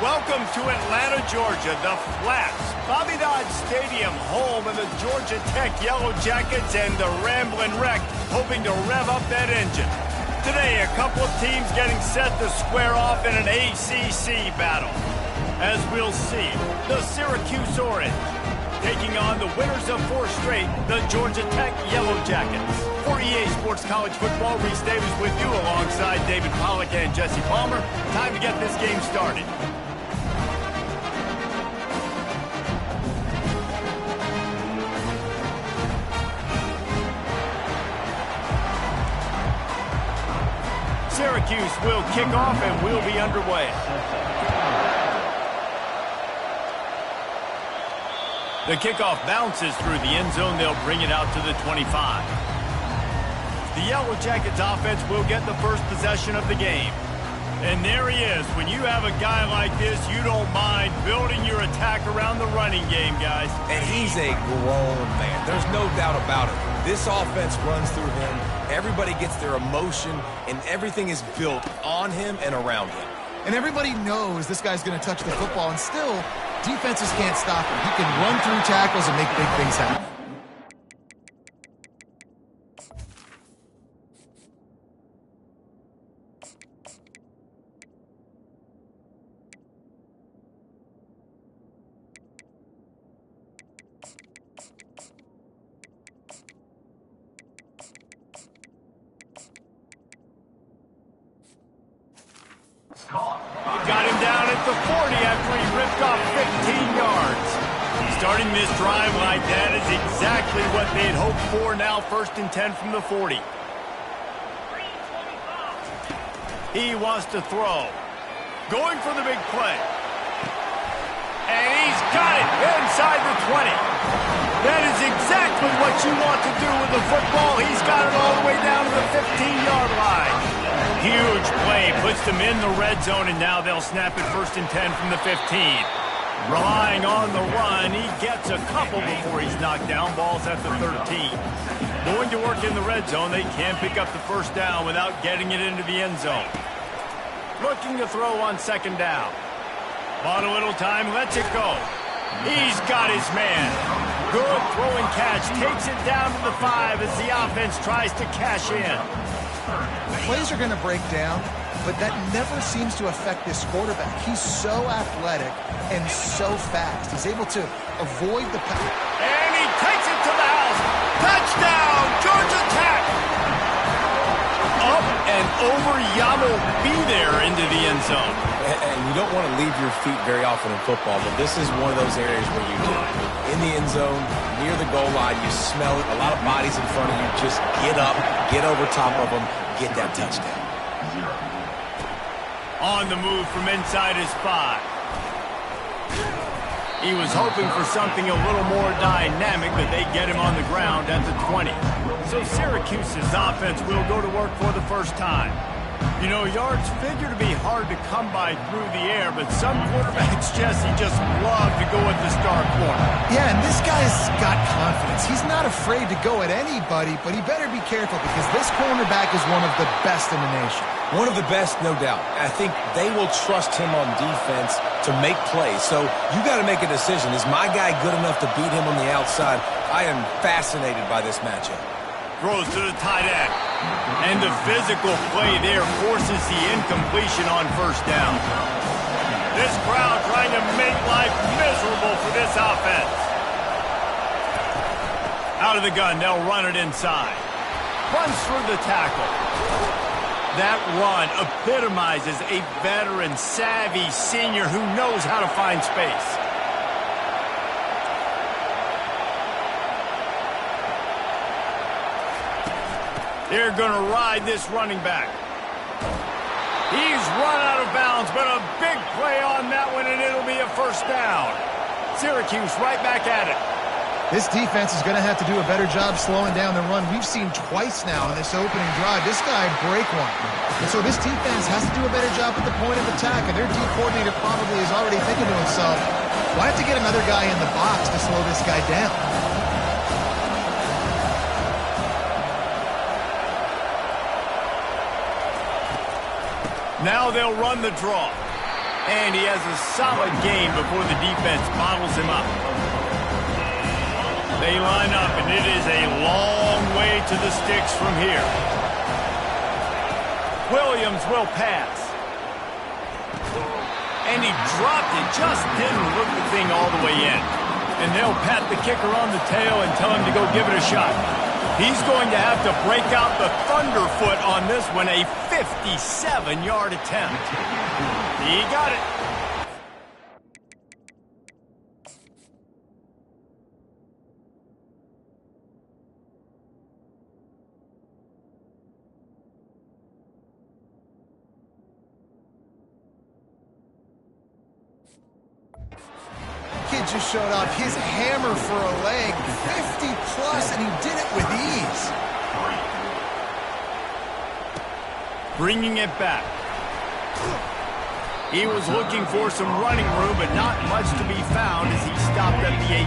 Welcome to Atlanta, Georgia, the Flats, Bobby Dodd Stadium, home of the Georgia Tech Yellow Jackets and the Ramblin' Wreck, hoping to rev up that engine. Today, a couple of teams getting set to square off in an ACC battle. As we'll see, the Syracuse Orange taking on the winners of 4 straight, the Georgia Tech Yellow Jackets. For EA Sports College Football, Reese Davis with you alongside David Pollack and Jesse Palmer. Time to get this game started. Syracuse will kick off and we'll be underway. The kickoff bounces through the end zone. They'll bring it out to the 25. The Yellow Jackets offense will get the first possession of the game. And there he is. When you have a guy like this, you don't mind building your attack around the running game, guys. And he's a grown man. There's no doubt about it. This offense runs through him. Everybody gets their emotion, and everything is built on him and around him. And everybody knows this guy's going to touch the football, and still, defenses can't stop him. He can run through tackles and make big things happen. Got him down at the 40 after he ripped off 15 yards. Starting this drive like that is exactly what they'd hoped for. Now 1st and 10 from the 40. He wants to throw. Going for the big play. And he's got it inside the 20. That is exactly what you want to do with the football. He's got it all the way down to the 15-yard line. Huge play, puts them in the red zone, and now they'll snap it 1st and 10 from the 15. Relying on the run, he gets a couple before he's knocked down. Ball's at the 13. Going to work in the red zone, they can't pick up the 1st down without getting it into the end zone. Looking to throw on 2nd down. Bought a little time, lets it go. He's got his man. Good throwing catch, takes it down to the 5 as the offense tries to cash in. Plays are going to break down, but that never seems to affect this quarterback. He's so athletic and so fast. He's able to avoid the pass. And he takes it to the house. Touchdown, Georgia Tech! Up and over Yamo be there into the end zone. And you don't want to leave your feet very often in football, but this is one of those areas where you do. In the end zone, near the goal line, you smell it. A lot of bodies in front of you. Just get up, get over top of them, get that touchdown. On the move from inside his 5. He was hoping for something a little more dynamic, but they get him on the ground at the 20. So Syracuse's offense will go to work for the 1st time. You know, yards figure to be hard to come by through the air, but some quarterbacks, Jesse, just love to go at the star corner. Yeah, and this guy's got confidence. He's not afraid to go at anybody, but he better be careful because this cornerback is one of the best in the nation. One of the best, no doubt. I think they will trust him on defense to make plays. So you got to make a decision. Is my guy good enough to beat him on the outside? I am fascinated by this matchup. Throws to the tight end. And the physical play there forces the incompletion on 1st down. This crowd trying to make life miserable for this offense. Out of the gun, they'll run it inside. Runs through the tackle. That run epitomizes a veteran, savvy senior who knows how to find space. They're going to ride this running back. He's run out of bounds, but a big play on that one, and it'll be a 1st down. Syracuse right back at it. This defense is going to have to do a better job slowing down the run. We've seen twice now in this opening drive. This guy break one. And so this defense has to do a better job at the point of attack, and their D coordinator probably is already thinking to himself, well, I have to get another guy in the box to slow this guy down. Now they'll run the draw. And he has a solid gain before the defense bottles him up. They line up, and it is a long way to the sticks from here. Williams will pass. And he dropped it, just didn't look the thing all the way in. And they'll pat the kicker on the tail and tell him to go give it a shot. He's going to have to break out the thunderfoot on this one, a 57-yard attempt. He got it. Kid just showed off his hammer for a leg, 50-plus, and he did it with ease. Bringing it back. He was looking for some running room, but not much to be found as he stopped at the 18.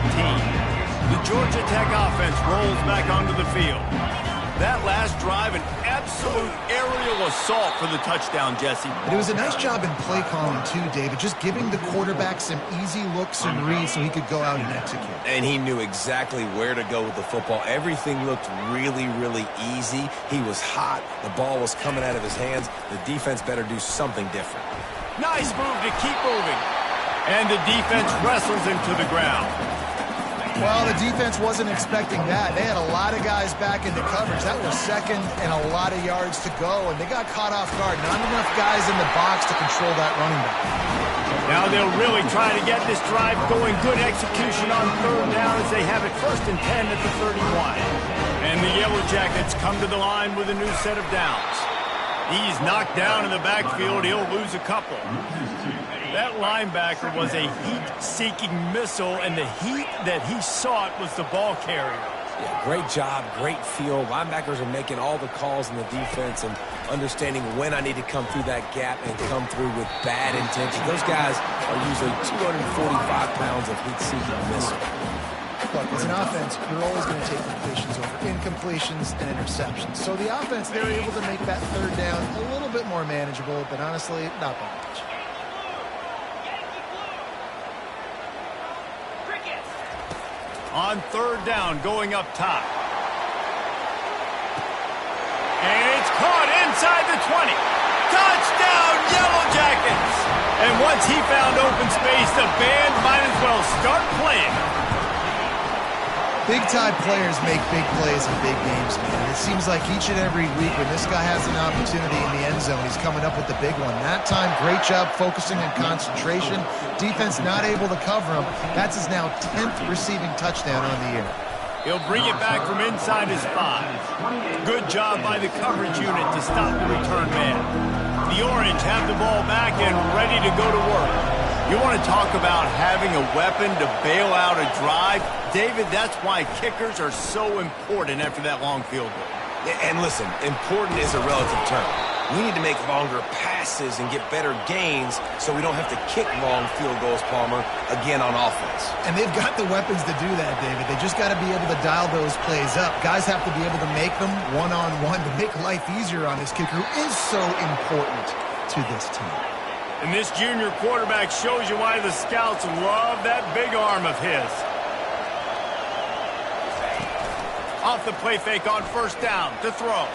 The Georgia Tech offense rolls back onto the field. That last drive, an absolute aerial assault for the touchdown, Jesse. But it was a nice job in play calling, too, David, just giving the quarterback some easy looks and reads so he could go out and execute. And he knew exactly where to go with the football. Everything looked really, really easy. He was hot. The ball was coming out of his hands. The defense better do something different. Nice move to keep moving. And the defense wrestles him to the ground. Well, the defense wasn't expecting that. They had a lot of guys back into coverage. That was second and a lot of yards to go, and they got caught off guard. Not enough guys in the box to control that running back. Now they'll really try to get this drive going. Good execution on third down as they have it 1st and 10 at the 31. And the Yellow Jackets come to the line with a new set of downs. He's knocked down in the backfield. He'll lose a couple. That linebacker was a heat-seeking missile, and the heat that he sought was the ball carrier. Yeah, great job, great feel. Linebackers are making all the calls in the defense and understanding when I need to come through that gap and come through with bad intention. Those guys are usually 245 pounds of heat-seeking missile. Look, as an offense, you're always going to take completions over incompletions and interceptions. So the offense, they're able to make that third down a little bit more manageable, but honestly, not by much. On third down, going up top. And it's caught inside the 20. Touchdown, Yellow Jackets! And once he found open space, the band might as well start playing. Big-time players make big plays in big games, man. It seems like each and every week when this guy has an opportunity in the end zone, he's coming up with the big one. That time, great job focusing on concentration. Defense not able to cover him. That's his now 10th receiving touchdown on the year. He'll bring it back from inside his 5. Good job by the coverage unit to stop the return man. The Orange have the ball back and ready to go to work. You want to talk about having a weapon to bail out a drive? David, that's why kickers are so important after that long field goal. And listen, important is a relative term. We need to make longer passes and get better gains so we don't have to kick long field goals, Palmer, again on offense. And they've got the weapons to do that, David. They just got to be able to dial those plays up. Guys have to be able to make them one-on-one to make life easier on this kicker who is so important to this team. And this junior quarterback shows you why the scouts love that big arm of his. Off the play fake on first down to throw.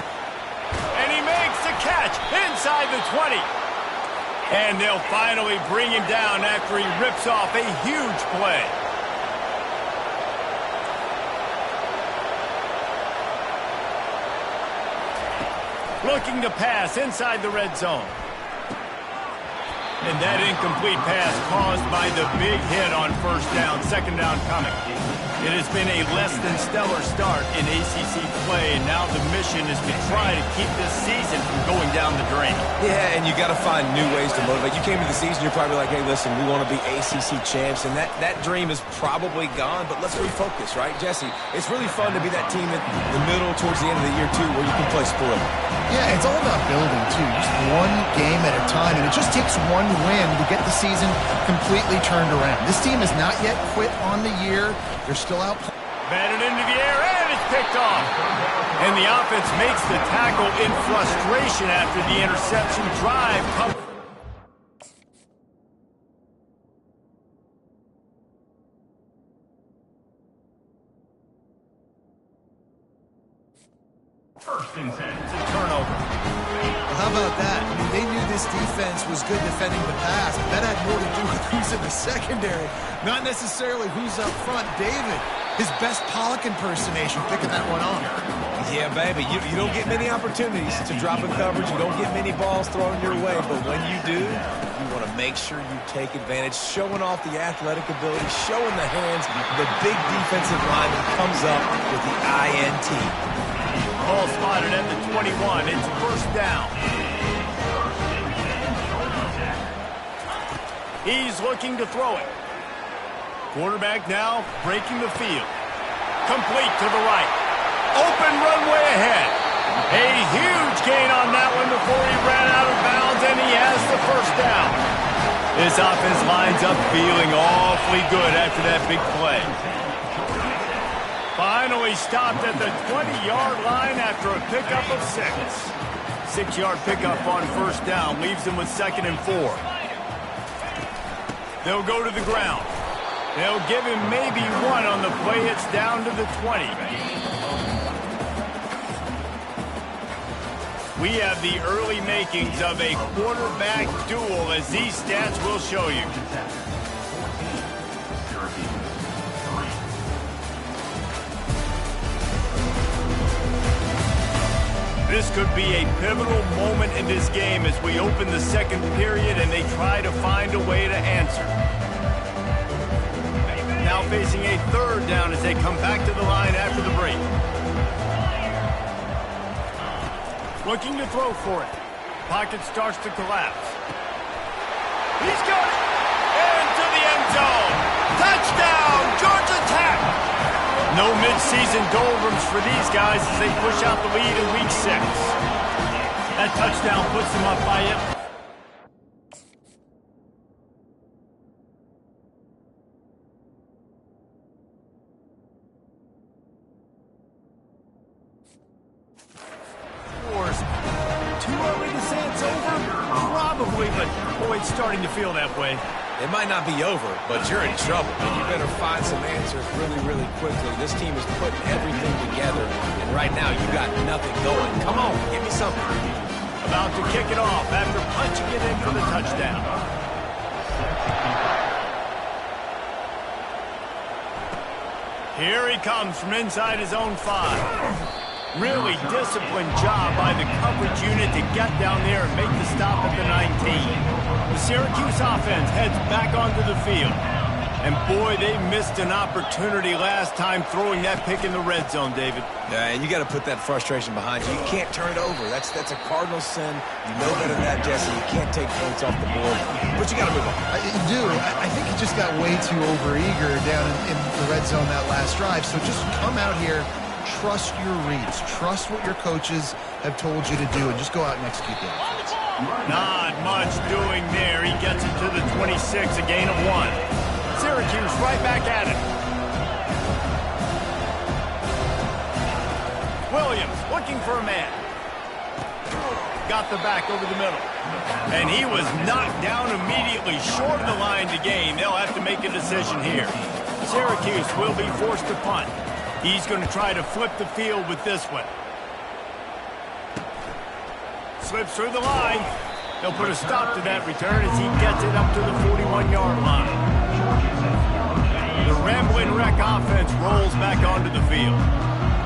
And he makes the catch inside the 20. And they'll finally bring him down after he rips off a huge play. Looking to pass inside the red zone. And that incomplete pass caused by the big hit on first down, 2nd down coming. It has been a less than stellar start in ACC play, and now the mission is to try to keep this season from going down the drain. Yeah, and you got to find new ways to motivate. You came to the season, you're probably like, hey, listen, we want to be ACC champs, and that dream is probably gone, but let's refocus, right? Jesse, it's really fun to be that team in the middle towards the end of the year, too, where you can play spoiler. Yeah, it's all about building, too. Just one game at a time, and it just takes one win to get the season completely turned around. This team has not yet quit on the year. They're still out. Batted into the air, and it's picked off. And the offense makes the tackle in frustration after the interception. Drive cover. It's a turnover. Well, how about that? I mean, they knew this defense was good defending the pass, but that had more to do with who's in the secondary, not necessarily who's up front. David, his best Pollock impersonation, picking that one off. Yeah, baby, you don't get many opportunities to drop in coverage. You don't get many balls thrown your way, but when you do, you want to make sure you take advantage, showing off the athletic ability, showing the hands, the big defensive lineman comes up with the INT. Ball spotted at the 21. It's first down. He's looking to throw it. Quarterback now breaking the field. Complete to the right. Open runway ahead. A huge gain on that one before he ran out of bounds, and he has the first down. This offense lines up feeling awfully good after that big play. Finally stopped at the 20-yard line after a pickup of 6. 6-yard pickup on first down leaves them with 2nd and 4. They'll go to the ground. They'll give him maybe 1 on the play. It's down to the 20. We have the early makings of a quarterback duel, as these stats will show you. This could be a pivotal moment in this game as we open the second period and they try to find a way to answer. Now facing a 3rd down as they come back to the line after the break. Looking to throw for it. Pocket starts to collapse. He's got it! Into the end zone! Touchdown, Georgia Tech! No mid-season doldrums for these guys as they push out the lead in Week 6. That touchdown puts them up by it. Too early to say it's over? Probably, but boy, it's starting to feel that way. It might not be over, but you're in trouble. And you better find some answers really, really quickly. This team is putting everything together, and right now you got nothing going. Come on, give me something. About to kick it off after punching it in for the touchdown. Here he comes from inside his own 5. Really disciplined job by the coverage unit to get down there and make the stop at the 19. The Syracuse offense heads back onto the field. And boy, they missed an opportunity last time throwing that pick in the red zone, David. Yeah, and you got to put that frustration behind you. You can't turn it over. That's a cardinal sin. You know better than that, Jesse. You can't take points off the board. But you got to move on. You do. I think he just got way too overeager down in the red zone that last drive. So just come out here. Trust your reads. Trust what your coaches have told you to do, and just go out and execute the offense. Not much doing there. He gets it to the 26, a gain of 1. Syracuse right back at it. Williams looking for a man. Got the back over the middle. And he was knocked down immediately short of the line to gain. They'll have to make a decision here. Syracuse will be forced to punt. He's going to try to flip the field with this one. Slips through the line. They'll put a stop to that return as he gets it up to the 41-yard line. The Rambling Wreck offense rolls back onto the field.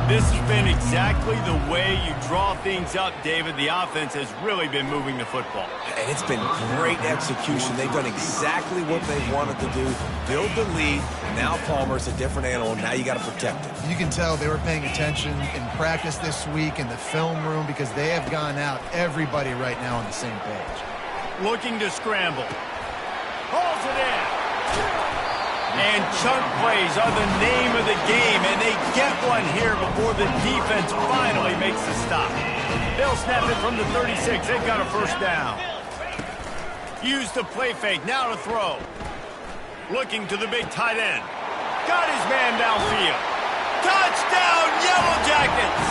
This has been exactly the way you draw things up, David. The offense has really been moving the football. And it's been great execution. They've done exactly what they wanted to do. Build the lead. Now Palmer's a different animal. Now you got to protect it. You can tell they were paying attention in practice this week in the film room because they have gone out, everybody right now on the same page. Looking to scramble. Hauls it in. And chunk plays are the name of the game, and they get one here before the defense finally makes the stop. They'll snap it from the 36. They've got a first down. Use the play fake. Now to throw. Looking to the big tight end. Got his man downfield. Touchdown, Yellow Jackets!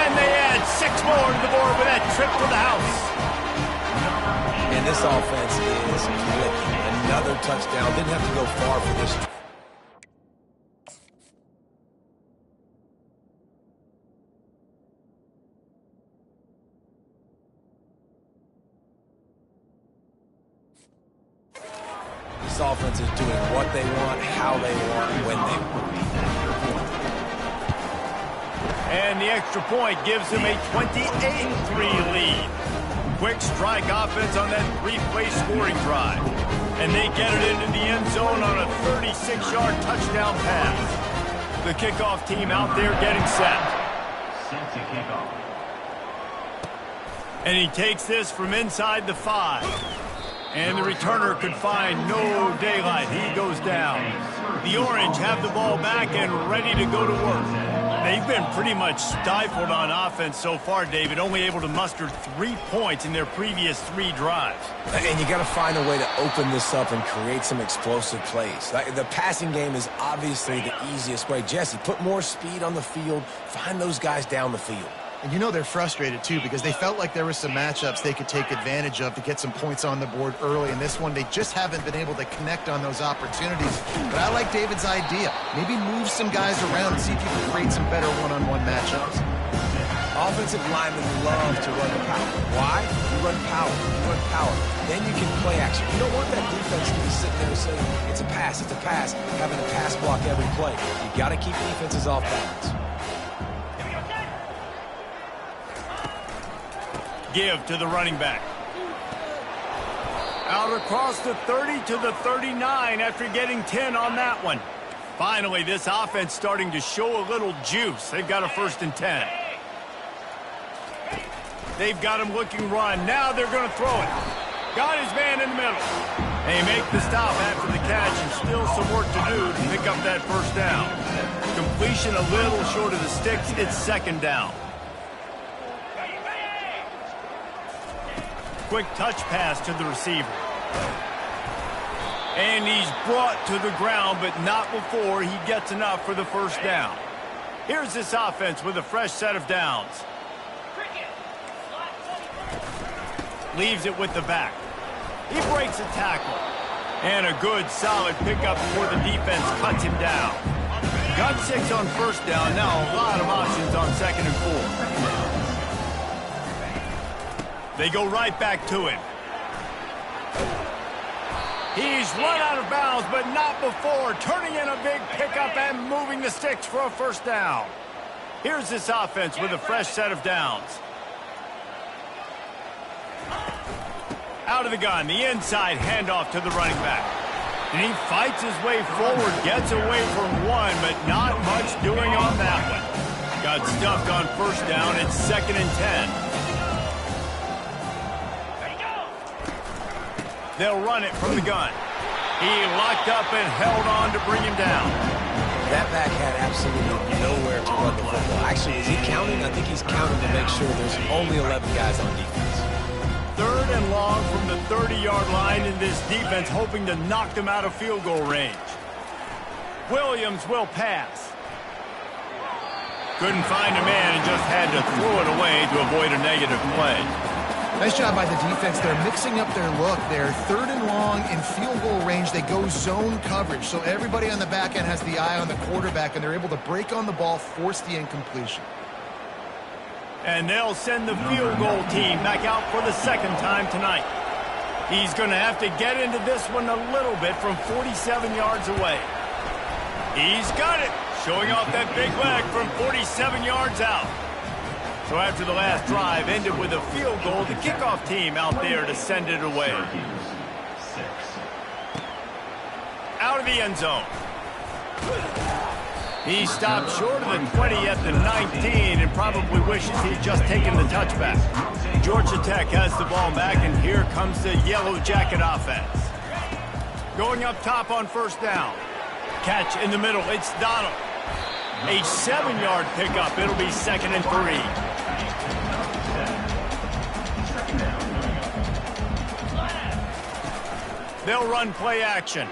And they add 6 more to the board with that trip to the house. And this offense is clicking. Another touchdown. Didn't have to go far for this. this offense is doing what they want, how they want, when they want. And the extra point gives them a 28-3 lead. Quick strike offense on that three-play scoring drive. And they get it into the end zone on a 36-yard touchdown pass. The kickoff team out there getting set. Set to kickoff. And he takes this from inside the 5. And the returner could find no daylight. He goes down. The Orange have the ball back and ready to go to work. They've been pretty much stifled on offense so far, David, only able to muster 3 points in their previous 3 drives. And you got to find a way to open this up and create some explosive plays. The passing game is obviously the easiest way. Jesse, put more speed on the field, find those guys down the field. And you know they're frustrated, too, because they felt like there were some matchups they could take advantage of to get some points on the board early. In this one, they just haven't been able to connect on those opportunities. But I like David's idea. Maybe move some guys around and see if you can create some better one-on-one matchups. Offensive linemen love to run the power. Why? You run power. You run power. Then you can play action. You don't want that defense to be sitting there saying, it's a pass, having a pass block every play. You got to keep defenses off balance. Give to the running back. Out across the 30 to the 39 after getting 10 on that one. Finally, this offense starting to show a little juice. They've got a 1st and 10. They've got him looking run. Now they're going to throw it. Got his man in the middle. They make the stop after the catch and still some work to do to pick up that 1st down. Completion a little short of the sticks. It's 2nd down. Quick touch pass to the receiver. And he's brought to the ground, but not before he gets enough for the 1st down. Here's this offense with a fresh set of downs. Leaves it with the back. He breaks a tackle. And a good, solid pickup before the defense cuts him down. Got 6 on 1st down. Now a lot of options on 2nd and 4. They go right back to him. He's run out of bounds, but not before. Turning in a big pickup and moving the sticks for a 1st down. Here's this offense with a fresh set of downs. Out of the gun, the inside handoff to the running back. And he fights his way forward, gets away from one, but not much doing on that one. Got stuffed on 1st down. It's 2nd and 10. They'll run it from the gun. He locked up and held on to bring him down. That back had absolutely nowhere to run the football. Actually, is he counting? I think he's counting to make sure there's only 11 guys on defense. 3rd and long from the 30-yard line, in this defense hoping to knock them out of field goal range. Williams will pass. Couldn't find a man and just had to throw it away to avoid a negative play. Nice job by the defense. They're mixing up their look. They're 3rd and long in field goal range. They go zone coverage. So everybody on the back end has the eye on the quarterback, and they're able to break on the ball, force the incompletion. And they'll send the field goal team back out for the 2nd time tonight. He's going to have to get into this one a little bit from 47 yards away. He's got it. Showing off that big leg from 47 yards out. So after the last drive ended with a field goal, the kickoff team out there to send it away. Out of the end zone. He stopped short of the 20 at the 19 and probably wishes he'd just taken the touchback. Georgia Tech has the ball back, and here comes the Yellow Jacket offense. Going up top on 1st down. Catch in the middle. It's Donald. A 7-yard pickup. It'll be 2nd and 3. They'll run play action.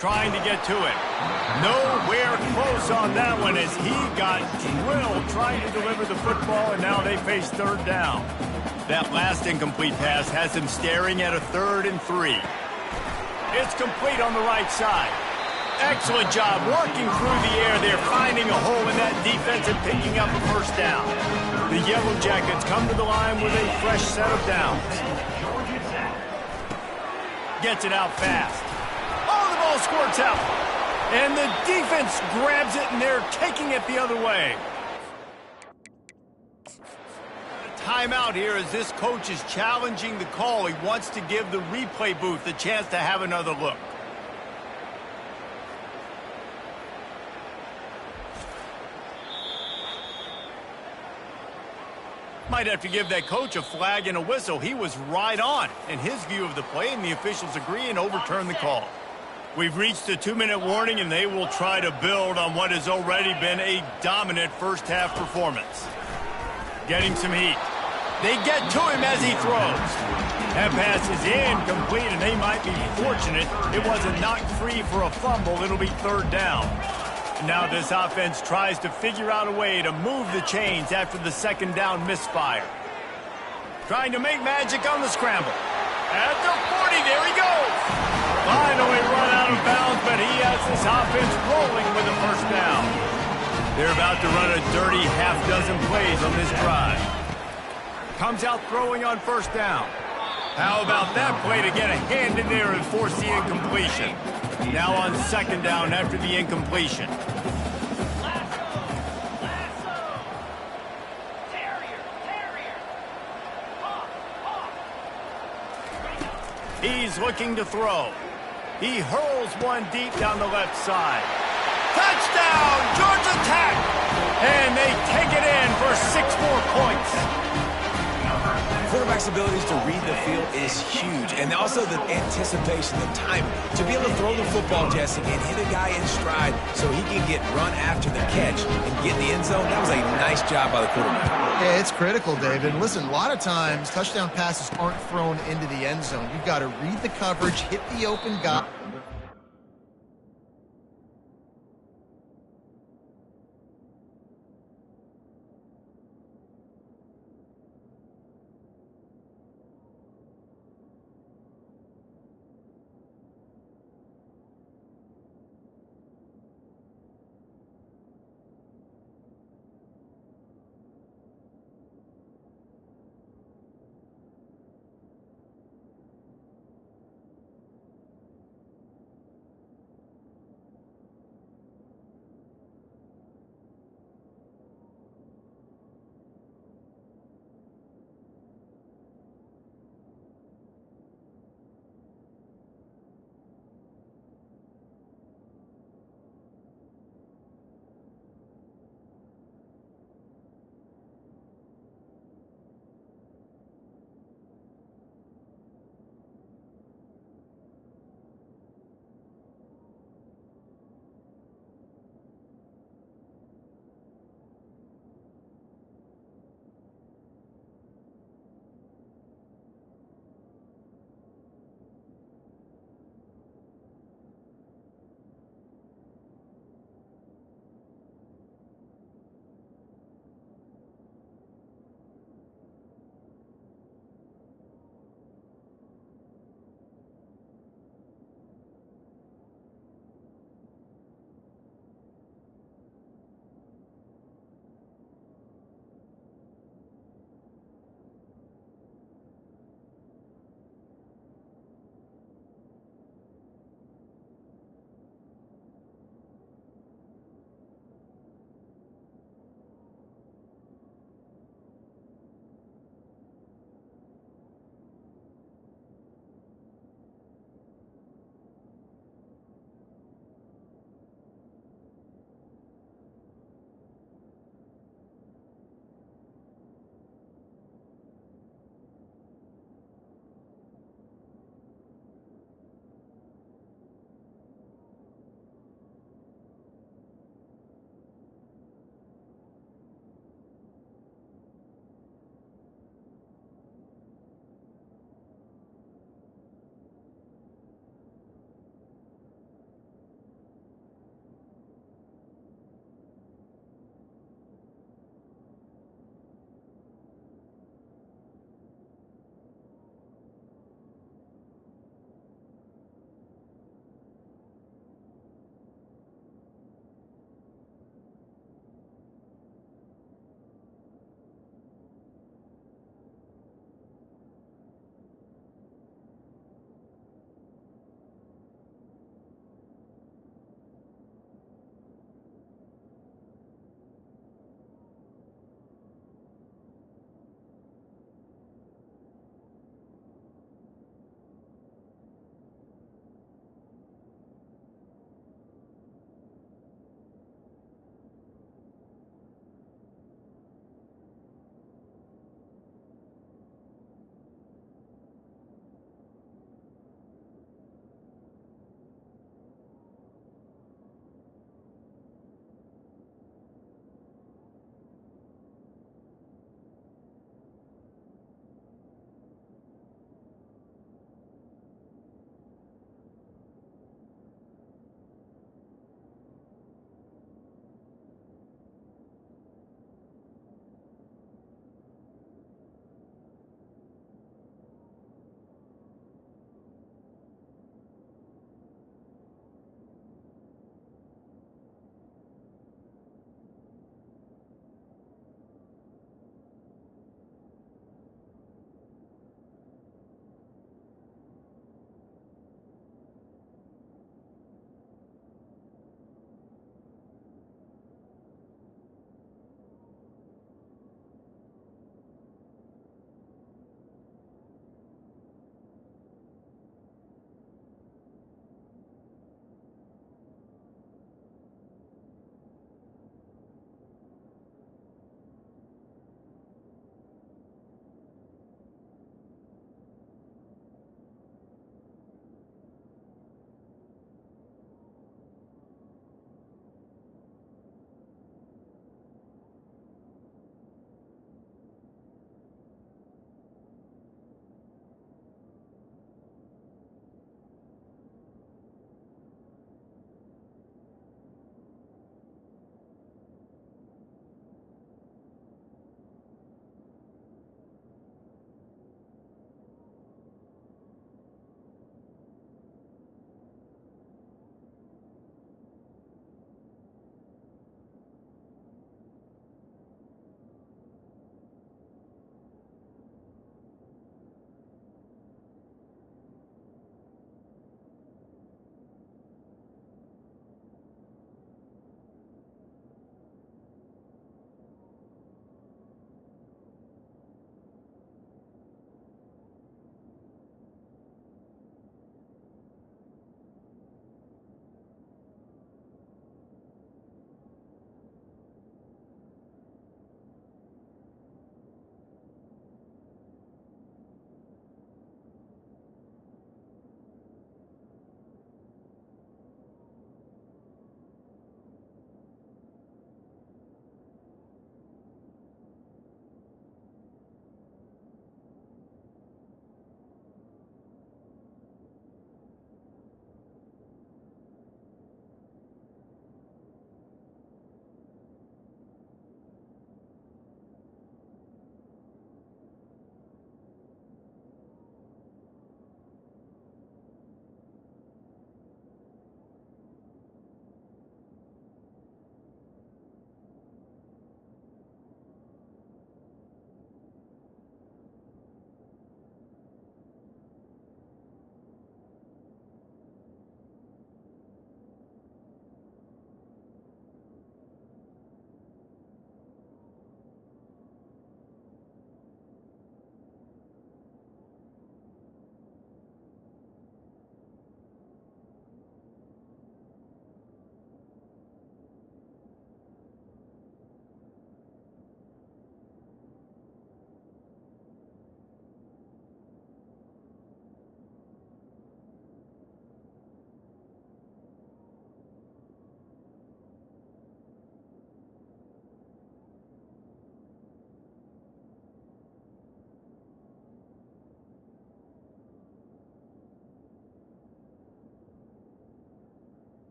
Trying to get to it. Nowhere close on that one as he got drilled trying to deliver the football, and now they face 3rd down. That last incomplete pass has him staring at a 3rd and 3. It's complete on the right side. Excellent job working through the air there, finding a hole in that defense and picking up a 1st down. The Yellow Jackets come to the line with a fresh set of downs. Gets it out fast. ball squirts out. And the defense grabs it, and they're taking it the other way. Timeout here as this coach is challenging the call. He wants to give the replay booth a chance to have another look. Might have to give that coach a flag and a whistle. He was right on in his view of the play, and the officials agree and overturn the call. We've reached a 2-minute warning, and they will try to build on what has already been a dominant first-half performance. Getting some heat. They get to him as he throws. That pass is incomplete, and they might be fortunate it wasn't knocked free for a fumble. It'll be third down. Now this offense tries to figure out a way to move the chains after the second down misfire. Trying to make magic on the scramble. At the 40, there he goes. Finally run out of bounds, but he has this offense rolling with a first down. They're about to run a dirty half-dozen plays on this drive. Comes out throwing on first down. How about that play to get a hand in there and force the incompletion? Now on second down after the incompletion. He's looking to throw. He hurls one deep down the left side. Touchdown, Georgia Tech! And they take it in for 6 more points. Quarterback's abilities to read the field is huge, and also the anticipation, the timing. To be able to throw the football, Jesse, and hit a guy in stride so he can get run after the catch and get in the end zone, that was a nice job by the quarterback. Yeah, it's critical, David. Listen, a lot of times touchdown passes aren't thrown into the end zone. You've got to read the coverage, hit the open guy.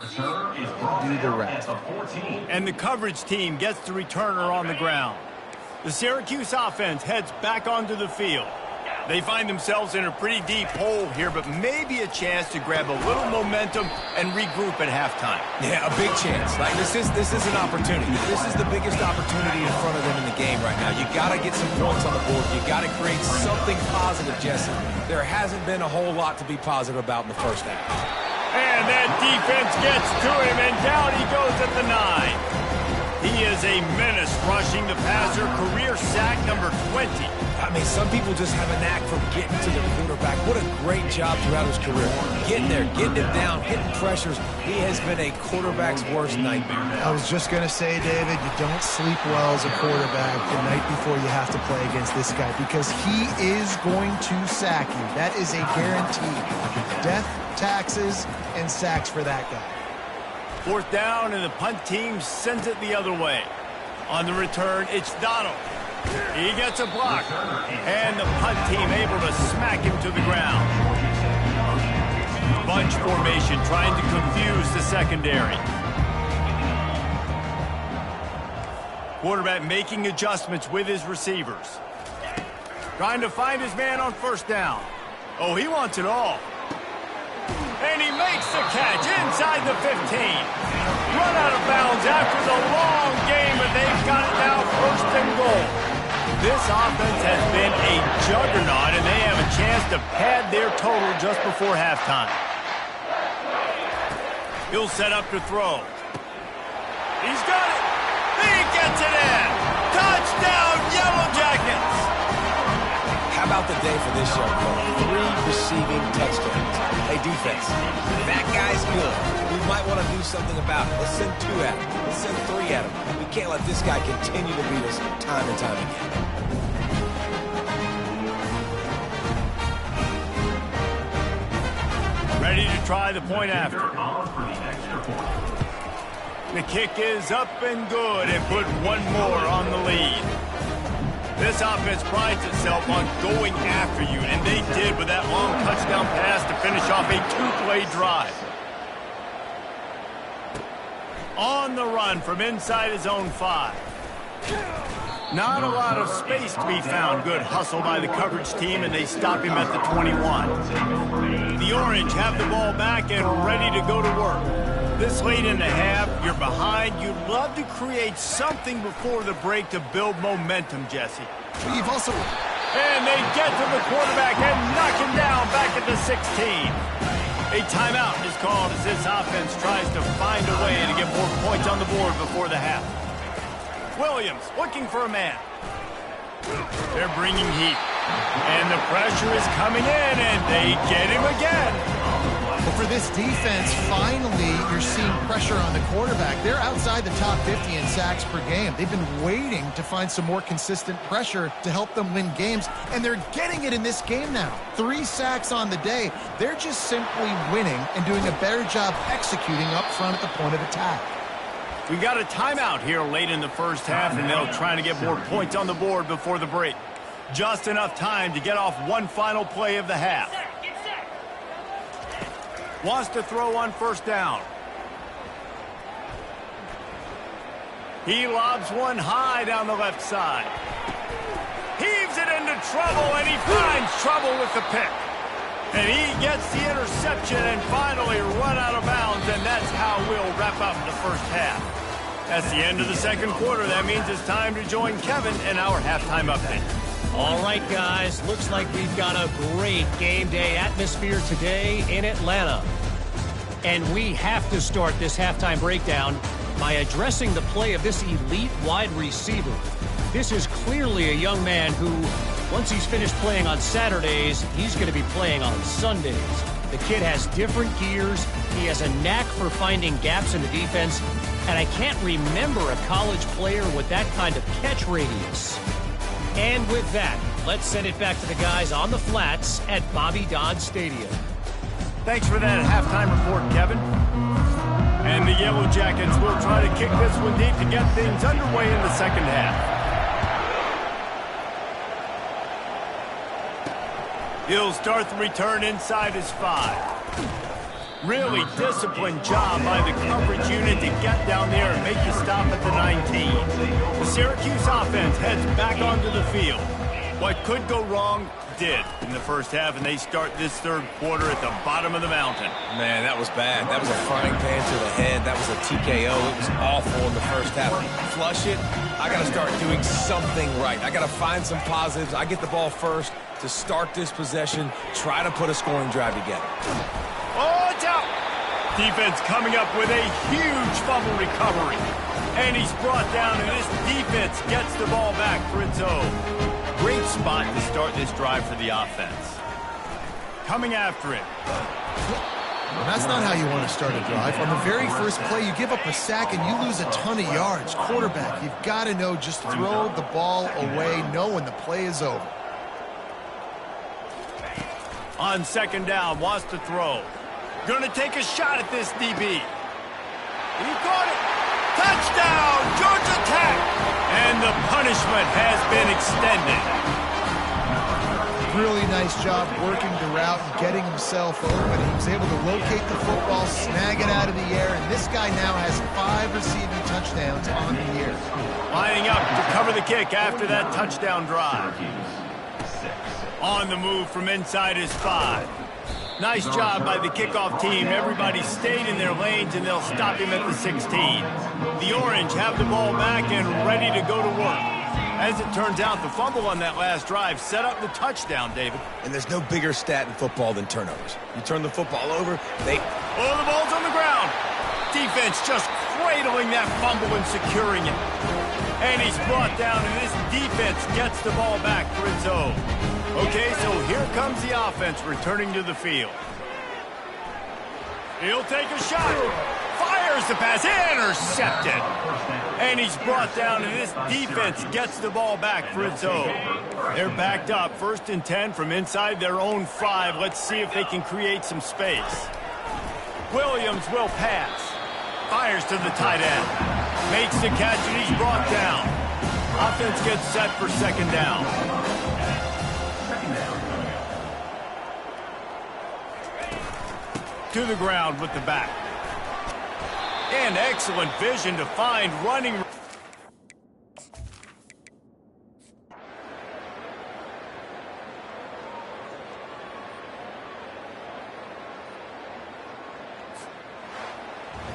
Return is brought Do the down rest. at the 14. And the coverage team gets the returner on the ground. The Syracuse offense heads back onto the field. They find themselves in a pretty deep hole here, but maybe a chance to grab a little momentum and regroup at halftime. Yeah, a big chance. Like this is an opportunity. This is the biggest opportunity in front of them in the game right now. You got to get some points on the board. You got to create something positive, Jesse. There hasn't been a whole lot to be positive about in the first half. And that defense gets to him, and down he goes at the 9. He is a menace rushing the passer, career sack number 20. I mean, some people just have a knack for getting to the quarterback. What a great job throughout his career. Getting there, getting him down, hitting pressures. He has been a quarterback's worst nightmare. I was just going to say, David, you don't sleep well as a quarterback the night before you have to play against this guy because he is going to sack you. That is a guarantee. Death, taxes, and sacks for that guy. 4th down, and the punt team sends it the other way. On the return, it's Donald. He gets a block, and the punt team able to smack him to the ground. Bunch formation trying to confuse the secondary. Quarterback making adjustments with his receivers. Trying to find his man on 1st down. Oh, he wants it all. And he makes the catch inside the 15. Run out of bounds after the long game, but they've got it now 1st and goal. This offense has been a juggernaut, and they have a chance to pad their total just before halftime. He'll set up to throw. He's got it. He gets it in. Touchdown, Yellow Jackets. How about the day for this young fella? 3 receiving touchdowns. Hey, defense, that guy's good. We might want to do something about it. Let's send 2 at him. Let's send 3 at him. We can't let this guy continue to beat us time and time again. Ready to try the point after. The kick is up and good and put one more on the lead. This offense prides itself on going after you, and they did with that long touchdown pass to finish off a 2-play drive. On the run from inside his own 5. Not a lot of space to be found. Good hustle by the coverage team, and they stop him at the 21. The Orange have the ball back and ready to go to work. This late in the half, you're behind. You'd love to create something before the break to build momentum, Jesse. You've also... And they get to the quarterback and knock him down back at the 16. A timeout is called as this offense tries to find a way to get more points on the board before the half. Williams looking for a man. They're bringing heat. And the pressure is coming in, and they get him again. But for this defense, finally, you're seeing pressure on the quarterback. They're outside the top 50 in sacks per game. They've been waiting to find some more consistent pressure to help them win games, and they're getting it in this game now. 3 sacks on the day. They're just simply winning and doing a better job executing up front at the point of attack. We got a timeout here late in the first half, and they'll try to get more points on the board before the break. Just enough time to get off one final play of the half. Wants to throw on 1st down. He lobs one high down the left side. Heaves it into trouble, and he finds trouble with the pick. And he gets the interception and finally run out of bounds, and that's how we'll wrap up the first half. That's the end of the 2nd quarter. That means it's time to join Kevin in our halftime update. All right, guys, looks like we've got a great game day atmosphere today in Atlanta. And we have to start this halftime breakdown by addressing the play of this elite wide receiver. This is clearly a young man who, once he's finished playing on Saturdays, he's going to be playing on Sundays. The kid has different gears. He has a knack for finding gaps in the defense. And I can't remember a college player with that kind of catch radius. And with that, let's send it back to the guys on the flats at Bobby Dodd Stadium. Thanks for that halftime report, Kevin. And the Yellow Jackets will try to kick this one deep to get things underway in the 2nd half. He'll start the return inside his 5. Really disciplined job by the coverage unit to get down there and make the stop at the 19. The Syracuse offense heads back onto the field. What could go wrong did in the first half, and they start this third quarter at the bottom of the mountain. Man, that was bad. That was a frying pan to the head. That was a TKO. It was awful in the first half. Flush it. I got to start doing something right. I got to find some positives. I get the ball first to start this possession, try to put a scoring drive together. Oh, it's out. Defense coming up with a huge fumble recovery. And he's brought down, and this defense gets the ball back for its own. Great spot to start this drive for the offense. Coming after it. Well, that's not how you want to start a drive. On the very first play, you give up a sack and you lose a ton of yards. Quarterback, you've got to know, just throw the ball away, know when the play is over. On second down, wants to throw. Gonna take a shot at this DB. He caught it. Touchdown, Georgia Tech! And the punishment has been extended. Really nice job working the route and getting himself open. He was able to locate the football, snag it out of the air, and this guy now has 5 receiving touchdowns on the year. Lining up to cover the kick after that touchdown drive. On the move from inside his 5. Nice job by the kickoff team. Everybody stayed in their lanes, and they'll stop him at the 16. The Orange have the ball back and ready to go to work. As it turns out, the fumble on that last drive set up the touchdown, David. And there's no bigger stat in football than turnovers. You turn the football over, they... Oh, the ball's on the ground. Defense just cradling that fumble and securing it. And he's brought down, and this defense gets the ball back for its own. Okay, so here comes the offense returning to the field. He'll take a shot. Fires the pass. Intercepted. And he's brought down, and this defense gets the ball back for its own. They're backed up. 1st and 10 from inside their own 5. Let's see if they can create some space. Williams will pass. Fires to the tight end. Makes the catch, and he's brought down. Offense gets set for second down. To the ground with the back. And excellent vision to find running.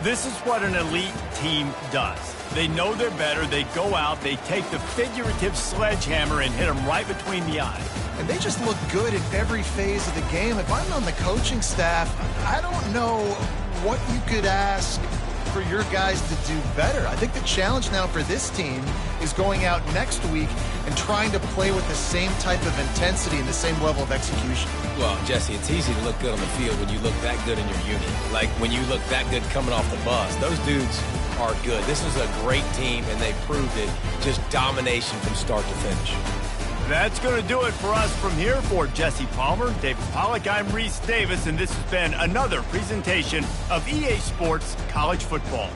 This is what an elite team does. They know they're better. They go out. They take the figurative sledgehammer and hit them right between the eyes. And they just look good in every phase of the game. If I'm on the coaching staff, I don't know what you could ask for your guys to do better. I think the challenge now for this team is going out next week and trying to play with the same type of intensity and the same level of execution. Well, Jesse, it's easy to look good on the field when you look that good in your unit. Like when you look that good coming off the bus. Those dudes are good. This is a great team, and they proved it. Just domination from start to finish. That's going to do it for us from here. For Jesse Palmer, David Pollack, I'm Reese Davis, and this has been another presentation of EA Sports College Football.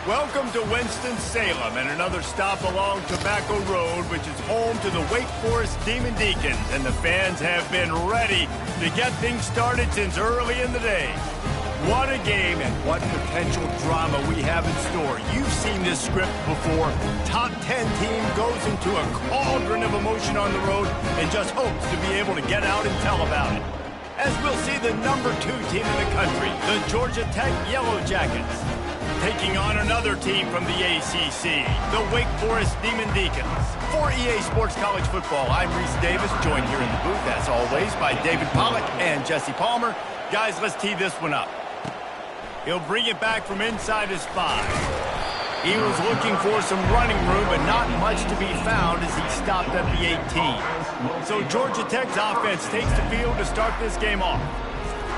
Welcome to Winston-Salem and another stop along Tobacco Road, which is home to the Wake Forest Demon Deacons, and the fans have been ready to get things started since early in the day. What a game and what potential drama we have in store. You've seen this script before. Top 10 team goes into a cauldron of emotion on the road and just hopes to be able to get out and tell about it. As we'll see the number 2 team in the country, the Georgia Tech Yellow Jackets, taking on another team from the ACC, the Wake Forest Demon Deacons. For EA Sports College Football, I'm Reese Davis, joined here in the booth, as always, by David Pollack and Jesse Palmer. Guys, let's tee this one up. He'll bring it back from inside his 5. He was looking for some running room, but not much to be found as he stopped at the 18. So Georgia Tech's offense takes the field to start this game off.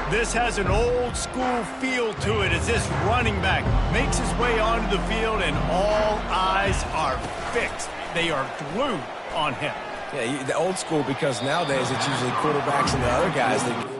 This has an old school feel to it as this running back makes his way onto the field and all eyes are fixed. They are glued on him. Yeah, the old school, because nowadays it's usually quarterbacks and the other guys that...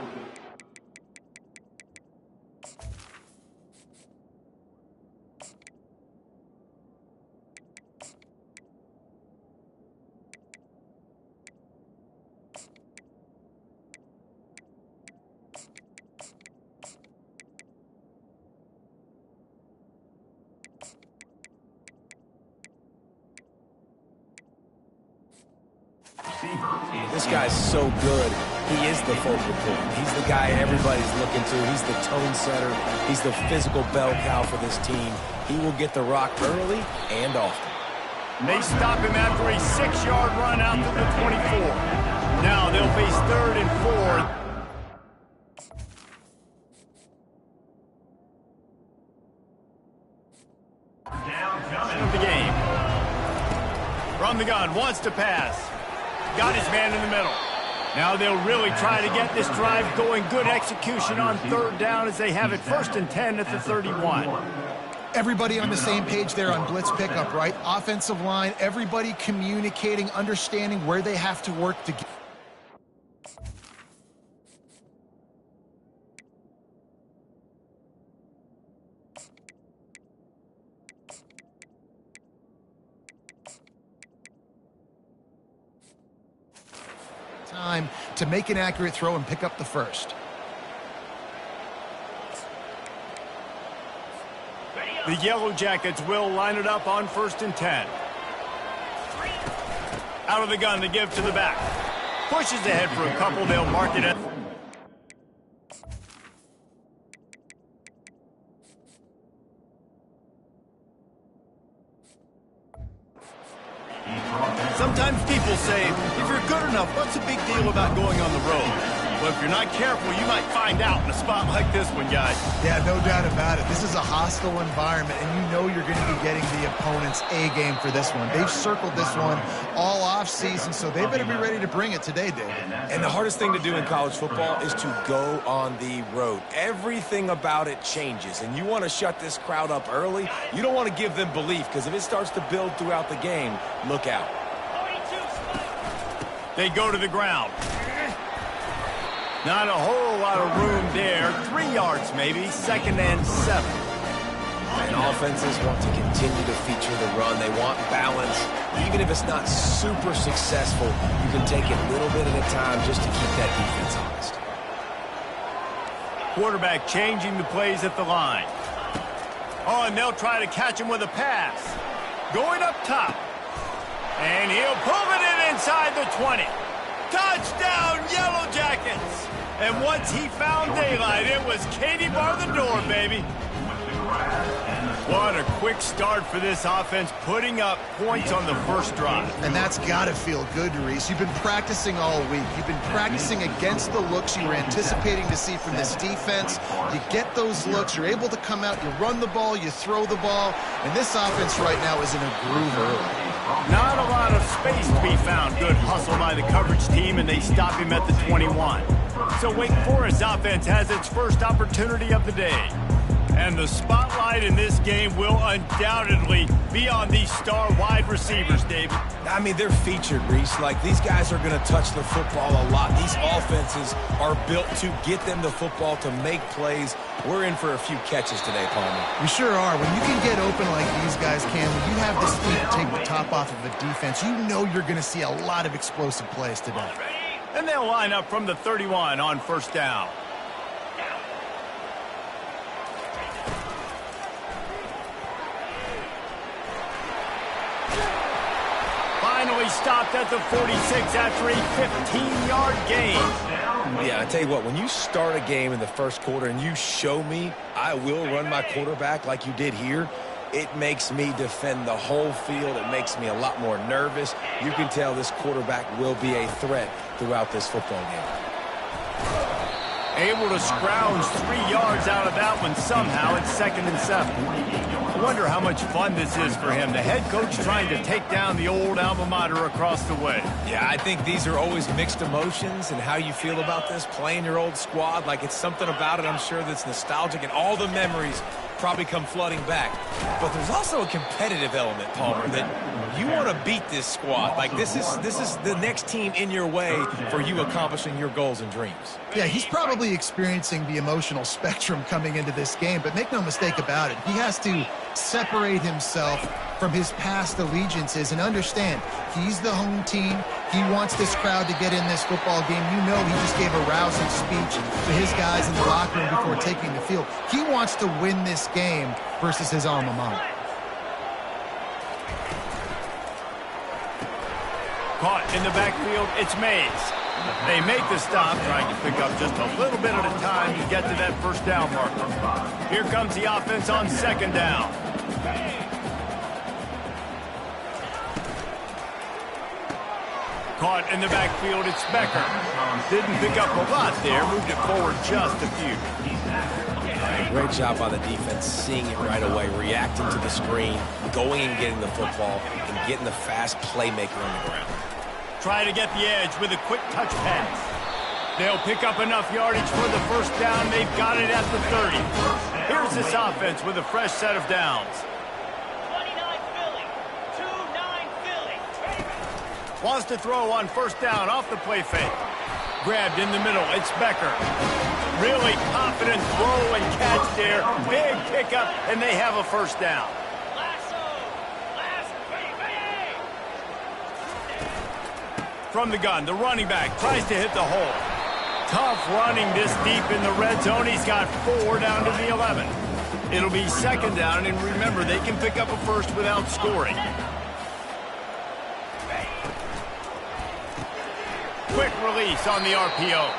This guy's so good. He is the focal point. He's the guy everybody's looking to. He's the tone setter. He's the physical bell cow for this team. He will get the rock early and often. They stop him after a 6-yard run out to the 24. Now they'll face 3rd and 4. Of the game. From the gun, wants to pass. Got his man in the middle. Now they'll really try to get this drive going. Good execution on 3rd down as they have it 1st and 10 at the 31. Everybody on the same page there on blitz pickup, right? Offensive line, everybody communicating, understanding where they have to work to get. Time to make an accurate throw and pick up the 1st. The Yellow Jackets will line it up on 1st and 10. Out of the gun, to give to the back. Pushes ahead for a couple, they'll mark it at... Sometimes people say, if you're good enough, what's the big deal about going on the road? Well, if you're not careful, you might find out in a spot like this one, guys. Yeah, no doubt about it. This is a hostile environment, and you know you're going to be getting the opponent's A game for this one. They've circled this one all off-season, so they better be ready to bring it today, David. And the hardest thing to do in college football is to go on the road. Everything about it changes, and you want to shut this crowd up early. You don't want to give them belief, because if it starts to build throughout the game, look out. They go to the ground. Not a whole lot of room there. 3 yards maybe, 2nd and 7. And offenses want to continue to feature the run. They want balance. Even if it's not super successful, you can take it little bit at a time just to keep that defense honest. Quarterback changing the plays at the line. Oh, and they'll try to catch him with a pass. Going up top. And he'll pull it in inside the 20. Touchdown, Yellow Jackets! And once he found daylight, it was Katie bar the door, baby. What a quick start for this offense, putting up points on the 1st drive. And that's got to feel good, Reese. You've been practicing all week. You've been practicing against the looks you were anticipating to see from this defense. You get those looks, you're able to come out, you run the ball, you throw the ball, and this offense right now is in a groove early. Not a lot of space to be found. Good hustle by the coverage team, and they stop him at the 21. So Wake Forest offense has its first opportunity of the day. And the spotlight in this game will undoubtedly be on these star wide receivers, David. I mean, they're featured, Reese. Like, these guys are going to touch the football a lot. These offenses are built to get them the football, to make plays. We're in for a few catches today, Palmer. We sure are. When you can get open like these guys can, when you have the speed to take the top off of a defense, you know you're going to see a lot of explosive plays today. And they'll line up from the 31 on first down. Finally stopped at the 46 after a 15-yard gain. Yeah, I tell you what, when you start a game in the first quarter and you show me I will run my quarterback like you did here, it makes me defend the whole field. It makes me a lot more nervous. You can tell this quarterback will be a threat throughout this football game. Able to scrounge 3 yards out of that one somehow at 2nd and 7. I wonder how much fun this is for him. The head coach trying to take down the old alma mater across the way. Yeah, I think these are always mixed emotions, and how you feel about this, playing your old squad. Like, it's something about it, I'm sure, that's nostalgic, and all the memories probably come flooding back. But there's also a competitive element, Palmer, that you want to beat this squad. Like, this is the next team in your way for you accomplishing your goals and dreams. Yeah, he's probably experiencing the emotional spectrum coming into this game, but make no mistake about it. He has to separate himself from his past allegiances and understand he's the home team. He wants this crowd to get in this football game. You know he just gave a rousing speech to his guys in the locker room before taking the field. He wants to win this game versus his alma mater. Caught in the backfield, it's Mays. They make the stop, trying to pick up just a little bit at a time to get to that first down marker. Here comes the offense on 2nd down. Caught in the backfield, it's Becker. Didn't pick up a lot there, moved it forward just a few. Great job by the defense, seeing it right away, reacting to the screen, going and getting the football, and getting the fast playmaker on the ground. Try to get the edge with a quick touch pass. They'll pick up enough yardage for the first down. They've got it at the 30. Here's this offense with a fresh set of downs. 29 Philly. 2-9 Philly. Wants to throw on first down off the play fake. Grabbed in the middle. It's Becker. Really confident throw and catch there. Big pickup, and they have a first down. From the gun, the running back tries to hit the hole. Tough running this deep in the red zone. He's got 4 down to the 11. It'll be 2nd down, and remember, they can pick up a first without scoring. Quick release on the RPO.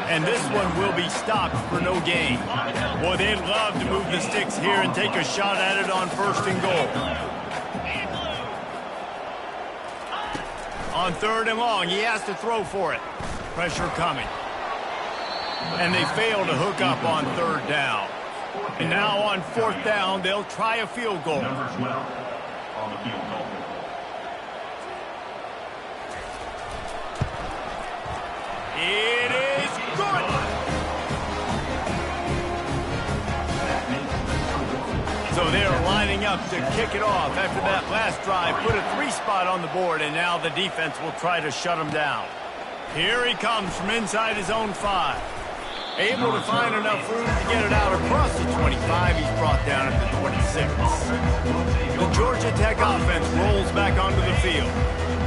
And this one will be stopped for no gain. Boy, they'd love to move the sticks here and take a shot at it on 1st and goal. On 3rd and long, he has to throw for it. Pressure coming. And they fail to hook up on 3rd down. And now on 4th down, they'll try a field goal. Number 12 on the field goal. It is good. So they're lining up to kick it off after that last drive. Put a 3 spot on the board, and now the defense will try to shut him down. Here he comes from inside his own 5. Able to find enough room to get it out across the 25. He's brought down at the 26. The Georgia Tech offense rolls back onto the field.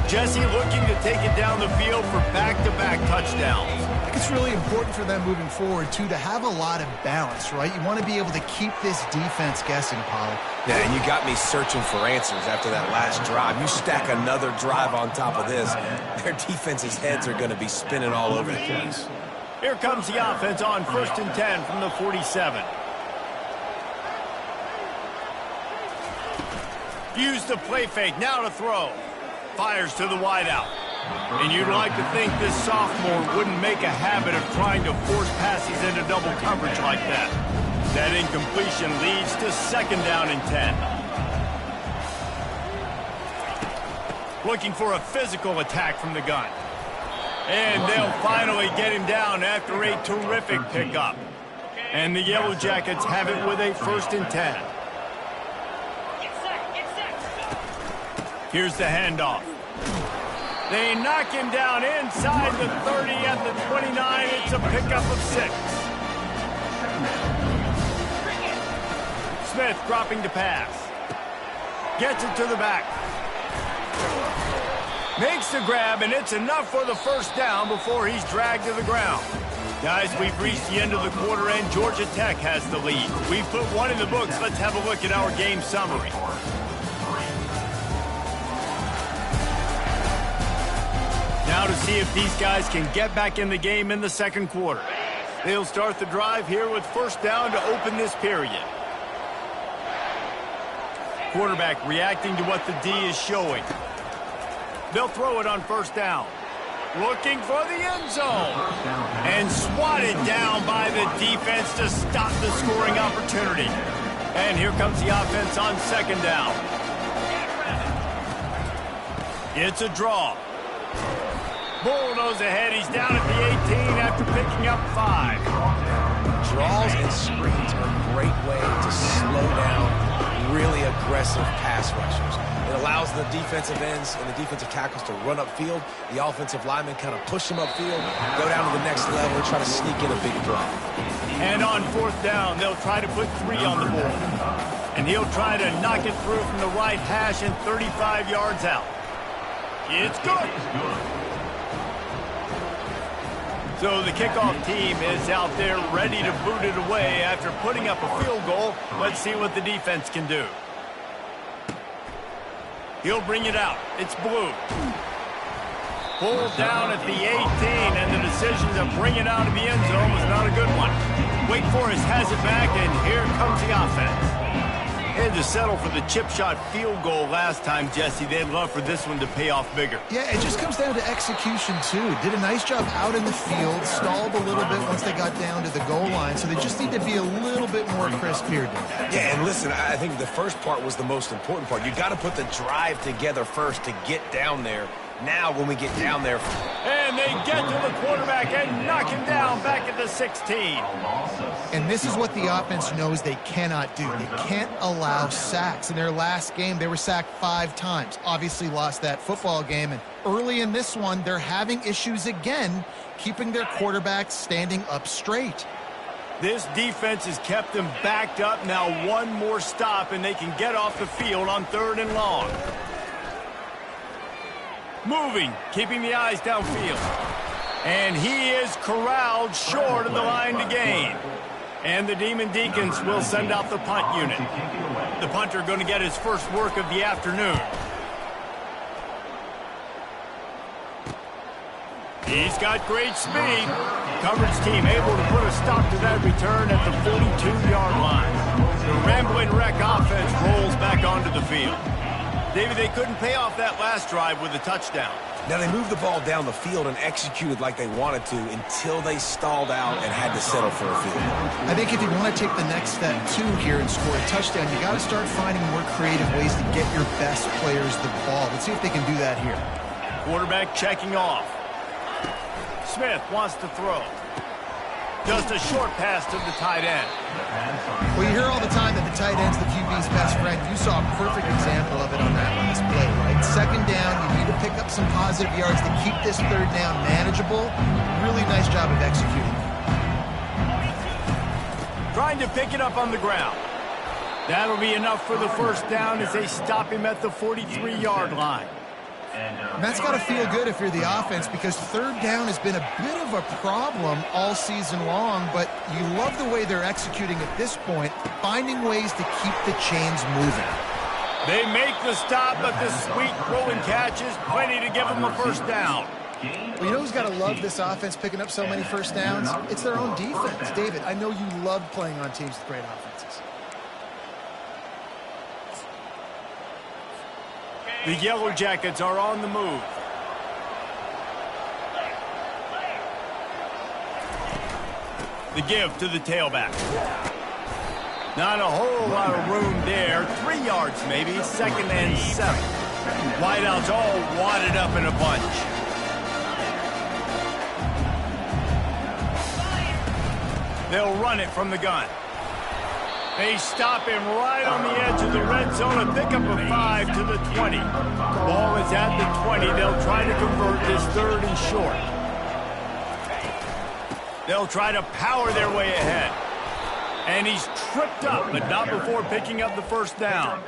Jesse looking to take it down the field for back-to-back touchdowns. I think it's really important for them moving forward, too, to have a lot of balance, right? You want to be able to keep this defense guessing, Pollard. Yeah, and you got me searching for answers after that last drive. You stack another drive on top of this, their defense's heads are going to be spinning all over the place. Here comes the offense on 1st and 10 from the 47. Use the play fake, now to throw. Fires to the wideout. And you'd like to think this sophomore wouldn't make a habit of trying to force passes into double coverage like that. That incompletion leads to 2nd down and 10. Looking for a physical attack from the gun. And they'll finally get him down after a terrific pickup. And the Yellow Jackets have it with a 1st and 10. Get set, get set. Here's the handoff. They knock him down inside the 30 at the 29. It's a pickup of 6. Smith dropping to pass. Gets it to the back. Makes the grab, and it's enough for the 1st down before he's dragged to the ground. Guys, we've reached the end of the quarter, and Georgia Tech has the lead. We've put one in the books. Let's have a look at our game summary. Now to see if these guys can get back in the game in the 2nd quarter. They'll start the drive here with 1st down to open this period. Quarterback reacting to what the D is showing. They'll throw it on 1st down. Looking for the end zone. And swatted down by the defense to stop the scoring opportunity. And here comes the offense on 2nd down. It's a draw. Bulldoze ahead. He's down at the 18 after picking up 5. Draws and screens are a great way to slow down really aggressive pass rushers. It allows the defensive ends and the defensive tackles to run upfield. The offensive linemen kind of push them upfield, go down to the next level, and try to sneak in a big drop. And on 4th down, they'll try to put 3 on the board. And he'll try to knock it through from the right hash and 35 yards out. It's good. So the kickoff team is out there ready to boot it away after putting up a field goal. Let's see what the defense can do. He'll bring it out. It's Blue. Pulled down at the 18, and the decision to bring it out of the end zone was not a good one. Wake Forest has it back, and here comes the offense. Had to settle for the chip shot field goal last time, Jesse. They'd love for this one to pay off bigger. Yeah, it just comes down to execution, too. Did a nice job out in the field, stalled a little bit once they got down to the goal line, so they just need to be a little bit more crisp here. Yeah, and listen, I think the first part was the most important part. You got to put the drive together first to get down there. Now, when we get down there... And they get to the quarterback and knock him down back at the 16. And this is what the offense knows they cannot do. They can't allow sacks. In their last game, they were sacked 5 times. Obviously lost that football game. And early in this one, they're having issues again, keeping their quarterback standing up straight. This defense has kept them backed up. Now one more stop, and they can get off the field on 3rd and long. Moving, keeping the eyes downfield. And he is corralled short of the line to gain. And the Demon Deacons will send out the punt unit. The punter going to get his first work of the afternoon. He's got great speed. Coverage team able to put a stop to that return at the 42-yard line. The Rambling Wreck offense rolls back onto the field. David, they couldn't pay off that last drive with a touchdown. Now, they moved the ball down the field and executed like they wanted to until they stalled out and had to settle for a field goal. I think if you want to take the next step, too, here and score a touchdown, you got to start finding more creative ways to get your best players the ball. Let's see if they can do that here. Quarterback checking off. Smith wants to throw. Just a short pass to the tight end. Well, you hear all the time that the tight end's the QB's best friend. You saw a perfect example of it on this play, right? 2nd down, you need to pick up some positive yards to keep this 3rd down manageable. Really nice job of executing. Trying to pick it up on the ground. That'll be enough for the 1st down as they stop him at the 43-yard line. And that's got to feel good if you're the offense, because 3rd down has been a bit of a problem all season long, but you love the way they're executing at this point, finding ways to keep the chains moving. They make the stop, but the sweet throwing catch is plenty to give them a 1st down. Well, you know who's got to love this offense picking up so many 1st downs? It's their own defense. David, I know you love playing on teams with great offenses. The Yellow Jackets are on the move. The give to the tailback. Not a whole lot of room there. 3 yards maybe. 2nd and 7. Wideouts all wadded up in a bunch. They'll run it from the gun. They stop him right on the edge of the red zone and pick up a 5 to the 20. Ball is at the 20. They'll try to convert this 3rd and short. They'll try to power their way ahead. And he's tripped up, but not before picking up the first down.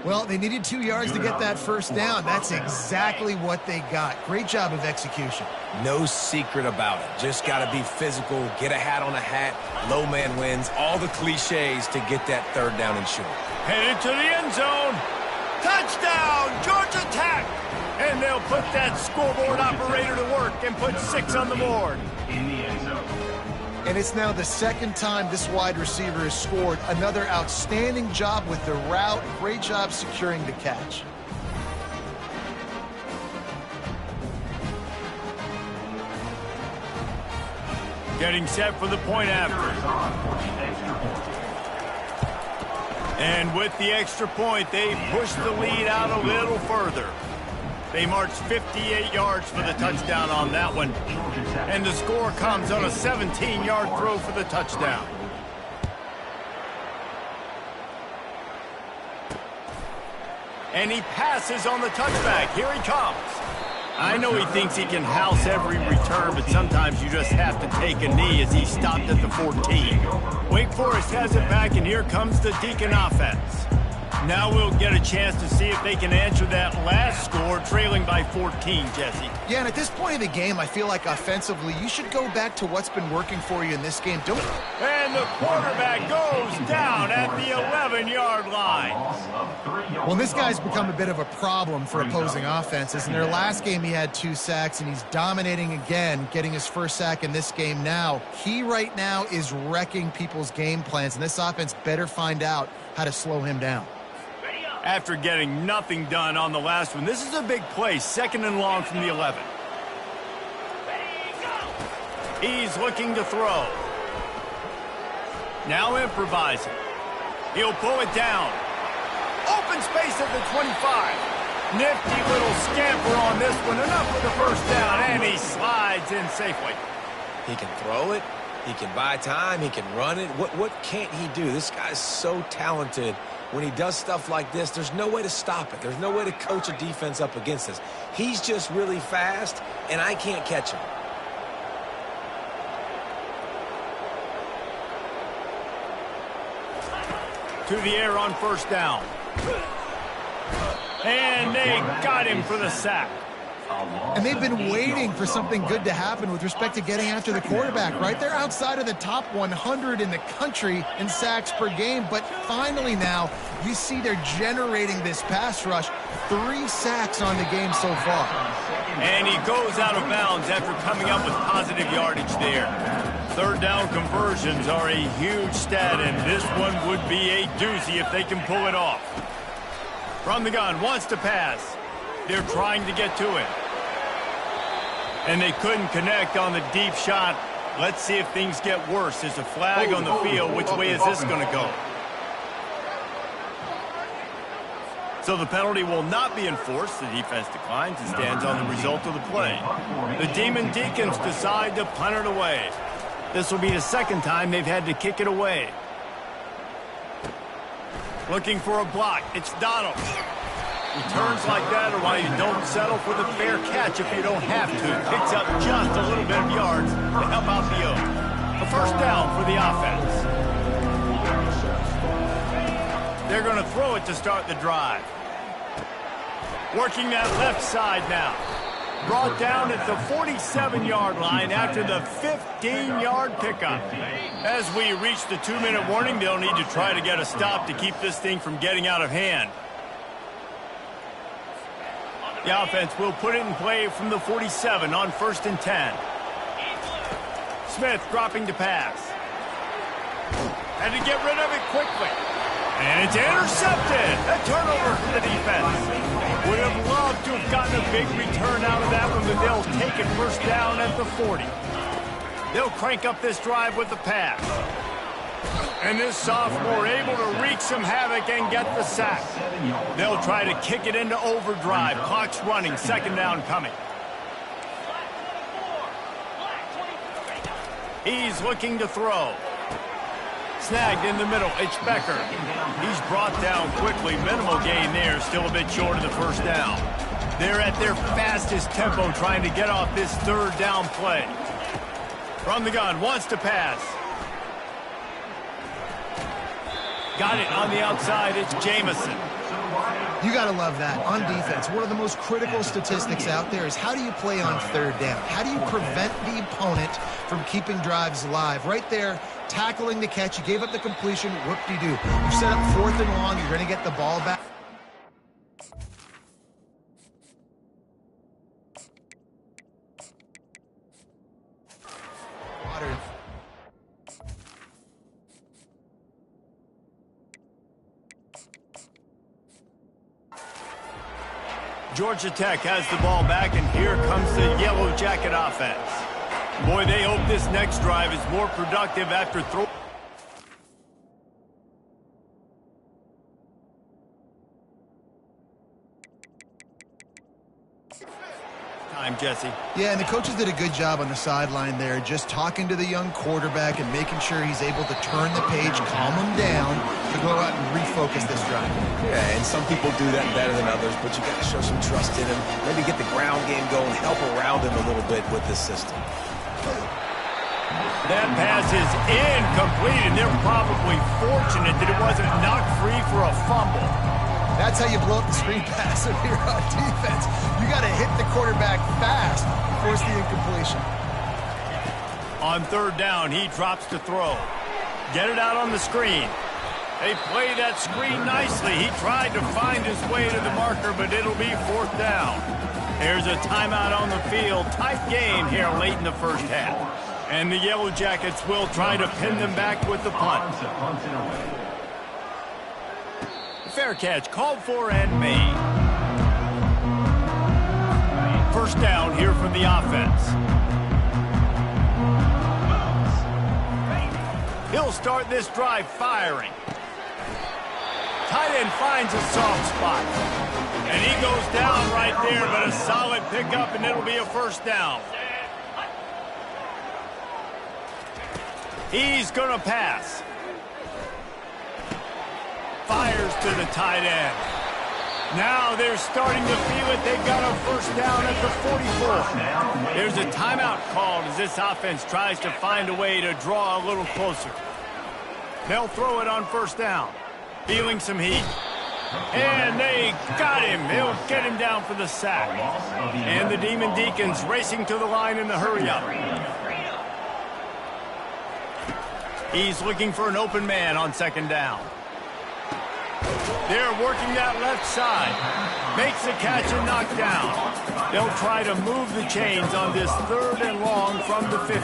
Well, they needed 2 yards to get that first down. That's exactly what they got. Great job of execution. No secret about it. Just got to be physical, get a hat on a hat, low man wins, all the cliches to get that 3rd down and short. Headed to the end zone. Touchdown, Georgia Tech! And they'll put that scoreboard operator to work and put 6 on the board. In the end zone. And it's now the 2nd time this wide receiver has scored. Another outstanding job with the route. Great job securing the catch. Getting set for the point after. And with the extra point, they push the lead out a little further. They marched 58 yards for the touchdown on that one. And the score comes on a 17-yard throw for the touchdown. And he passes on the touchback. Here he comes. I know he thinks he can house every return, but sometimes you just have to take a knee as he stopped at the 14. Wake Forest has it back, and here comes the Deacon offense. Now we'll get a chance to see if they can answer that last score, trailing by 14, Jesse. Yeah, and at this point of the game, I feel like offensively, you should go back to what's been working for you in this game. Don't. And the quarterback goes down at the 11-yard line. Well, this guy's become a bit of a problem for opposing offenses. In their last game, he had 2 sacks, and he's dominating again, getting his first sack in this game now. He right now is wrecking people's game plans, and this offense better find out how to slow him down. After getting nothing done on the last one, this is a big play, 2nd and long from the 11. He's looking to throw. Now improvising. He'll pull it down. Open space at the 25. Nifty little scamper on this one. Enough for the first down, and he slides in safely. He can throw it. He can buy time. He can run it. What can't he do? This guy's so talented. When he does stuff like this, there's no way to stop it. There's no way to coach a defense up against this. He's just really fast, and I can't catch him. To the air on first down. And they got him for the sack. And they've been waiting for something good to happen with respect to getting after the quarterback, right? They're outside of the top 100 in the country in sacks per game, but finally now you see they're generating this pass rush. 3 sacks on the game so far. And he goes out of bounds after coming up with positive yardage there. 3rd down conversions are a huge stat, and this one would be a doozy if they can pull it off. From the gun, wants to pass. They're trying to get to him. And they couldn't connect on the deep shot. Let's see if things get worse. There's a flag on the field. Which way is this going to go? So the penalty will not be enforced. The defense declines and stands on the result of the play. The Demon Deacons decide to punt it away. This will be the 2nd time they've had to kick it away. Looking for a block. It's Donald. Returns like that are why you don't settle for the fair catch if you don't have to. Picks up just a little bit of yards to help out the Oaks. A first down for the offense. They're going to throw it to start the drive. Working that left side now. Brought down at the 47-yard line after the 15-yard pickup. As we reach the 2-minute warning, they'll need to try to get a stop to keep this thing from getting out of hand. The offense will put it in play from the 47 on 1st and 10. Smith dropping to pass. Had to get rid of it quickly. And it's intercepted. A turnover for the defense. Would have loved to have gotten a big return out of that one, but they'll take it first down at the 40. They'll crank up this drive with the pass. And this sophomore able to wreak some havoc and get the sack. They'll try to kick it into overdrive. Clock's running. 2nd down coming. He's looking to throw. Snagged in the middle. It's Becker. He's brought down quickly. Minimal gain there. Still a bit short of the first down. They're at their fastest tempo trying to get off this third down play. From the gun. Wants to pass. Got it on the outside. It's Jamison. You got to love that. On defense, one of the most critical statistics out there is how do you play on third down? How do you prevent the opponent from keeping drives alive? Right there, tackling the catch. You gave up the completion. Whoop-de-doo. You set up 4th and long. You're going to get the ball back. Georgia Tech has the ball back, and here comes the Yellow Jacket offense. Boy, they hope this next drive is more productive after throwing. Time, Jesse. Yeah, and the coaches did a good job on the sideline there, just talking to the young quarterback and making sure he's able to turn the page, calm him down, to go out and refocus this drive. Yeah, and some people do that better than others, but you got to show some trust in him. Maybe get the ground game going, help around him a little bit with this system. That pass is incomplete, and they're probably fortunate that it wasn't knocked free for a fumble. That's how you blow up the screen pass if you're on defense. You got to hit the quarterback fast to force the incompletion. On third down, he drops to throw. Get it out on the screen. They play that screen nicely. He tried to find his way to the marker, but it'll be 4th down. There's a timeout on the field. Tight game here late in the first half. And the Yellow Jackets will try to pin them back with the punt. Fair catch called for and made. First down here from the offense. He'll start this drive firing. Tight end finds a soft spot. And he goes down right there, but a solid pickup, and it'll be a first down. He's going to pass. Fires to the tight end. Now they're starting to feel it. They've got a first down at the 44. There's a timeout called as this offense tries to find a way to draw a little closer. They'll throw it on first down. Feeling some heat. And they got him. They'll get him down for the sack. And the Demon Deacons racing to the line in the hurry-up. He's looking for an open man on second down. They're working that left side. Makes the catch and knocked down. They'll try to move the chains on this 3rd and long from the 50.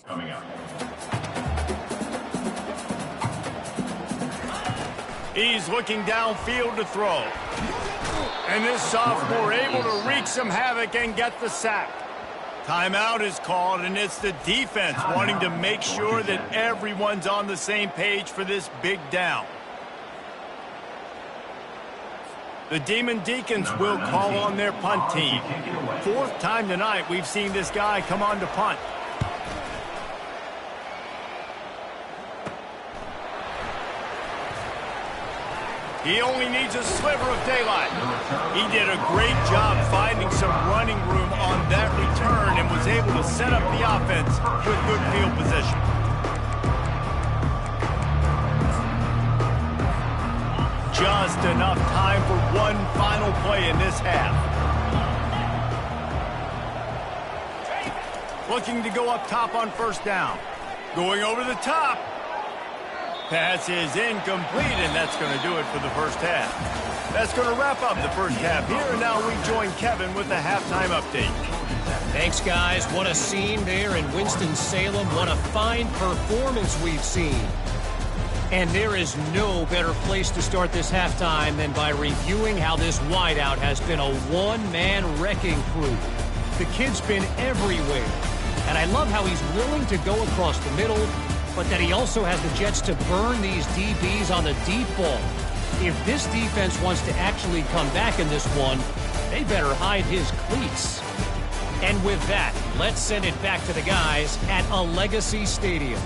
Coming up. He's looking downfield to throw. And this sophomore able to wreak some havoc and get the sack. Timeout is called, and it's the defense wanting to make sure that everyone's on the same page for this big down. The Demon Deacons will call on their punt team. 4th time tonight we've seen this guy come on to punt. He only needs a sliver of daylight. He did a great job finding some running room on that return and was able to set up the offense with good field position. Just enough time for one final play in this half. Looking to go up top on first down. Going over the top. Pass is incomplete, and that's going to do it for the first half. That's going to wrap up the first half here, and now we join Kevin with the halftime update. Thanks, guys. What a scene there in Winston-Salem. What a fine performance we've seen. And there is no better place to start this halftime than by reviewing how this wideout has been a one-man wrecking crew. The kid's been everywhere, and I love how he's willing to go across the middle, but that he also has the Jets to burn these DBs on the deep ball. If this defense wants to actually come back in this one, they better hide his cleats. And with that, let's send it back to the guys at Allegacy Stadium.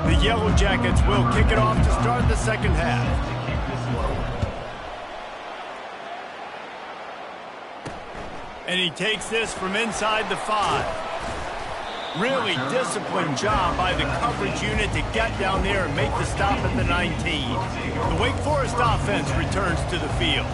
The Yellow Jackets will kick it off to start the second half. And he takes this from inside the 5. Really disciplined job by the coverage unit to get down there and make the stop at the 19. The Wake Forest offense returns to the field.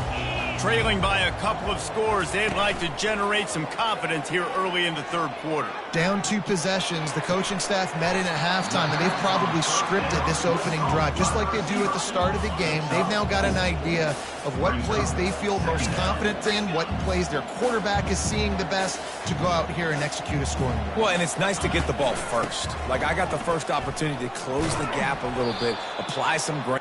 Trailing by a couple of scores, they'd like to generate some confidence here early in the third quarter. Down 2 possessions, the coaching staff met in at halftime, and they've probably scripted this opening drive, just like they do at the start of the game. They've now got an idea of what plays they feel most confident in, what plays their quarterback is seeing the best to go out here and execute a scoring. Well, and it's nice to get the ball first. Like, I got the first opportunity to close the gap a little bit, apply some great.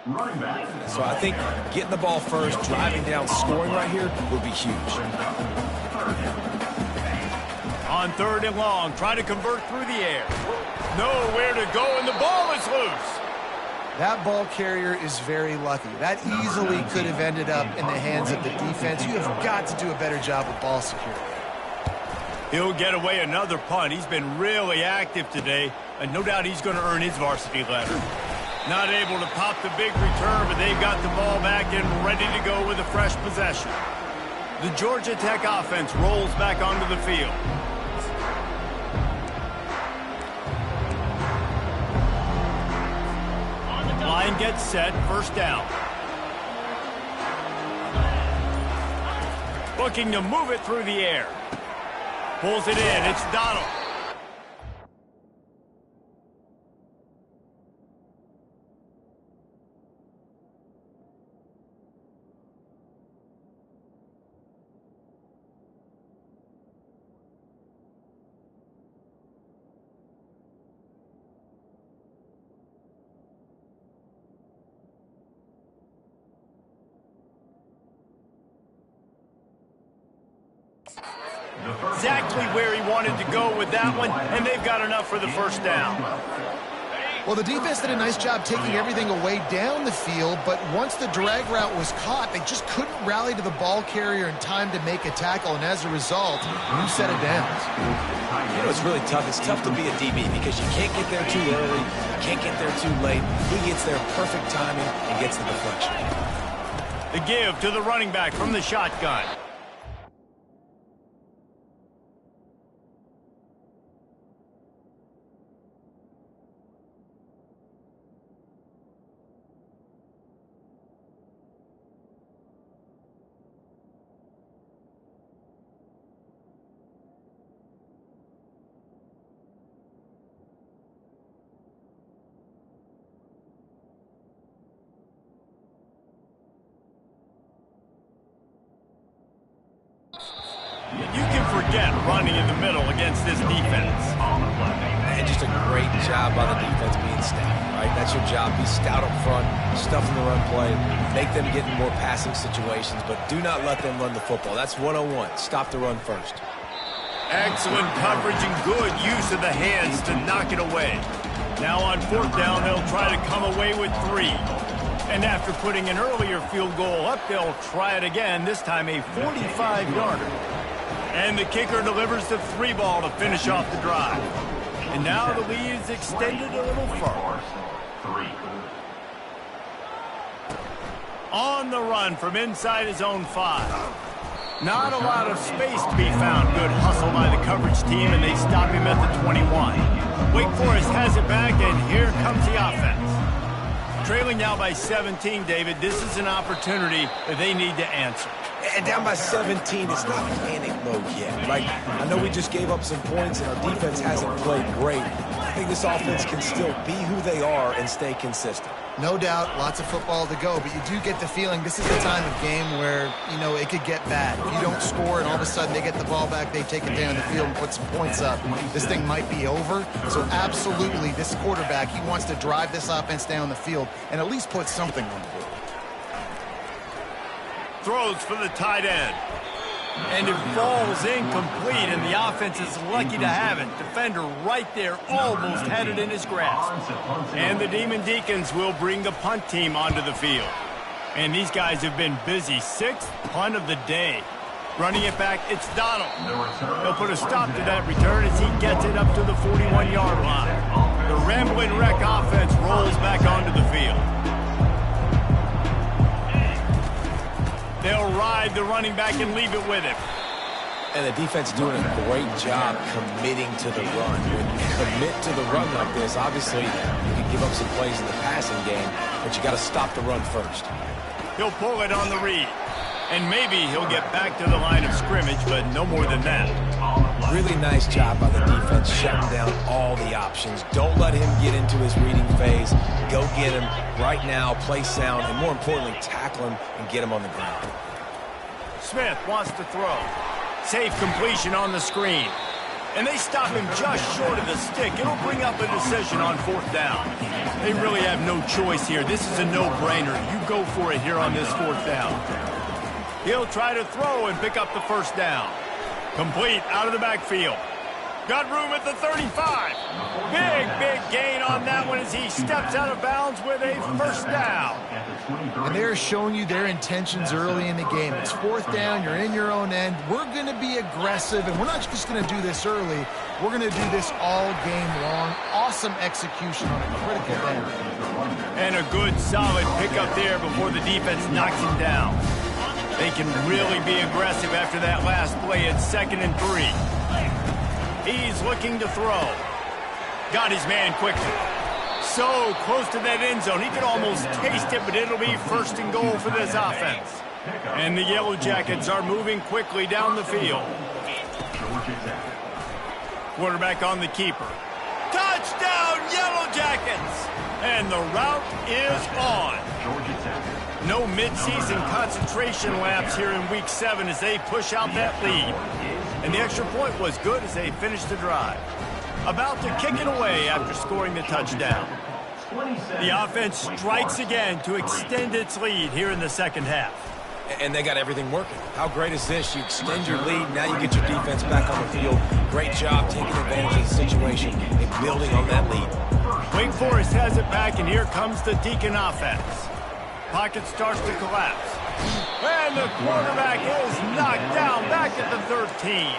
Running back. So I think getting the ball first, driving down, scoring right here would be huge. On 3rd and long, trying to convert through the air. Nowhere to go, and the ball is loose. That ball carrier is very lucky. That easily could have ended up in the hands of the defense. You have got to do a better job of ball security. He'll get away another punt. He's been really active today, and no doubt he's going to earn his varsity letter. Not able to pop the big return, but they've got the ball back and ready to go with a fresh possession. The Georgia Tech offense rolls back onto the field. Line gets set, first down. Looking to move it through the air. Pulls it in, it's Donald. Exactly where he wanted to go with that one, and they've got enough for the first down. Well, the defense did a nice job taking everything away down the field, but once the drag route was caught, they just couldn't rally to the ball carrier in time to make a tackle, and as a result, new set of downs. You know, it's really tough. It's tough to be a DB because you can't get there too early, you can't get there too late. He gets there perfect timing and gets the deflection. The give to the running back from the shotgun. You can forget running in the middle against this defense. And just a great job by the defense being stout, right? That's your job. Be stout up front, stuff in the run play, make them get in more passing situations, but do not let them run the football. That's 101. Stop the run first. Excellent coverage and good use of the hands to knock it away. Now on 4th down, they'll try to come away with 3. And after putting an earlier field goal up, they'll try it again, this time a 45-yarder. And the kicker delivers the 3 ball to finish off the drive. And now the lead is extended a little further. On the run from inside his own 5. Not a lot of space to be found. Good hustle by the coverage team, and they stop him at the 21. Wake Forest has it back, and here comes the offense. Trailing now by 17, David. This is an opportunity that they need to answer. And down by 17, it's not panic mode yet. Like, I know we just gave up some points, and our defense hasn't played great. I think this offense can still be who they are and stay consistent. No doubt, lots of football to go, but you do get the feeling this is the time of game where, you know, it could get bad. If you don't score and all of a sudden they get the ball back, they take it down the field and put some points up, this thing might be over. So absolutely, this quarterback, he wants to drive this offense down the field and at least put something on the board. Throws for the tight end. And it falls incomplete, and the offense is lucky to have it. Defender right there almost had it in his grasp. And the Demon Deacons will bring the punt team onto the field. And these guys have been busy. 6th punt of the day. Running it back, it's Donald. He'll put a stop to that return as he gets it up to the 41-yard line. The Ramblin' Wreck offense rolls back onto the field. They'll ride the running back and leave it with him. And the defense doing a great job committing to the run. When you commit to the run like this, obviously you can give up some plays in the passing game, but you got to stop the run first. He'll pull it on the read. And maybe he'll get back to the line of scrimmage, but no more than that. Really nice job by the defense shutting down all the options. Don't let him get into his reading phase. Go get him right now, play sound, and more importantly, tackle him and get him on the ground. Smith wants to throw. Safe completion on the screen. And they stop him just short of the stick. It'll bring up a decision on 4th down. They really have no choice here. This is a no-brainer. You go for it here on this 4th down. He'll try to throw and pick up the 1st down. Complete out of the backfield. Got room at the 35. Big gain on that one as he steps out of bounds with a 1st down. And they're showing you their intentions early in the game. It's 4th down. You're in your own end. We're going to be aggressive, and we're not just going to do this early. We're going to do this all game long. Awesome execution on a critical end. And a good, solid pickup there before the defense knocks him down. They can really be aggressive after that last play at 2nd and 3. He's looking to throw. Got his man quickly. So close to that end zone. He could almost taste it, but it'll be 1st and goal for this offense. And the Yellow Jackets are moving quickly down the field. Quarterback on the keeper. Touchdown, Yellow Jackets! And the route is on. No midseason concentration laps here in Week 7 as they push out that lead. And the extra point was good as they finished the drive. About to kick it away after scoring the touchdown. The offense strikes again to extend its lead here in the 2nd half. And they got everything working. How great is this? You extend your lead, now you get your defense back on the field. Great job taking advantage of the situation and building on that lead. Wake Forest has it back, and here comes the Deacon offense. Pocket starts to collapse. And the quarterback is knocked down back at the 13.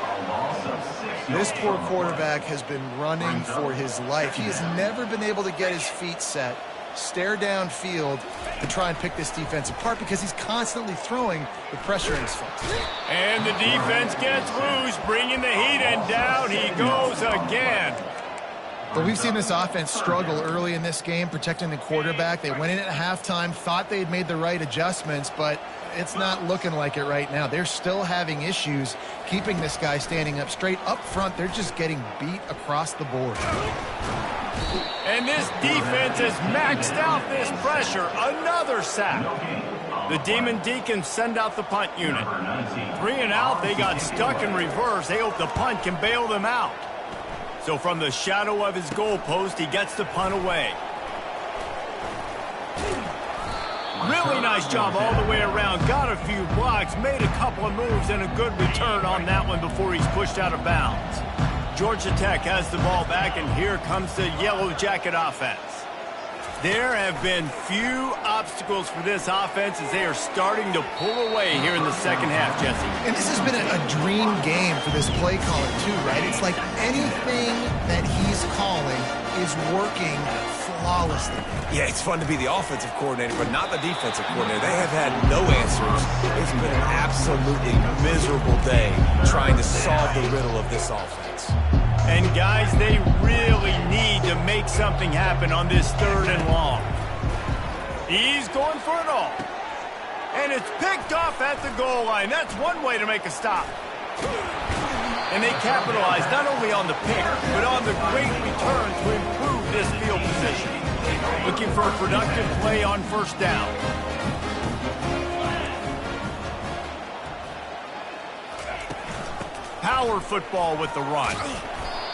This poor quarterback has been running for his life. He has never been able to get his feet set, stare downfield, and try and pick this defense apart because he's constantly throwing with pressure in his face. And the defense gets loose, bringing the heat, and down he goes again. But we've seen this offense struggle early in this game, protecting the quarterback. They went in at halftime, thought they had made the right adjustments, but it's not looking like it right now. They're still having issues keeping this guy standing up straight. Up front, they're just getting beat across the board. And this defense has maxed out this pressure. Another sack. The Demon Deacons send out the punt unit. 3 and out, they got stuck in reverse. They hope the punt can bail them out. So from the shadow of his goalpost, he gets the punt away. Really nice job all the way around. Got a few blocks, made a couple of moves, and a good return on that one before he's pushed out of bounds. Georgia Tech has the ball back, and here comes the Yellow Jacket offense. There have been few obstacles for this offense as they are starting to pull away here in the second half, Jesse. And this has been a dream game for this play caller, too, right? It's like anything that he's calling is working flawlessly. Yeah, it's fun to be the offensive coordinator, but not the defensive coordinator. They have had no answers. It's been an absolutely miserable day trying to solve the riddle of this offense. And, guys, they really need to make something happen on this 3rd and long. He's going for it all. And it's picked off at the goal line. That's one way to make a stop. And they capitalize not only on the pick, but on the great return to improve this field position. Looking for a productive play on 1st down. Power football with the run.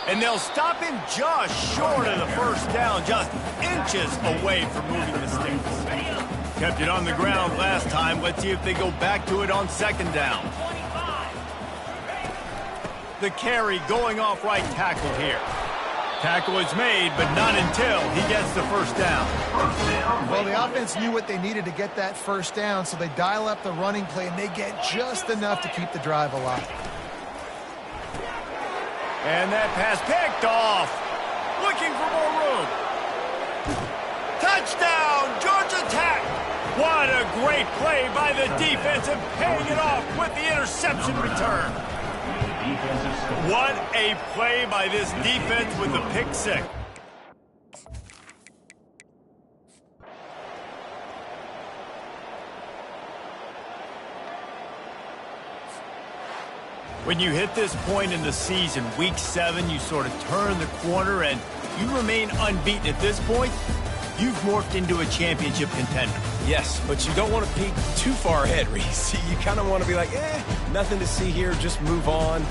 And they'll stop him just short of the 1st down, just inches away from moving the sticks. Kept it on the ground last time. Let's see if they go back to it on 2nd down. The carry going off right tackle here. Tackle is made, but not until he gets the 1st down. Well, the offense knew what they needed to get that 1st down, so they dial up the running play, and they get just enough to keep the drive alive. And that pass picked off. Looking for more room. Touchdown, Georgia Tech. What a great play by the defense and paying it off with the interception return. What a play by this defense with the pick 6. When you hit this point in the season, week 7, you sort of turn the corner and you remain unbeaten at this point. You've morphed into a championship contender. Yes, but you don't want to peek too far ahead, Reese. You kind of want to be like, nothing to see here, just move on.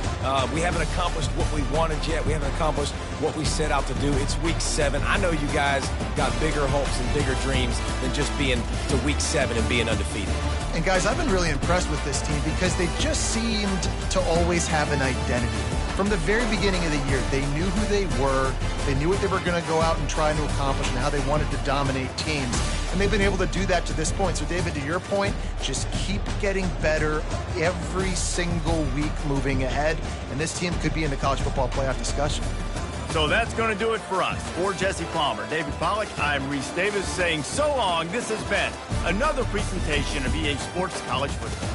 We haven't accomplished what we wanted yet. We haven't accomplished what we set out to do. It's week 7. I know you guys got bigger hopes and bigger dreams than just being to week 7 and being undefeated. And, guys, I've been really impressed with this team because they just seemed to always have an identity. From the very beginning of the year, they knew who they were, they knew what they were going to go out and try to accomplish and how they wanted to dominate teams. And they've been able to do that to this point. So, David, to your point, just keep getting better every single week moving ahead. And this team could be in the college football playoff discussion. So that's going to do it for us. For Jesse Palmer, David Pollack, I'm Reese Davis saying so long. This has been another presentation of EA Sports College Football.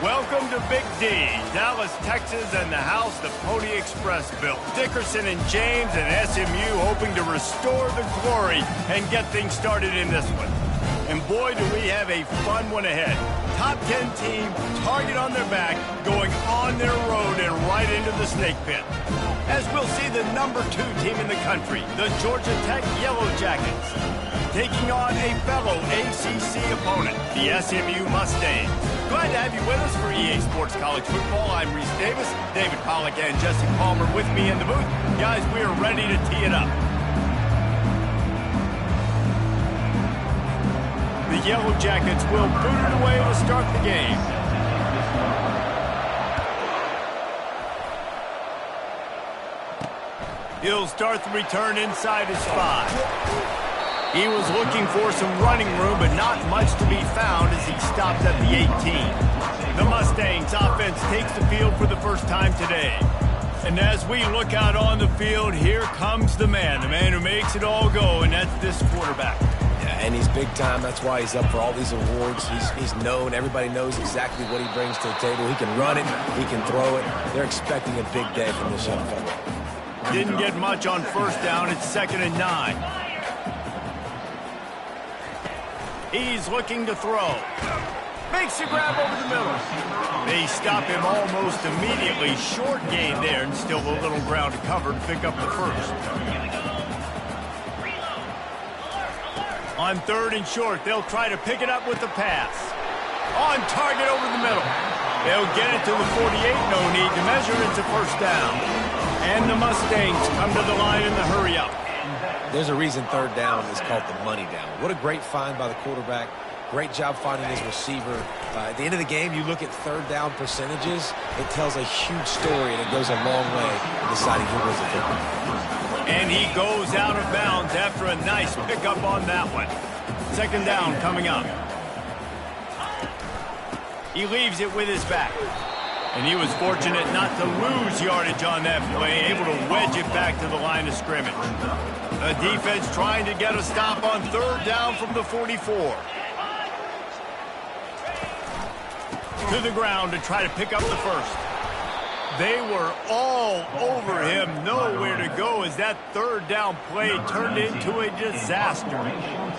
Welcome to Big D, Dallas, Texas, and the house the Pony Express built. Dickerson and James and SMU hoping to restore the glory and get things started in this one. And boy, do we have a fun one ahead. Top 10 team, target on their back, going on their road and right into the snake pit. As we'll see the number 2 team in the country, the Georgia Tech Yellow Jackets, taking on a fellow ACC opponent, the SMU Mustangs. Glad to have you with us for EA Sports College Football. I'm Reese Davis, David Pollack, and Jesse Palmer with me in the booth. Guys, we are ready to tee it up. The Yellow Jackets will boot it away to start the game. He'll start the return inside his 5. He was looking for some running room, but not much to be found as he stopped at the 18. The Mustangs offense takes the field for the first time today. And as we look out on the field, here comes the man who makes it all go, and that's this quarterback. Yeah, and he's big time. That's why he's up for all these awards. He's known. Everybody knows exactly what he brings to the table. He can run it. He can throw it. They're expecting a big day from this young fella. Didn't get much on first down. It's 2nd and 9. He's looking to throw. Makes the grab over the middle. They stop him almost immediately. Short gain there, and still a little ground to cover to pick up the first. On 3rd and short, they'll try to pick it up with the pass. On target over the middle. They'll get it to the 48. No need to measure. It's a first down. And the Mustangs come to the line in the hurry-up. There's a reason 3rd down is called the money down. What a great find by the quarterback. Great job finding his receiver. At the end of the game, you look at 3rd down percentages. It tells a huge story, and it goes a long way in deciding who wins the football. And he goes out of bounds after a nice pickup on that one. 2nd down coming up. He leaves it with his back. And he was fortunate not to lose yardage on that play, able to wedge it back to the line of scrimmage. The defense trying to get a stop on 3rd down from the 44. To the ground to try to pick up the first. They were all over him, nowhere to go as that 3rd down play turned into a disaster.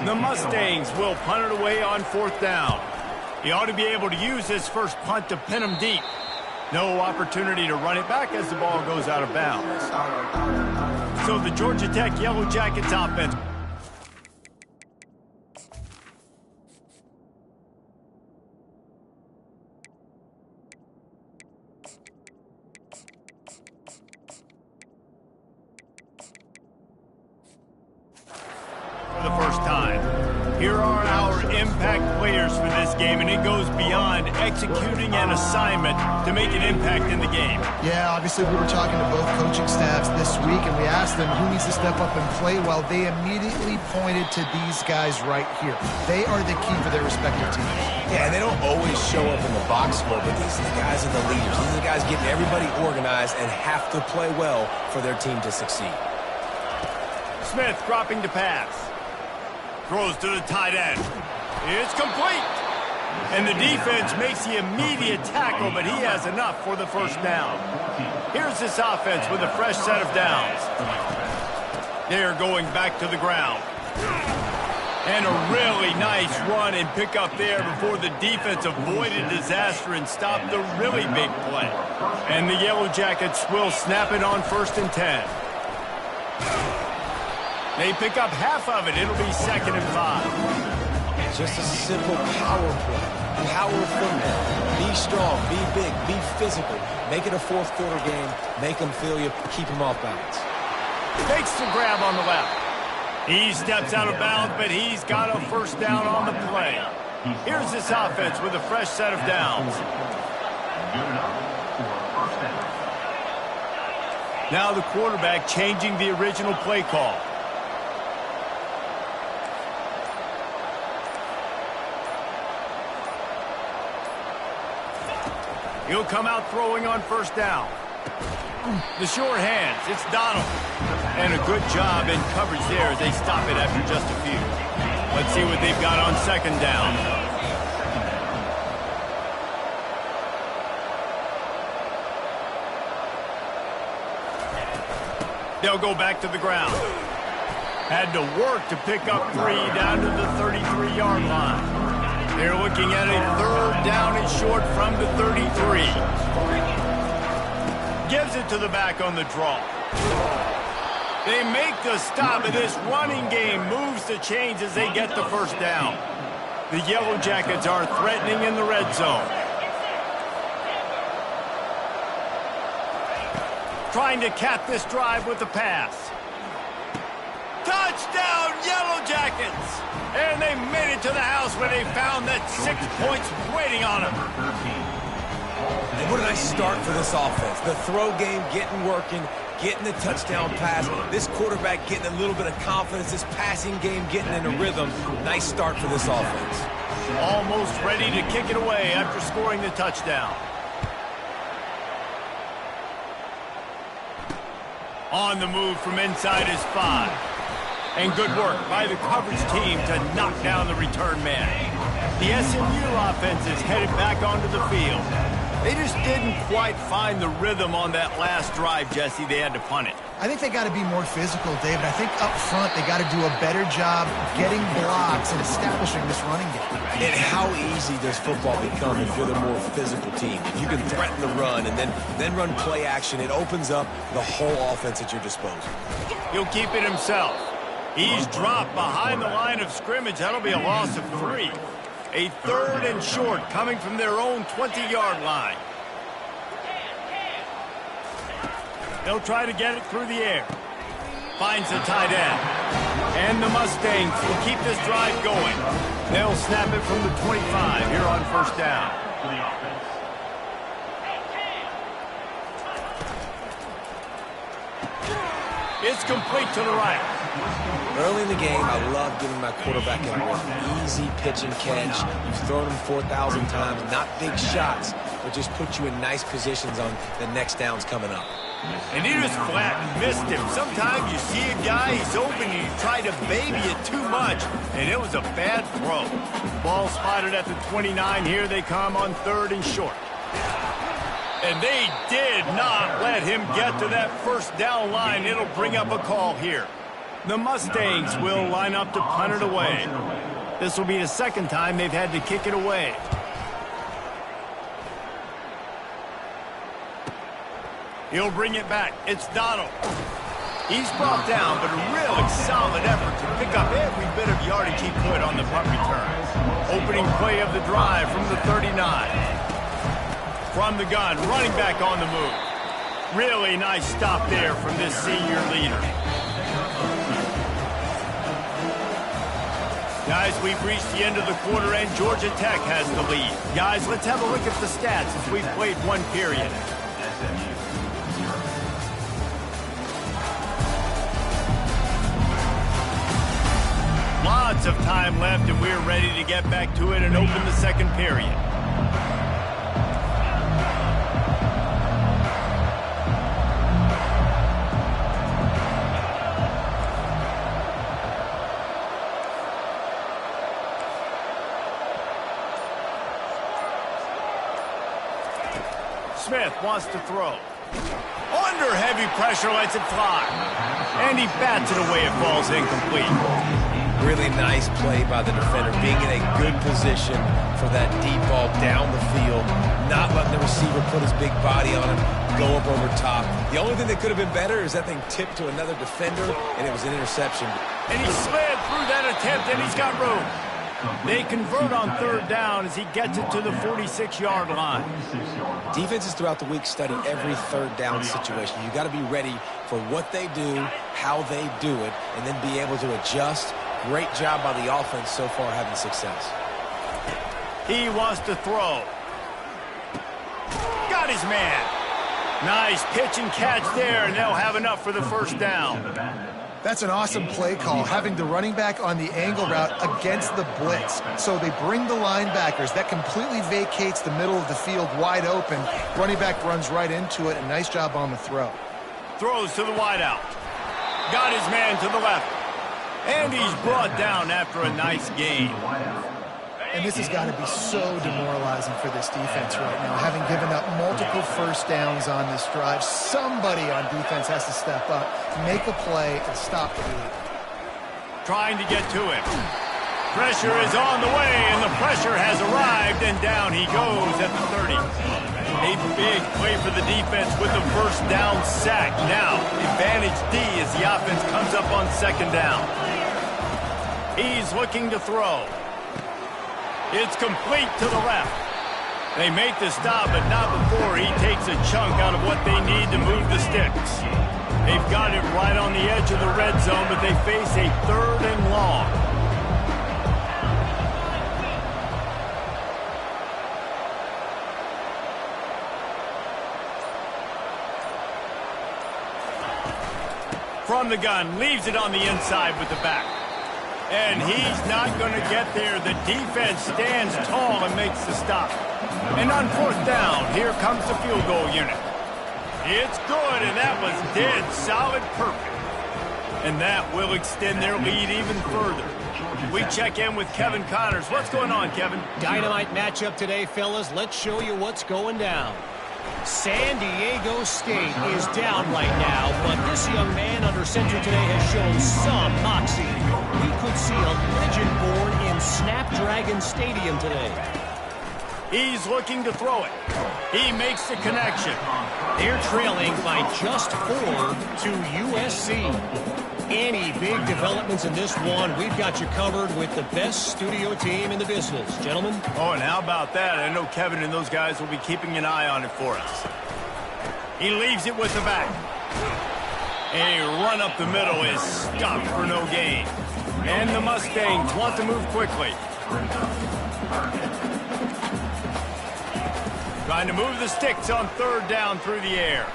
The Mustangs will punt it away on 4th down. He ought to be able to use his first punt to pin him deep. No opportunity to run it back as the ball goes out of bounds. So the Georgia Tech Yellow Jackets offense. For the first time. Here are our impact players for this game, and it goes beyond executing an assignment to make an impact in the game. Yeah, obviously we were talking to both coaching staffs this week, and we asked them who needs to step up and play well. They immediately pointed to these guys right here. They are the key for their respective teams. Yeah, and they don't always show up in the box score, but these are the guys are the leaders. These are the guys getting everybody organized and have to play well for their team to succeed. Smith dropping to pass. Throws to the tight end. It's complete. And the defense makes the immediate tackle, but he has enough for the first down. Here's this offense with a fresh set of downs. They're going back to the ground. And a really nice run and pick up there before the defense avoided disaster and stopped the really big play. And the Yellow Jackets will snap it on 1st and 10. They pick up half of it. It'll be 2nd and 5. Just a simple power play. Power football. Be strong, be big, be physical. Make it a 4th quarter game. Make them feel you. Keep them off balance. Takes the grab on the left. He steps out of bounds, but he's got a first down on the play. Here's this offense with a fresh set of downs. Now the quarterback changing the original play call. He'll come out throwing on 1st down. The short hands, it's Donald. And a good job in coverage there as they stop it after just a few. Let's see what they've got on 2nd down. They'll go back to the ground. Had to work to pick up 3 down to the 33-yard line. They're looking at a 3rd down and short from the 33. Gives it to the back on the draw. They make the stop, and this running game moves the chains as they get the 1st down. The Yellow Jackets are threatening in the red zone. Trying to cap this drive with the pass. Touchdown, Yellow Jackets! And they made it to the house where they found that 6 points waiting on them. And what a nice start for this offense. The throw game getting working, getting the touchdown pass. This quarterback getting a little bit of confidence. This passing game getting in a rhythm. Nice start for this offense. Almost ready to kick it away after scoring the touchdown. On the move from inside his 5. And good work by the coverage team to knock down the return man. The SMU offense is headed back onto the field. They just didn't quite find the rhythm on that last drive, Jesse. They had to punt it. I think they got to be more physical, David. I think up front they got to do a better job getting blocks and establishing this running game. And how easy does football become if you're the more physical team? If you can threaten the run and then run play action, it opens up the whole offense at your disposal. He'll keep it himself. He's dropped behind the line of scrimmage. That'll be a loss of 3. A 3rd and short coming from their own 20-yard line. They'll try to get it through the air. Finds the tight end. And the Mustangs will keep this drive going. They'll snap it from the 25 here on 1st down. It's complete to the right. Early in the game, I love giving my quarterback a rhythm. Easy pitch and catch. You've thrown him 4,000 times. Not big shots, but just put you in nice positions on the next downs coming up. And he just flat missed him. Sometimes you see a guy, he's open, and you try to baby it too much, and it was a bad throw. Ball spotted at the 29. Here they come on 3rd and short. And they did not let him get to that 1st down line. It'll bring up a call here. The Mustangs will line up to punt it away. This will be the 2nd time they've had to kick it away. He'll bring it back. It's Donald. He's brought down, but a really solid effort to pick up every bit of yardage he could on the punt return. Opening play of the drive from the 39. From the gun, running back on the move. Really nice stop there from this senior leader. Guys, we've reached the end of the quarter, and Georgia Tech has the lead. Guys, let's have a look at the stats as we've played 1 period. Lots of time left, and we're ready to get back to it and open the 2nd period. Smith wants to throw. Under heavy pressure, lets it fly. And he bats it away. It falls incomplete. Really nice play by the defender, being in a good position for that deep ball down the field, not letting the receiver put his big body on him, go up over top. The only thing that could have been better is that thing tipped to another defender, and it was an interception. And he slid through that attempt, and he's got room. They convert on 3rd down as he gets it to the 46-yard line. Defenses throughout the week study every 3rd down situation. You got to be ready for what they do, how they do it, and then be able to adjust. Great job by the offense so far having success. He wants to throw. Got his man. Nice pitch and catch there, and they'll have enough for the 1st down. That's an awesome play call, having the running back on the angle route against the blitz. So they bring the linebackers. That completely vacates the middle of the field wide open. Running back runs right into it, and nice job on the throw. Throws to the wideout. Got his man to the left. And he's brought down after a nice gain. And this has got to be so demoralizing for this defense right now, having given up multiple first downs on this drive. Somebody on defense has to step up, make a play, and stop the lead. Trying to get to him. Pressure is on the way, and the pressure has arrived, and down he goes at the 30. A big play for the defense with the first down sack. Now, advantage D as the offense comes up on second down. He's looking to throw. It's complete to the left. They make the stop, but not before he takes a chunk out of what they need to move the sticks. They've got it right on the edge of the red zone, but they face a 3rd and long. From the gun, leaves it on the inside with the back. And he's not going to get there. The defense stands tall and makes the stop. And on 4th down, here comes the field goal unit. It's good, and that was dead solid perfect. And that will extend their lead even further. We check in with Kevin Connors. What's going on, Kevin? Dynamite matchup today, fellas. Let's show you what's going down. San Diego State is down right now, but this young man under center today has shown some moxie. We could see a legend born in Snapdragon Stadium today. He's looking to throw it. He makes the connection. They're trailing by just 4 to USC. Any big developments in this one, we've got you covered with the best studio team in the business. Gentlemen? Oh, and how about that? I know Kevin and those guys will be keeping an eye on it for us. He leaves it with the back. A run up the middle is stopped for no gain. And the Mustangs want to move quickly. Trying to move the sticks on 3rd down through the air.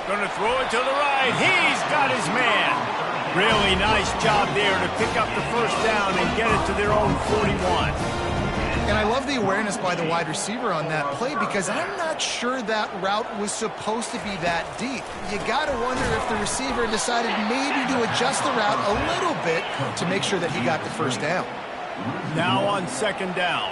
Going to throw it to the right. He's got his man. Really nice job there to pick up the first down and get it to their own 41. And I love the awareness by the wide receiver on that play because I'm not sure that route was supposed to be that deep. You got to wonder if the receiver decided maybe to adjust the route a little bit to make sure that he got the first down. Now on 2nd down.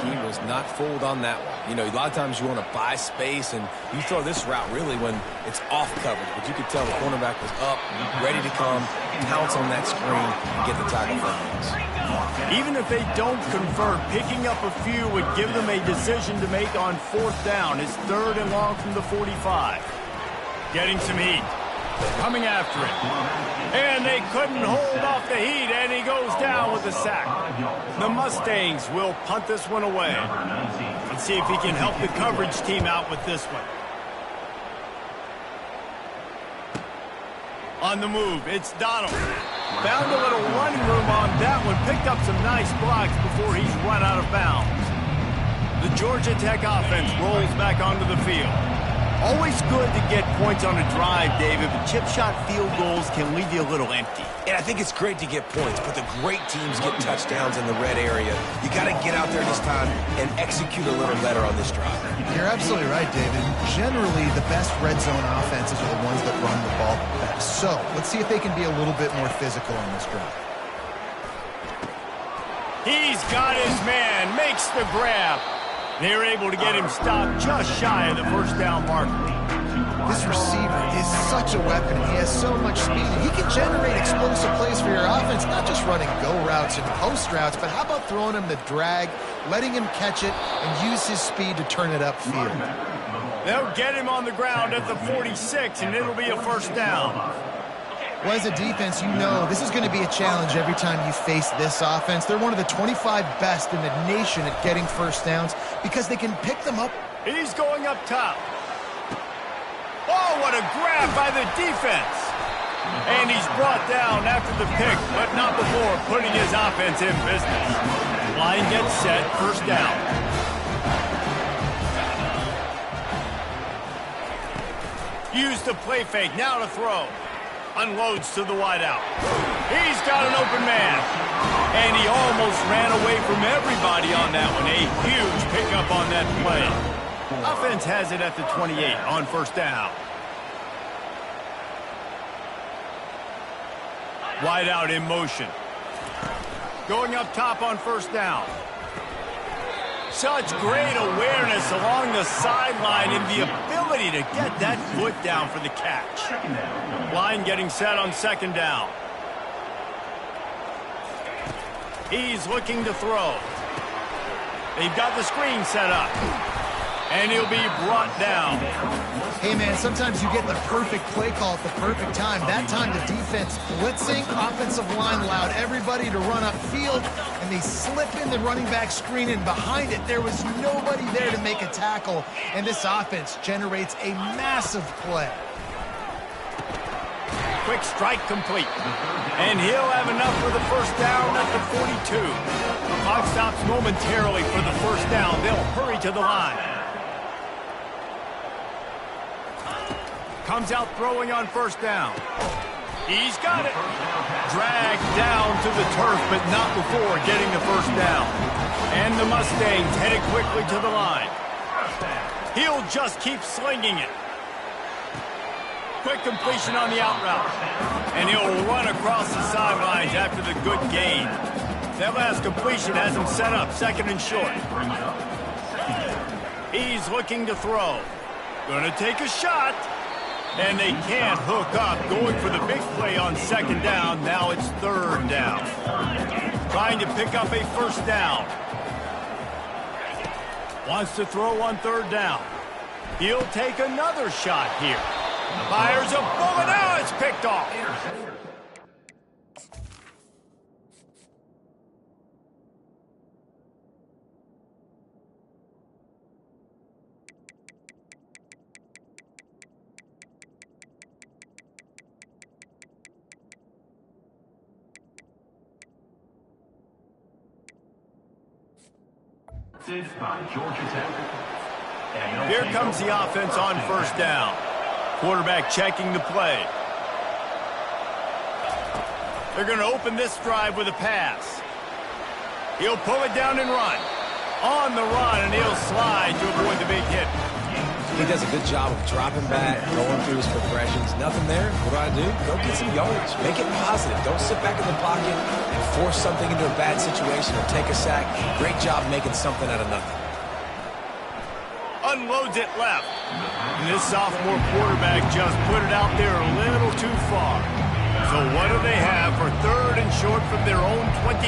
He was not fooled on that one. You know, a lot of times you want to buy space, and you throw this route really when it's off coverage. But you could tell the cornerback was up, ready to come, pounce on that screen, and get the tackle for hands. Even if they don't convert, picking up a few would give them a decision to make on 4th down. It's 3rd and long from the 45. Getting some heat. Coming after it. And they couldn't hold off the heat, and he goes down with the sack. The Mustangs will punt this one away. Let's see if he can help the coverage team out with this one. On the move, it's Donald. Found a little running room on that one. Picked up some nice blocks before he's run out of bounds. The Georgia Tech offense rolls back onto the field. Always good to get points on a drive, David, but chip shot field goals can leave you a little empty. And I think it's great to get points, but the great teams get touchdowns in the red area. You got to get out there this time and execute a little better on this drive. You're absolutely right, David. Generally, the best red zone offenses are the ones that run the ball best. So let's see if they can be a little bit more physical on this drive. He's got his man, makes the grab. They're able to get him stopped just shy of the first down marker. This receiver is such a weapon. He has so much speed. He can generate explosive plays for your offense, not just running go routes and post routes, but how about throwing him the drag, letting him catch it, and use his speed to turn it upfield. They'll get him on the ground at the 46, and it'll be a first down. Well, as a defense, you know this is going to be a challenge every time you face this offense. They're one of the 25 best in the nation at getting first downs because they can pick them up. He's going up top. Oh, what a grab by the defense. And he's brought down after the pick, but not before putting his offense in business. Line gets set, first down. Use the play fake, now to throw. Unloads to the wideout. He's got an open man. And he almost ran away from everybody on that one. A huge pickup on that play. Offense has it at the 28 on first down. Wideout in motion. Going up top on first down. Such great awareness along the sideline and the ability to get that foot down for the catch. Line getting set on second down. He's looking to throw. They've got the screen set up. And he'll be brought down. Hey, man, sometimes you get the perfect play call at the perfect time. That time the defense blitzing, offensive line allowed everybody to run upfield, and they slip in the running back screen, and behind it there was nobody there to make a tackle, and this offense generates a massive play. Quick strike complete. And he'll have enough for the first down at the 42. The clock stops momentarily for the first down. They'll hurry to the line. Comes out throwing on first down. He's got it. Dragged down to the turf, but not before getting the first down. And the Mustangs headed quickly to the line. He'll just keep slinging it. Quick completion on the out route. And he'll run across the sidelines after the good gain. That last completion has him set up, second and short. He's looking to throw. Gonna take a shot. And they can't hook up. Going for the big play on second down. Now it's third down. Trying to pick up a first down. Wants to throw on third down. He'll take another shot here. Fires a bullet. Now it's picked off. By Georgia Tech. Here comes the offense on first down. Quarterback checking the play. They're going to open this drive with a pass. He'll pull it down and run. On the run, and he'll slide to avoid the big hit. He does a good job of dropping back, going through his progressions. Nothing there. What do? Go get some yardage. Make it positive. Don't sit back in the pocket and force something into a bad situation or take a sack. Great job making something out of nothing. Unloads it left. And this sophomore quarterback just put it out there a little too far. So what do they have for third and short from their own 23?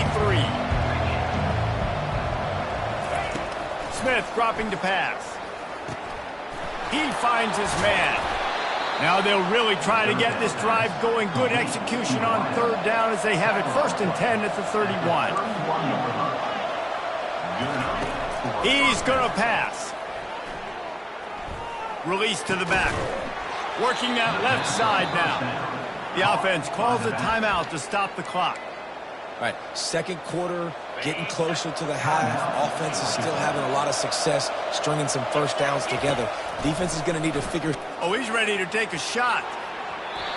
Smith dropping to pass. He finds his man. Now they'll really try to get this drive going. Good execution on third down as they have it first and 10 at the 31. He's going to pass. Release to the back. Working that left side now. The offense calls a timeout to stop the clock. All right, second quarter, getting closer to the half. Offense is still having a lot of success stringing some first downs together. Defense is going to need to figure... Oh, he's ready to take a shot.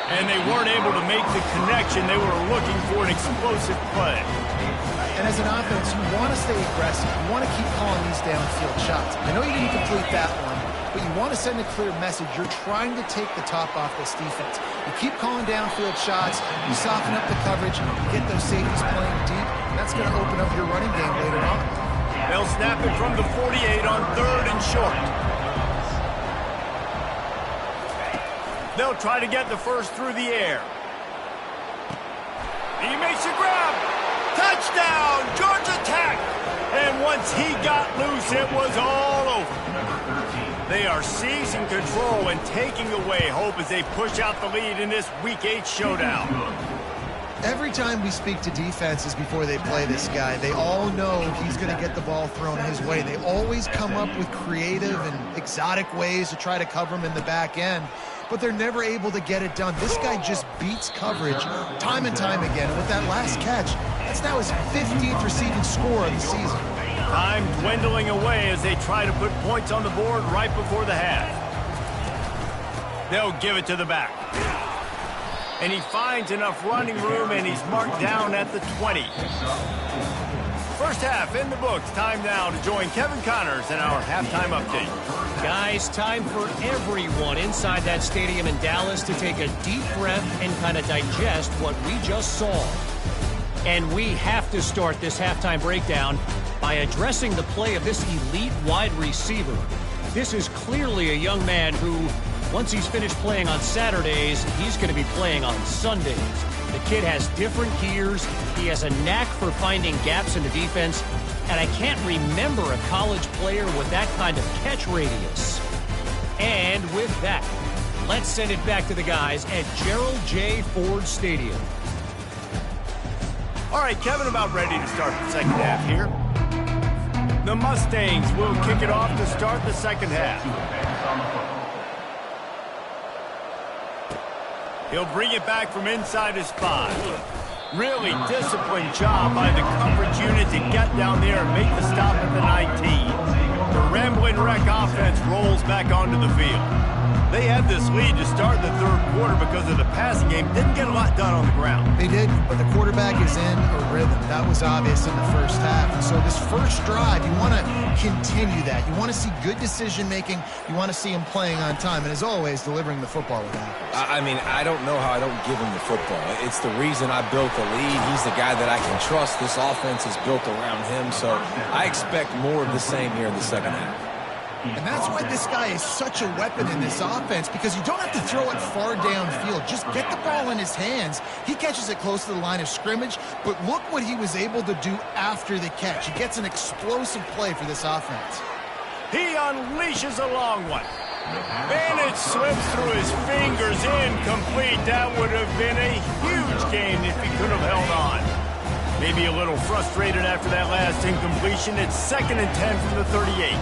And they weren't able to make the connection. They were looking for an explosive play. And as an offense, you want to stay aggressive. You want to keep calling these downfield shots. I know you didn't complete that one, but you want to send a clear message. You're trying to take the top off this defense. You keep calling downfield shots. You soften up the coverage. You get those safeties playing deep. And that's going to open up your running game later on. They'll snap it from the 48 on third and short. They'll try to get the first through the air. He makes a grab. Touchdown, Georgia Tech! And once he got loose, it was all over. They are seizing control and taking away hope as they push out the lead in this Week 8 showdown. Every time we speak to defenses before they play this guy, they all know he's going to get the ball thrown his way. They always come up with creative and exotic ways to try to cover him in the back end, but they're never able to get it done. This guy just beats coverage time and time again. And with that last catch, that's now his 15th receiving score of the season. Time dwindling away as they try to put points on the board right before the half. They'll give it to the back. And he finds enough running room, and he's marked down at the 20. First half in the books. Time now to join Kevin Connors in our halftime update. Guys, time for everyone inside that stadium in Dallas to take a deep breath and kind of digest what we just saw. And we have to start this halftime breakdown by addressing the play of this elite wide receiver. This is clearly a young man who, once he's finished playing on Saturdays, he's going to be playing on Sundays. The kid has different gears. He has a knack for finding gaps in the defense. And I can't remember a college player with that kind of catch radius. And with that, let's send it back to the guys at Gerald J. Ford Stadium. All right, Kevin, about ready to start the second half here. The Mustangs will kick it off to start the second half. He'll bring it back from inside his 5. Really disciplined job by the coverage unit to get down there and make the stop at the 19. The Ramblin' Wreck offense rolls back onto the field. They had this lead to start the third quarter because of the passing game. Didn't get a lot done on the ground. They did, but the quarterback is in a rhythm. That was obvious in the first half. And so this first drive, you want to continue that. You want to see good decision-making. You want to see him playing on time. And as always, delivering the football with accuracy. I mean, I don't know how I don't give him the football. It's the reason I built the lead. He's the guy that I can trust. This offense is built around him. So I expect more of the same here in the second half. And that's why this guy is such a weapon in this offense, because you don't have to throw it far downfield. Just get the ball in his hands. He catches it close to the line of scrimmage, but look what he was able to do after the catch. He gets an explosive play for this offense. He unleashes a long one. And it slips through his fingers, incomplete. That would have been a huge gain if he could have held on. Maybe a little frustrated after that last incompletion. It's 2nd and 10 from the 38.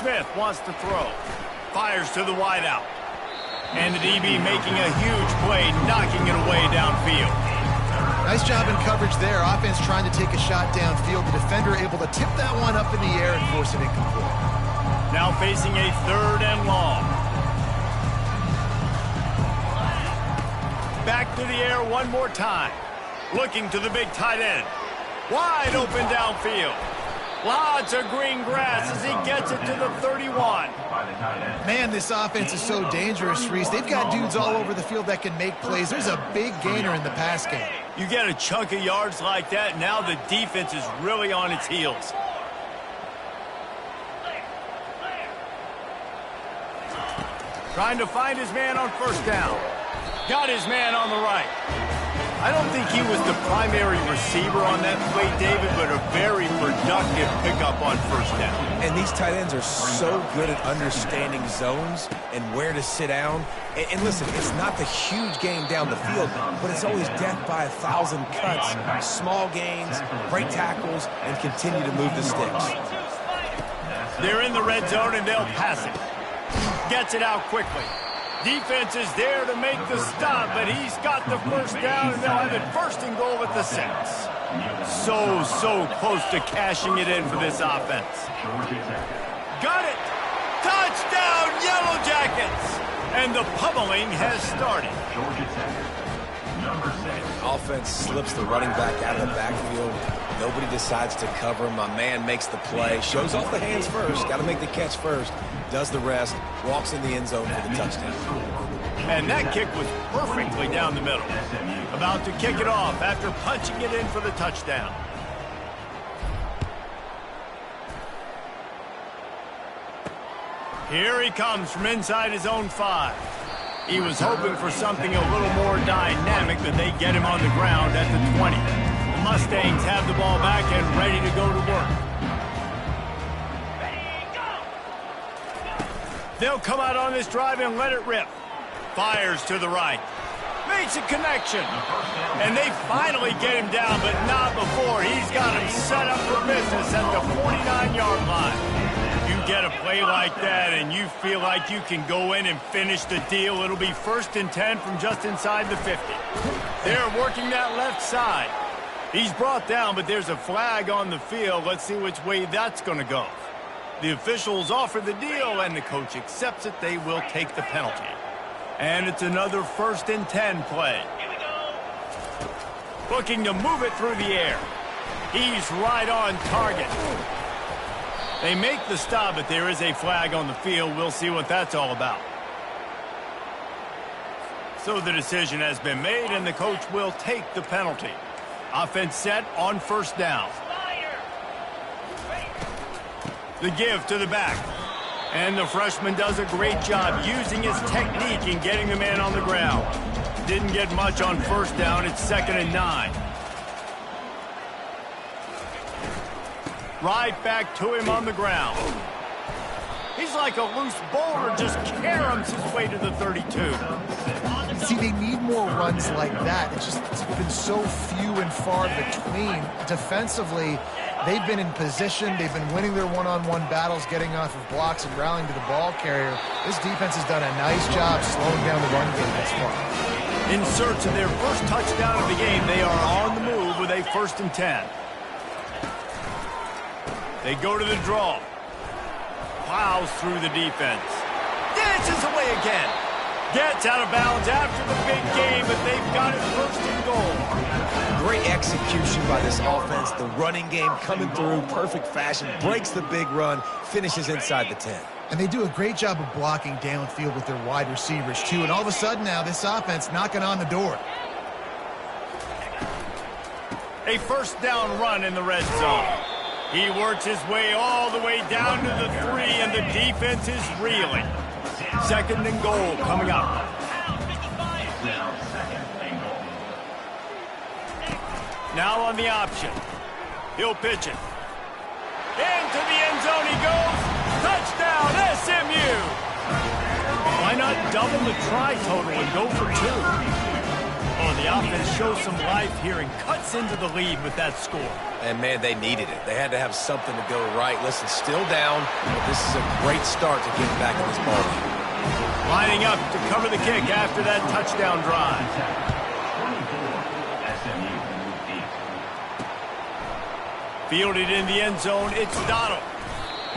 Smith wants to throw. Fires to the wideout. And the DB making a huge play, knocking it away downfield. Nice job in coverage there. Offense trying to take a shot downfield. The defender able to tip that one up in the air and force it incomplete. Now facing a 3rd and long. Back to the air one more time. Looking to the big tight end. Wide open downfield. Lots of green grass as he gets it to the 31. Man, this offense is so dangerous, Reese. They've got dudes all over the field that can make plays. There's a big gainer in the pass game. You get a chunk of yards like that, now the defense is really on its heels. Trying to find his man on first down. Got his man on the right. I don't think he was the primary receiver on that play, David, but a very productive pickup on first down. And these tight ends are so good at understanding zones and where to sit down. And listen, it's not the huge game down the field, but it's always death by 1,000 cuts, small gains, break tackles, and continue to move the sticks. They're in the red zone, and they'll pass it. Gets it out quickly. Defense is there to make the stop, but he's got the first down, and they'll have it 1st and goal at the 6. So close to cashing it in for this offense. Got it! Touchdown, Yellow Jackets! And the pummeling has started. Offense slips the running back out of the backfield. Nobody decides to cover him. My man makes the play. Shows off the hands first. Got to make the catch first. Does the rest. Walks in the end zone for the touchdown. And that kick was perfectly down the middle. About to kick it off after punching it in for the touchdown. Here he comes from inside his own 5. He was hoping for something a little more dynamic, but they get him on the ground at the 20. The Mustangs have the ball back and ready to go to work. They'll come out on this drive and let it rip. Fires to the right. Makes a connection. And they finally get him down, but not before. He's got him set up for business at the 49-yard line. You get a play like that and you feel like you can go in and finish the deal. It'll be 1st and 10 from just inside the 50. They're working that left side. He's brought down, but there's a flag on the field. Let's see which way that's going to go. The officials offer the deal, and the coach accepts it. They will take the penalty. And it's another 1st and 10 play. Looking to move it through the air. He's right on target. They make the stop, but there is a flag on the field. We'll see what that's all about. So the decision has been made, and the coach will take the penalty. Offense set on first down. The give to the back. And the freshman does a great job using his technique in getting the man on the ground. Didn't get much on first down. It's 2nd and 9. Right back to him on the ground. He's like a loose boulder, just caroms his way to the 32. See, they need more runs like that. It's been so few and far between. Defensively, they've been in position. They've been winning their one-on-one battles, getting off of blocks and rallying to the ball carrier. This defense has done a nice job slowing down the run game this far. In search of their first touchdown of the game, they are on the move with a 1st and 10. They go to the draw. Plows through the defense. Dances away again. Gets out of bounds after the big game, but they've got it 1st and goal. Great execution by this offense. The running game coming through, perfect fashion, breaks the big run, finishes inside the 10. And they do a great job of blocking downfield with their wide receivers, too. And all of a sudden now, this offense knocking on the door. A 1st down run in the red zone. He works his way all the way down to the 3, and the defense is reeling. 2nd and goal coming up. Now on the option. He'll pitch it. Into the end zone he goes. Touchdown, SMU! Why not double the try total and go for 2? Oh, the offense shows some life here and cuts into the lead with that score. And, man, they needed it. They had to have something to go right. Listen, still down, but this is a great start to get back in this ballgame. Lining up to cover the kick after that touchdown drive. Fielded in the end zone, it's Donald.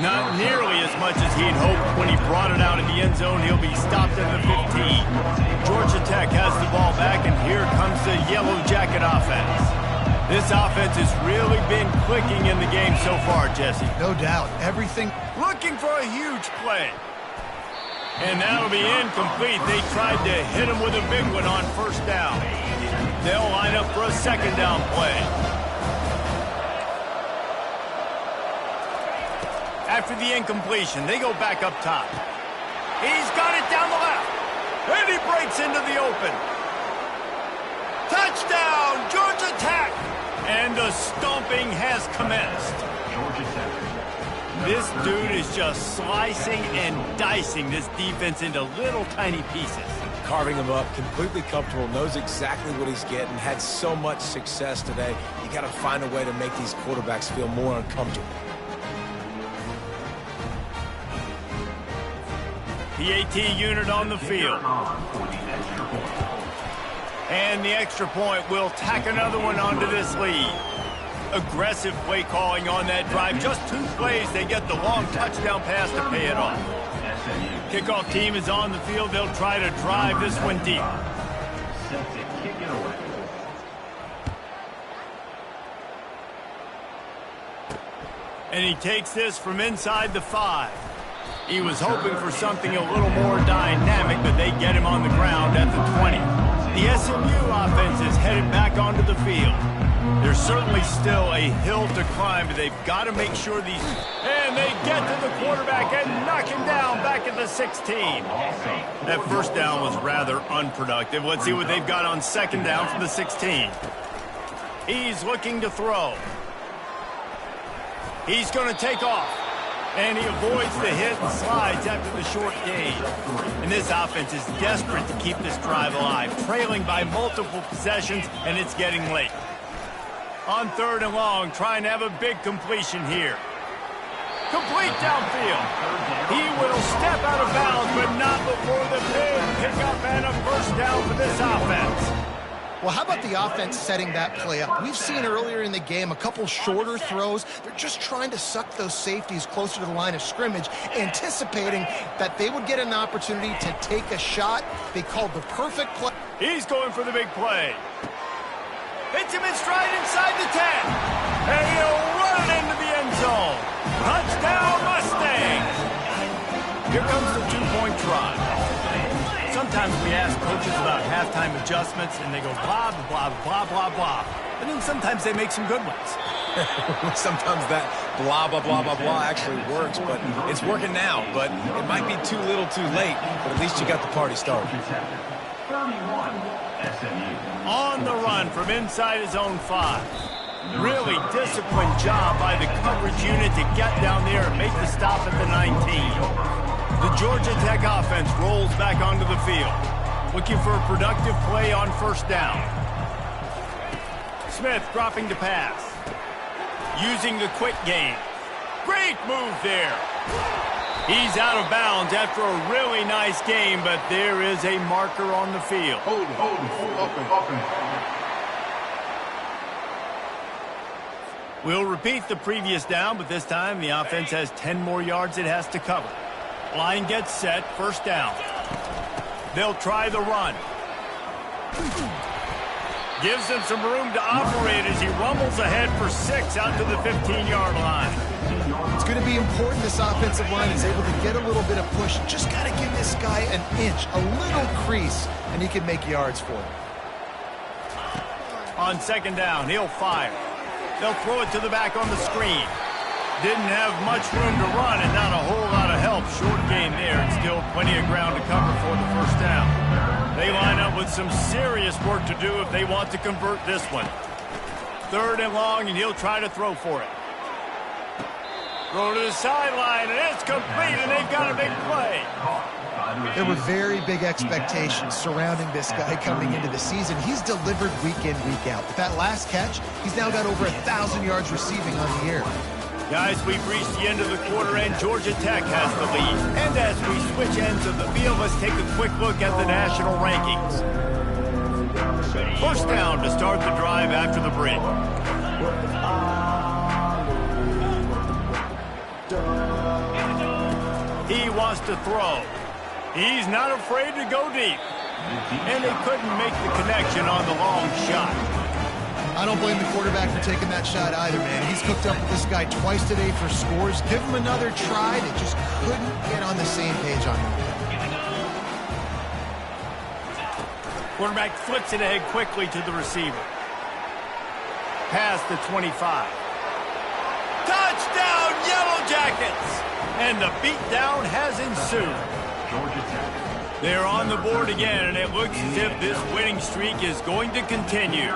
Not nearly as much as he'd hoped when he brought it out in the end zone. He'll be stopped at the 15. Georgia Tech has the ball back, and here comes the Yellow Jacket offense. This offense has really been clicking in the game so far, Jesse. No doubt. Everything. Looking for a huge play. And that'll be incomplete. They tried to hit him with a big one on 1st down. They'll line up for a 2nd down play. After the incompletion, they go back up top. He's got it down the left. And he breaks into the open. Touchdown, Georgia Tech! And the stomping has commenced. This dude is just slicing and dicing this defense into little tiny pieces. Carving him up, completely comfortable, knows exactly what he's getting, had so much success today. You got to find a way to make these quarterbacks feel more uncomfortable. PAT unit on the field. And the extra point will tack another one onto this lead. Aggressive play calling on that drive. Just 2 plays, they get the long touchdown pass to pay it off. Kickoff team is on the field. They'll try to drive this one deep. And he takes this from inside the 5. He was hoping for something a little more dynamic, but they get him on the ground at the 20. The SMU offense is headed back onto the field. There's certainly still a hill to climb, but they've got to make sure these... And they get to the quarterback and knock him down back at the 16. That 1st down was rather unproductive. Let's see what they've got on 2nd down from the 16. He's looking to throw. He's going to take off. And he avoids the hit and slides after the short gain. And this offense is desperate to keep this drive alive, trailing by multiple possessions, and it's getting late. On 3rd and long, trying to have a big completion here. Complete downfield. He will step out of bounds, but not before the big pickup and a 1st down for this offense. Well, how about the offense setting that play up? We've seen earlier in the game a couple shorter throws. They're just trying to suck those safeties closer to the line of scrimmage, anticipating that they would get an opportunity to take a shot. They called the perfect play. He's going for the big play. Hits him in stride inside the 10. And he'll run it into the end zone. Touchdown, Mustangs! Here comes the 2-point try. Sometimes Sometimes we ask coaches about halftime adjustments, and they go blah, blah, blah, blah, blah. And then sometimes they make some good ones. Sometimes that blah, blah, blah, blah, blah actually works, but it's working now. But it might be too little too late, but at least you got the party started. 31, SMU. On the run from inside his own 5. Really disciplined job by the coverage unit to get down there and make the stop at the 19. The Georgia Tech offense rolls back onto the field, looking for a productive play on first down. Smith dropping to pass. Using the quick game. Great move there. He's out of bounds after a really nice game, but there is a marker on the field. We'll repeat the previous down, but this time the offense has 10 more yards it has to cover. Line gets set, first down. They'll try the run. Gives him some room to operate as he rumbles ahead for 6 out to the 15-yard line. It's going to be important this offensive line is able to get a little bit of push. Just got to give this guy an inch, a little crease, and he can make yards for him. On second down, he'll fire. They'll throw it to the back on the screen. Didn't have much room to run and not a whole lot of help. Short gain there and still plenty of ground to cover for the first down. They line up with some serious work to do if they want to convert this one. Third and long, and he'll try to throw for it. Throw to the sideline, and it's complete, and they've got a big play. There were very big expectations surrounding this guy coming into the season. He's delivered week in, week out. With that last catch, he's now got over 1,000 yards receiving on the year. Guys, we've reached the end of the quarter, and Georgia Tech has the lead. And as we switch ends of the field, let's take a quick look at the national rankings. First down to start the drive after the break. He wants to throw. He's not afraid to go deep. And they couldn't make the connection on the long shot. I don't blame the quarterback for taking that shot either, man. He's hooked up with this guy twice today for scores. Give him another try. They just couldn't get on the same page on him. Quarterback flips it ahead quickly to the receiver. Past the 25. Touchdown, Yellow Jackets! And the beatdown has ensued. Georgia Tech. They're on the board again, and it looks as if this winning streak is going to continue.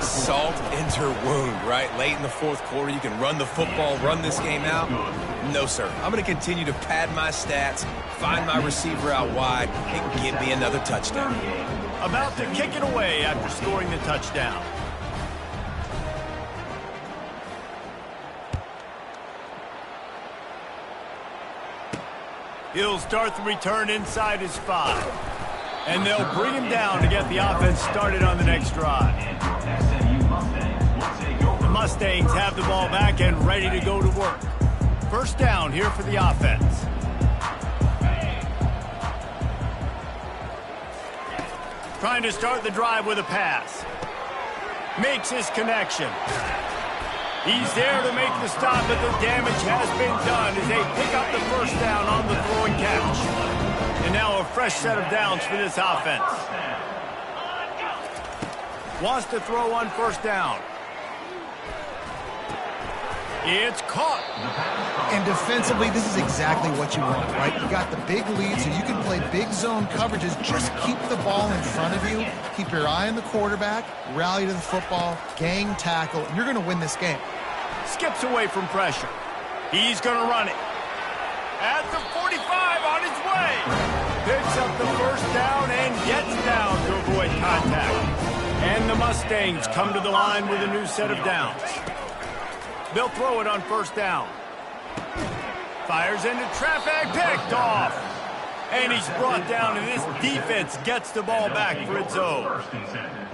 Salt into her wound, right? Late in the fourth quarter, you can run the football, run this game out. No, sir. I'm going to continue to pad my stats, find my receiver out wide, and give me another touchdown. About to kick it away after scoring the touchdown. He'll start the return inside his 5. And they'll bring him down to get the offense started on the next drive. The Mustangs have the ball back and ready to go to work. First down here for the offense. Trying to start the drive with a pass. Makes his connection. He's there to make the stop, but the damage has been done as they pick up the first down on the throwing catch. And now a fresh set of downs for this offense. Wants to throw on first down. It's caught. And defensively, this is exactly what you want, right? You got the big lead, so you can play big zone coverages. Just keep the ball in front of you. Keep your eye on the quarterback. Rally to the football. Gang tackle. And you're going to win this game. Skips away from pressure. He's going to run it. At the 45 on his way. Picks up the first down and gets down to avoid contact. And the Mustangs come to the line with a new set of downs. They'll throw it on first down. Fires into traffic, picked off. And he's brought down, and this defense gets the ball back for its own.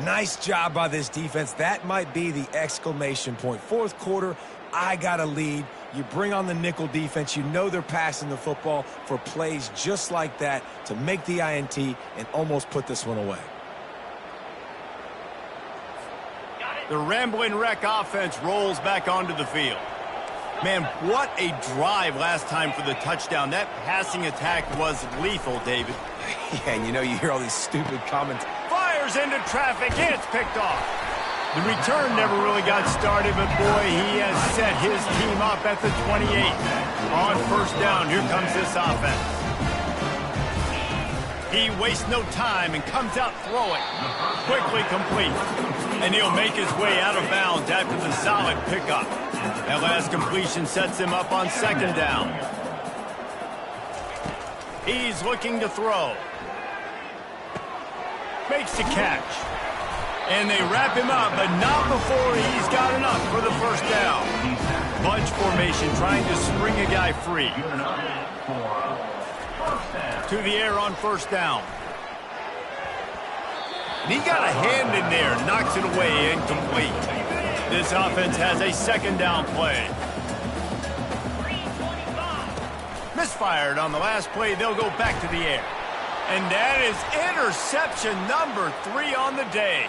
Nice job by this defense. That might be the exclamation point. Fourth quarter, I got a lead. You bring on the nickel defense. You know they're passing the football for plays just like that to make the INT and almost put this one away. The Rambling Wreck offense rolls back onto the field. Man, what a drive last time for the touchdown. That passing attack was lethal, David. Yeah, and you hear all these stupid comments. Fires into traffic. It's picked off. The return never really got started, but boy, he has set his team up at the 28. On first down, here comes this offense. He wastes no time and comes out throwing. Quickly complete. And he'll make his way out of bounds after the solid pickup. That last completion sets him up on second down. He's looking to throw. Makes the catch. And they wrap him up, but not before he's got enough for the first down. Bunch formation trying to spring a guy free. To the air on first down. And he got a hand in there, knocks it away, incomplete. This offense has a second down play. Misfired on the last play, they'll go back to the air. And that is interception number 3 on the day.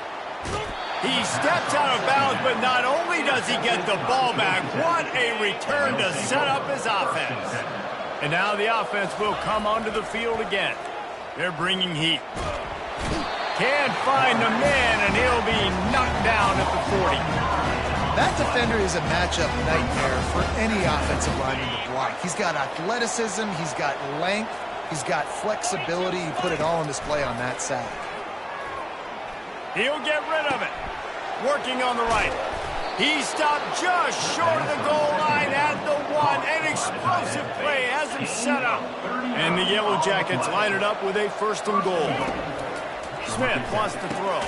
He steps out of bounds, but not only does he get the ball back, what a return to set up his offense. And now the offense will come onto the field again. They're bringing heat. Can't find the man, and he'll be knocked down at the 40. That defender is a matchup nightmare for any offensive lineman to block. He's got athleticism, he's got length, he's got flexibility. He put it all on display on that sack. He'll get rid of it. Working on the right. He stopped just short of the goal line at the 1. An explosive play has him set up. And the Yellow Jackets line it up with a first and goal. Smith wants to throw.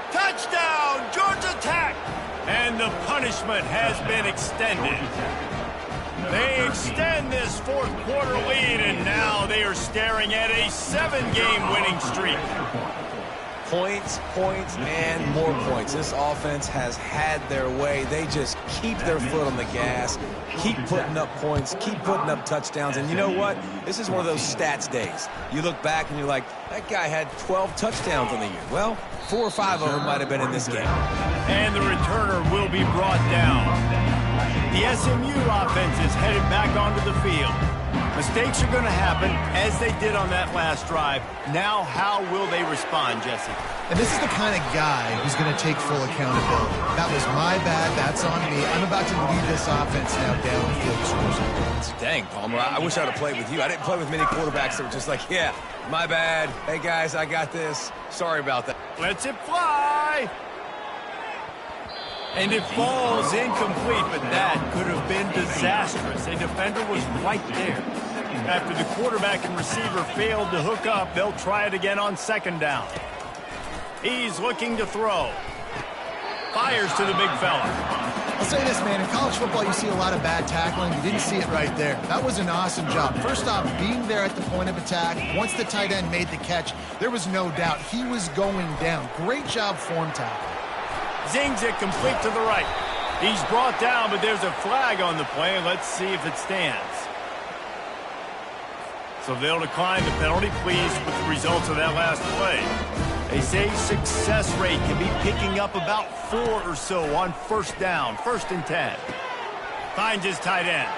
Touchdown, Georgia Tech! And the punishment has been extended. They extend this fourth quarter lead, and now they are staring at a 7-game winning streak. Points, and more points. This offense has had their way. They just keep their foot on the gas, keep putting up points, keep putting up touchdowns. And you know what? This is one of those stats days. You look back and you're like, that guy had 12 touchdowns on the year. Well, 4 or 5 of them might have been in this game. And the returner will be brought down. The SMU offense is headed back onto the field. Mistakes are going to happen, as they did on that last drive. Now, how will they respond, Jesse? And this is the kind of guy who's going to take full accountability. That was my bad. That's on me. I'm about to lead this offense now down the field to score some points. Dang, Palmer, I wish I'd have played with you. I didn't play with many quarterbacks that were just like, yeah, my bad. Hey, guys, I got this. Sorry about that. Lets it fly. And it falls incomplete, but that could have been disastrous. A defender was right there. After the quarterback and receiver failed to hook up, they'll try it again on second down. He's looking to throw. Fires to the big fella. I'll say this, man. In college football, you see a lot of bad tackling. You didn't see it right there. That was an awesome job. First off, being there at the point of attack. Once the tight end made the catch, there was no doubt he was going down. Great job form tackle. Zings it complete to the right. He's brought down, but there's a flag on the play. Let's see if it stands. So they'll decline the penalty, pleased with the results of that last play. They say success rate can be picking up about 4 or so on first down, 1st and 10. Finds his tight end.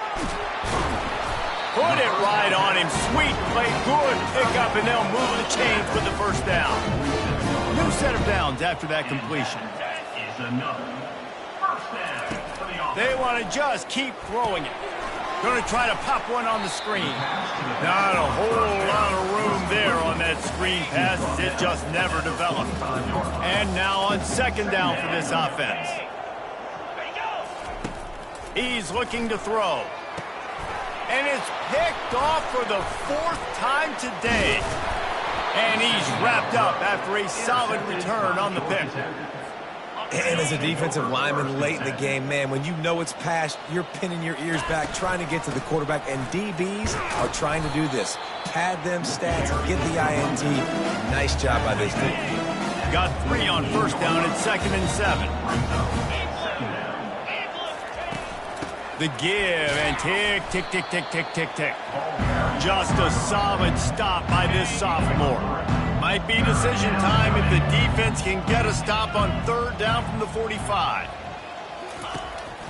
Put it right on him. Sweet play, good pickup, and they'll move the chains with the first down. New set of downs after that completion. They want to just keep throwing it. Going to try to pop one on the screen. Not a whole lot of room there on that screen pass. It just never developed. And now on second down for this offense. He's looking to throw. And it's picked off for the 4th time today. And he's wrapped up after a solid return on the pick. And as a defensive lineman late in the game, man, when you know it's past, you're pinning your ears back, trying to get to the quarterback, and DBs are trying to do this. Pad them stats, get the INT. Nice job by this team. Got 3 on first down at 2nd and 7. The give and tick, tick, tick, tick, tick, tick, tick. Just a solid stop by this sophomore. Might be decision time if the defense can get a stop on 3rd down from the 45.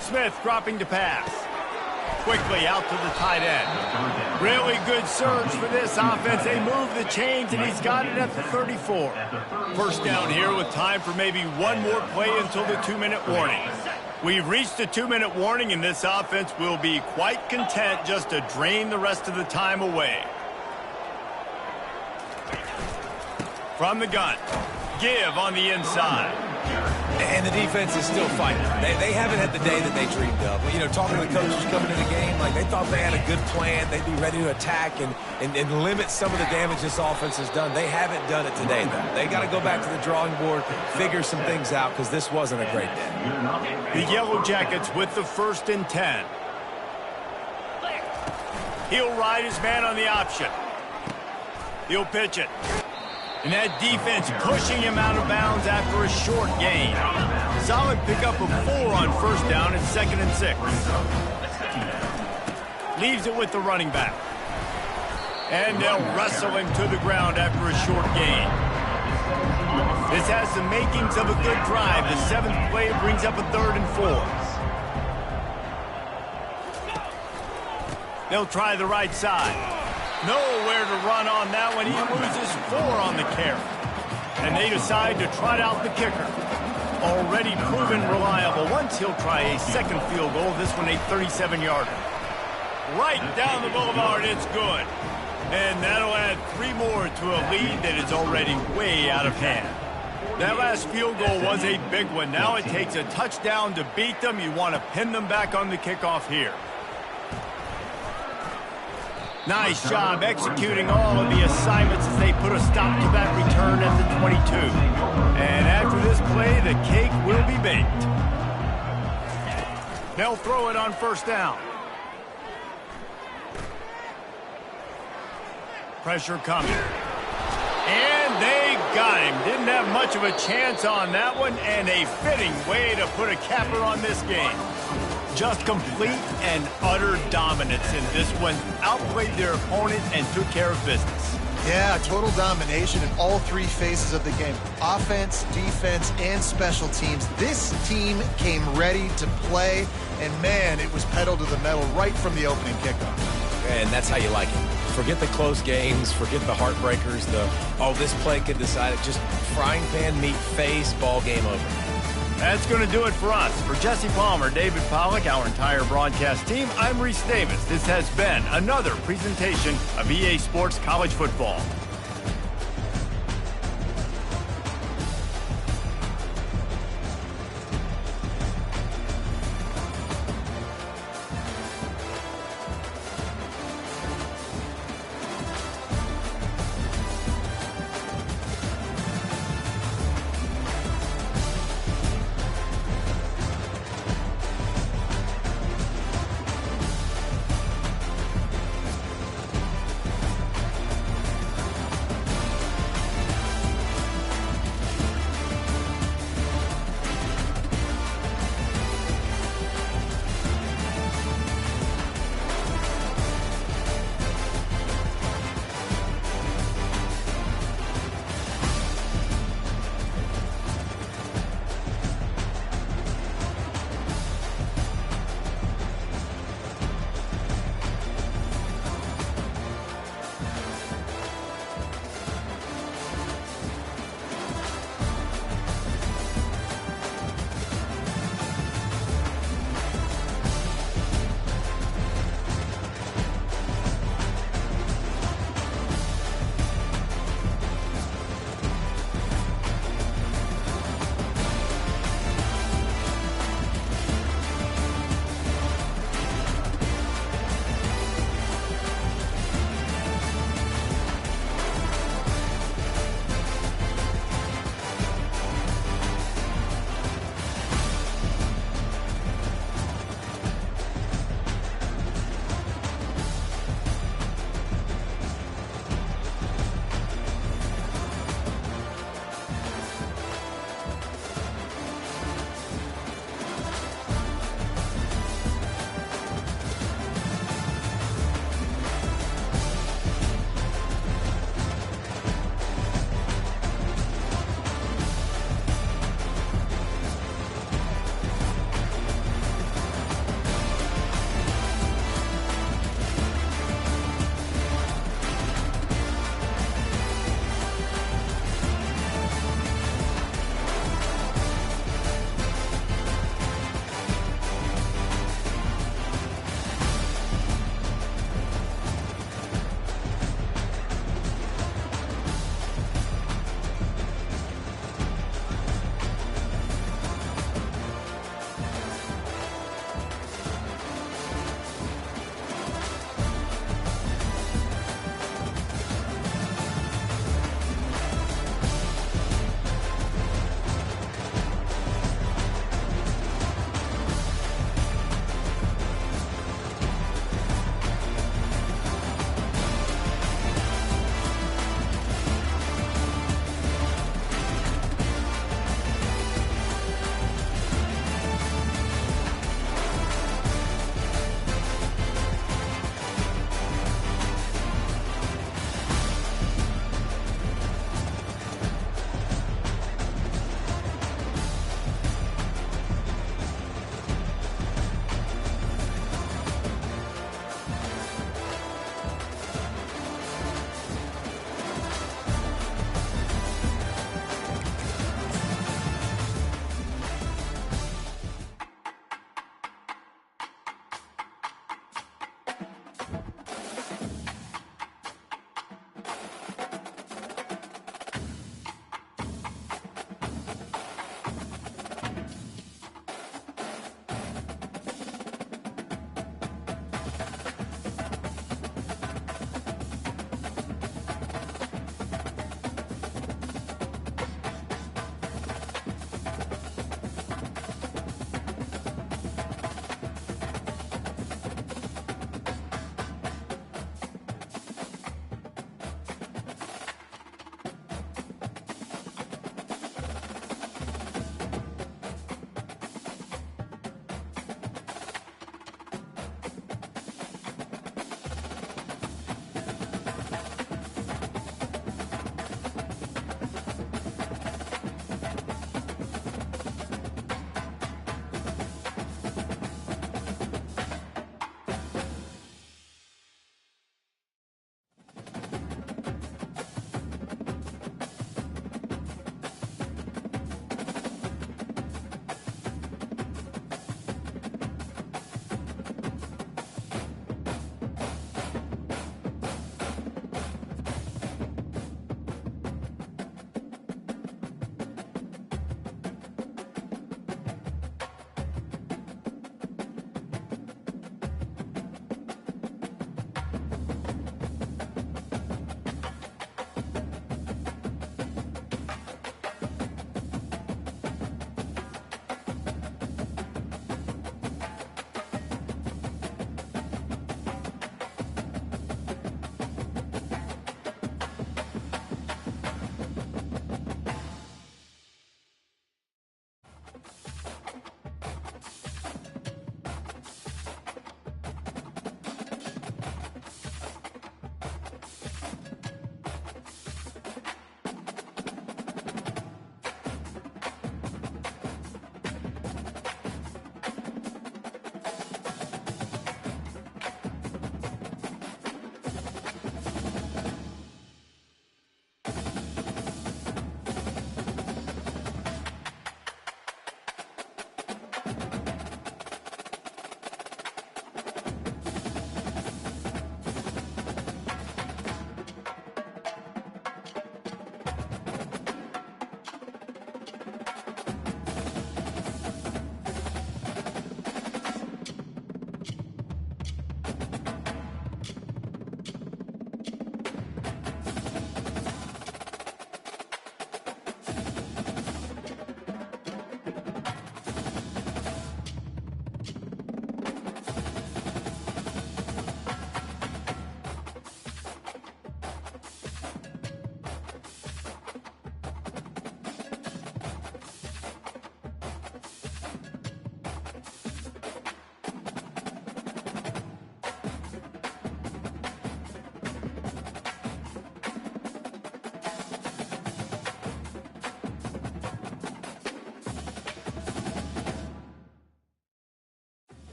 Smith dropping to pass. quickly out to the tight end. Really good surge for this offense. They move the chains, and he's got it at the 34. First down here with time for maybe one more play until the 2-minute warning. We've reached the 2-minute warning, and this offense will be quite content just to drain the rest of the time away. From the gun, give on the inside. And the defense is still fighting. They haven't had the day that they dreamed of. You know, talking to the coaches coming into the game, like they thought they had a good plan. They'd be ready to attack and limit some of the damage this offense has done. They haven't done it today, though. They got to go back to the drawing board, figure some things out, because this wasn't a great day. The Yellow Jackets with the 1st and 10. He'll ride his man on the option. He'll pitch it. And that defense pushing him out of bounds after a short gain. Solid pickup of 4 on first down and 2nd and 6. Leaves it with the running back. And they'll wrestle him to the ground after a short gain. This has the makings of a good drive. The 7th play brings up a 3rd and 4. They'll try the right side. Nowhere to run on that one. He loses 4 on the carry. And they decide to trot out the kicker. Already proven reliable. Once he'll try a 2nd field goal. This one a 37-yarder. Right down the boulevard. It's good. And that'll add 3 more to a lead that is already way out of hand. That last field goal was a big one. Now it takes a touchdown to beat them. You want to pin them back on the kickoff here. Nice job executing all of the assignments as they put a stop to that return at the 22. And after this play, the cake will be baked. They'll throw it on first down. Pressure coming. And they got him. Didn't have much of a chance on that one, and a fitting way to put a capper on this game. Just complete and utter dominance in this one. Outplayed their opponent and took care of business. Yeah, total domination in all 3 phases of the game. Offense, defense, and special teams. This team came ready to play, and man, it was pedal to the metal right from the opening kickoff. And that's how you like it. Forget the close games, forget the heartbreakers, this play could decide it. Just frying pan meet face, ball game over. That's going to do it for us. For Jesse Palmer, David Pollack, our entire broadcast team, I'm Reese Davis. This has been another presentation of EA Sports College Football.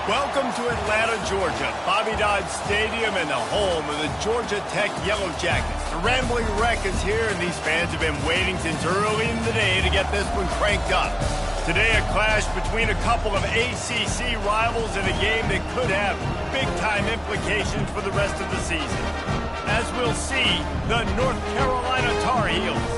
Welcome to Atlanta, Georgia, Bobby Dodd Stadium and the home of the Georgia Tech Yellow Jackets. The Rambling Wreck is here, and these fans have been waiting since early in the day to get this one cranked up. Today, a clash between a couple of ACC rivals in a game that could have big-time implications for the rest of the season. As we'll see, the North Carolina Tar Heels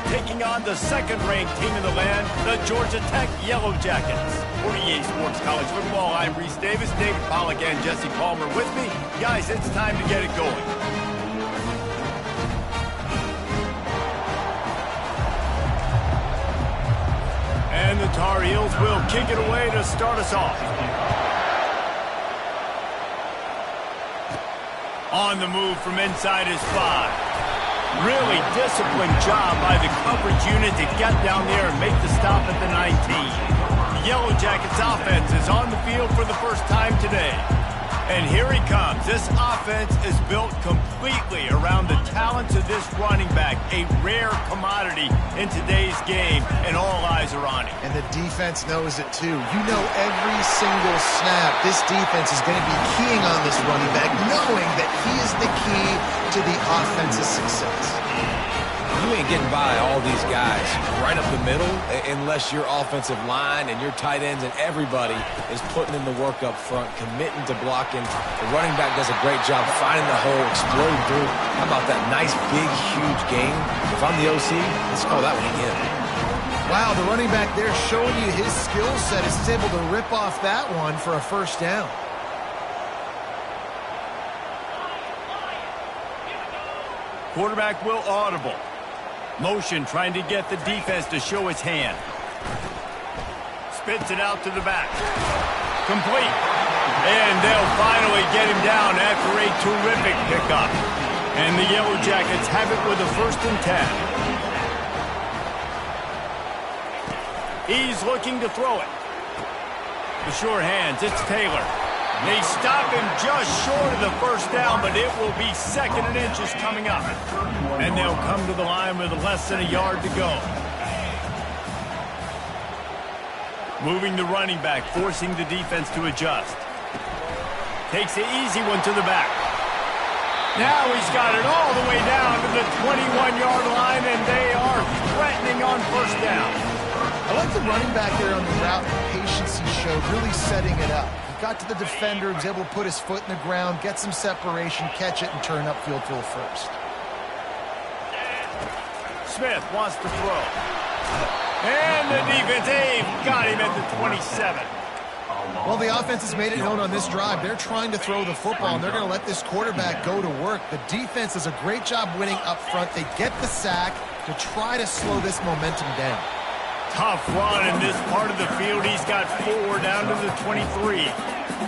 taking on the second-ranked team in the land, the Georgia Tech Yellow Jackets. For EA Sports College Football, I'm Reese Davis, David Pollack, and Jesse Palmer with me. Guys, it's time to get it going. And the Tar Heels will kick it away to start us off. On the move from inside his 5. Really disciplined job by the coverage unit to get down there and make the stop at the 19. The Yellow Jackets offense is on the field for the first time today. And here he comes. This offense is built completely around the talents of this running back, a rare commodity in today's game, and all eyes are on him. And the defense knows it too. You know every single snap, this defense is going to be keying on this running back, knowing that he is the key to the offense's success. You ain't getting by all these guys right up the middle unless your offensive line and your tight ends and everybody is putting in the work up front, committing to blocking. The running back does a great job finding the hole, exploding through. How about that nice, big, huge gain? If I'm the OC, let's call that one again. Wow, the running back there showing you his skill set is able to rip off that one for a first down. Quarterback will audible. Motion trying to get the defense to show its hand. Spits it out to the back. Complete. And they'll finally get him down after a terrific pickup. And the Yellow Jackets have it with a 1st and 10. He's looking to throw it. The sure hands, it's Taylor. They stop him just short of the first down, but it will be 2nd and inches coming up. And they'll come to the line with less than a yard to go. Moving the running back, forcing the defense to adjust. Takes the easy one to the back. Now he's got it all the way down to the 21-yard line, and they are threatening on 1st down. I like the running back there on the route, the patience he showed, really setting it up. Got to the defender, was able to put his foot in the ground, get some separation, catch it, and turn upfield for the 1st. Smith wants to throw. And the defense, got him at the 27. Well, the offense has made it known on this drive. They're trying to throw the football, and they're going to let this quarterback go to work. The defense does a great job winning up front. They get the sack to try to slow this momentum down. Tough run in this part of the field. He's got 4 down to the 23.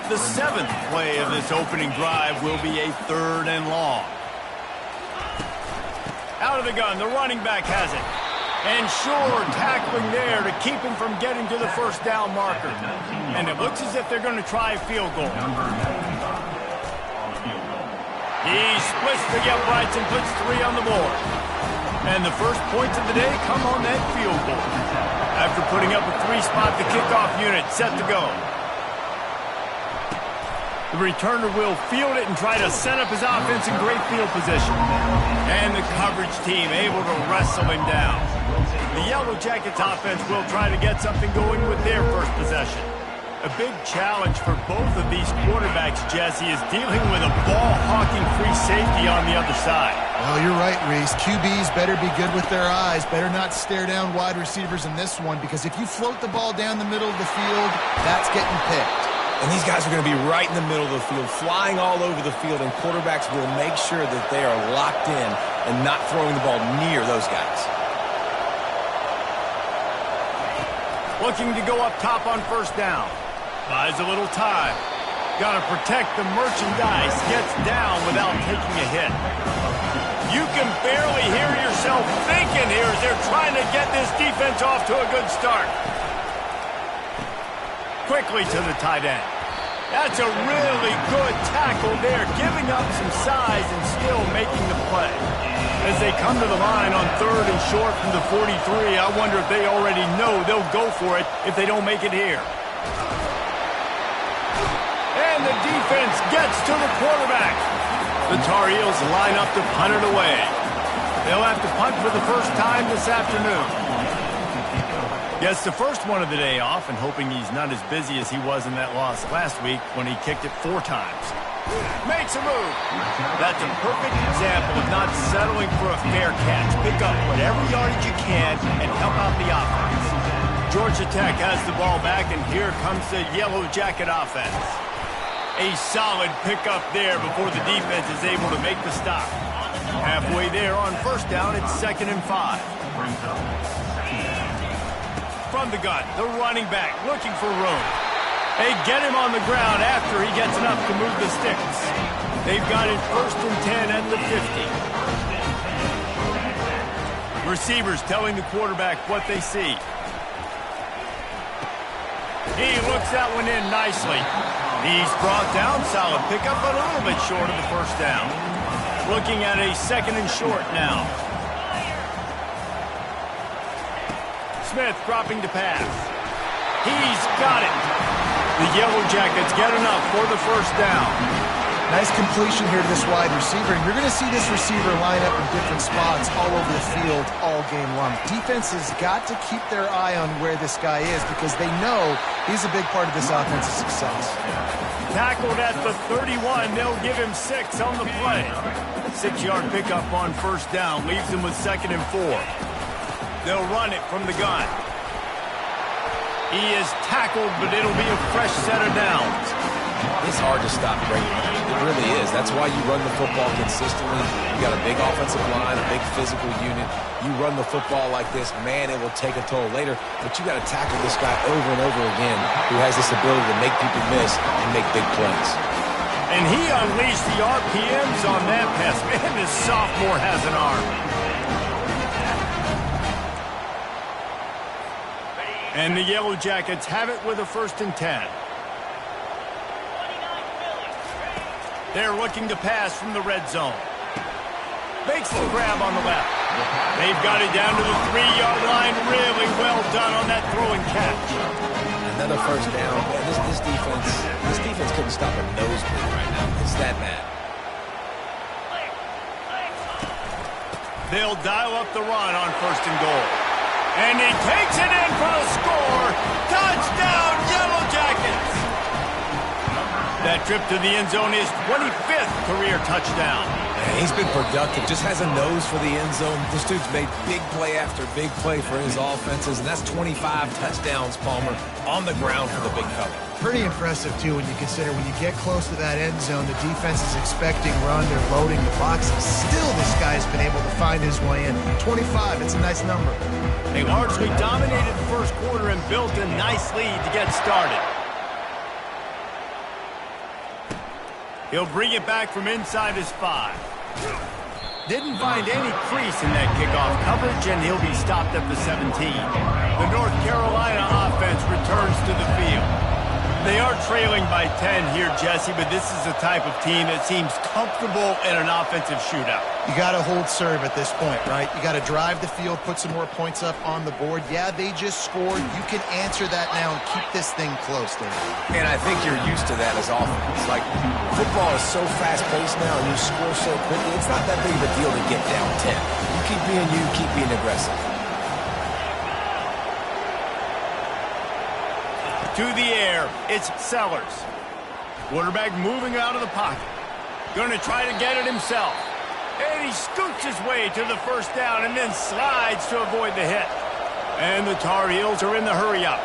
The 7th play of this opening drive will be a 3rd and long. Out of the gun, the running back has it. And sure, tackling there to keep him from getting to the 1st down marker. And it looks as if they're going to try a field goal. He splits the uprights and puts 3 on the board. And the first points of the day come on that field goal. After putting up a 3-spot, the kickoff unit set to go. The returner will field it and try to set up his offense in great field position. And the coverage team able to wrestle him down. The Yellow Jackets offense will try to get something going with their first possession. A big challenge for both of these quarterbacks, Jesse, is dealing with a ball-hawking free safety on the other side. Well, you're right, Reese. QBs better be good with their eyes. Better not stare down wide receivers in this one, because if you float the ball down the middle of the field, that's getting picked. And these guys are going to be right in the middle of the field, flying all over the field, and quarterbacks will make sure that they are locked in and not throwing the ball near those guys. Looking to go up top on 1st down. Buys a little time. Got to protect the merchandise. Gets down without taking a hit. You can barely hear yourself thinking here as they're trying to get this defense off to a good start. Quickly to the tight end. That's a really good tackle there, giving up some size and still making the play. As they come to the line on 3rd and short from the 43, I wonder if they already know they'll go for it if they don't make it here. defense gets to the quarterback. The Tar Heels line up to punt it away. They'll have to punt for the first time this afternoon. Gets the first one of the day off and hoping he's not as busy as he was in that loss last week when he kicked it 4 times. Makes a move. That's a perfect example of not settling for a fair catch. Pick up whatever yardage you can and help out the offense. Georgia Tech has the ball back, and here comes the Yellow Jacket offense. A solid pickup there before the defense is able to make the stop. Halfway there on first down, it's 2nd and 5. From the gun, the running back looking for room. They get him on the ground after he gets enough to move the sticks. They've got it 1st and 10 at the 50. Receivers telling the quarterback what they see. He looks that one in nicely. He's brought down, solid pickup, but a little bit short of the first down. Looking at a 2nd and short now. Smith dropping to pass. He's got it. The Yellow Jackets get enough for the first down. Nice completion here to this wide receiver. And you're going to see this receiver line up in different spots all over the field all game long. Defense has got to keep their eye on where this guy is because they know he's a big part of this offense's success. Tackled at the 31. They'll give him 6 on the play. 6-yard pickup on first down leaves him with 2nd and 4. They'll run it from the gun. He is tackled, but it'll be a fresh set of downs. It's hard to stop Brady. It really is. That's why you run the football consistently. You got a big offensive line, a big physical unit. You run the football like this, man, it will take a toll later. But you got to tackle this guy over and over again who has this ability to make people miss and make big plays. And he unleashed the RPMs on that pass. Man, this sophomore has an arm. And the Yellow Jackets have it with a 1st and 10. They're looking to pass from the red zone. Makes the grab on the left. They've got it down to the 3-yard line. Really well done on that throwing catch. Another first down. Man, this defense couldn't stop a nosebleed right now. It's that bad. They'll dial up the run on 1st and goal. And he takes it in for the score. Touchdown, Yellow Jackets. That trip to the end zone is 25th career touchdown. Man, he's been productive. Just has a nose for the end zone. This dude's made big play after big play for his offenses, and that's 25 touchdowns, Palmer, on the ground for the big fella. Pretty impressive, too, when you consider when you get close to that end zone, the defense is expecting run, they're loading the boxes. Still, this guy's been able to find his way in. 25, it's a nice number. They largely dominated the first quarter and built a nice lead to get started. He'll bring it back from inside his 5. Didn't find any crease in that kickoff coverage, and he'll be stopped at the 17. The North Carolina offense returns to the field. They are trailing by 10 here, Jesse, but this is the type of team that seems comfortable in an offensive shootout. You got to hold serve at this point, right? You got to drive the field, put some more points up on the board. Yeah, they just scored. You can answer that now and keep this thing close, David. And I think you're used to that as offense. Like, football is so fast-paced now, and you score so quickly. It's not that big of a deal to get down 10. You keep being aggressive. To the air, it's Sellers. Quarterback moving out of the pocket. Going to try to get it himself. And he scoots his way to the first down and then slides to avoid the hit. And the Tar Heels are in the hurry-up.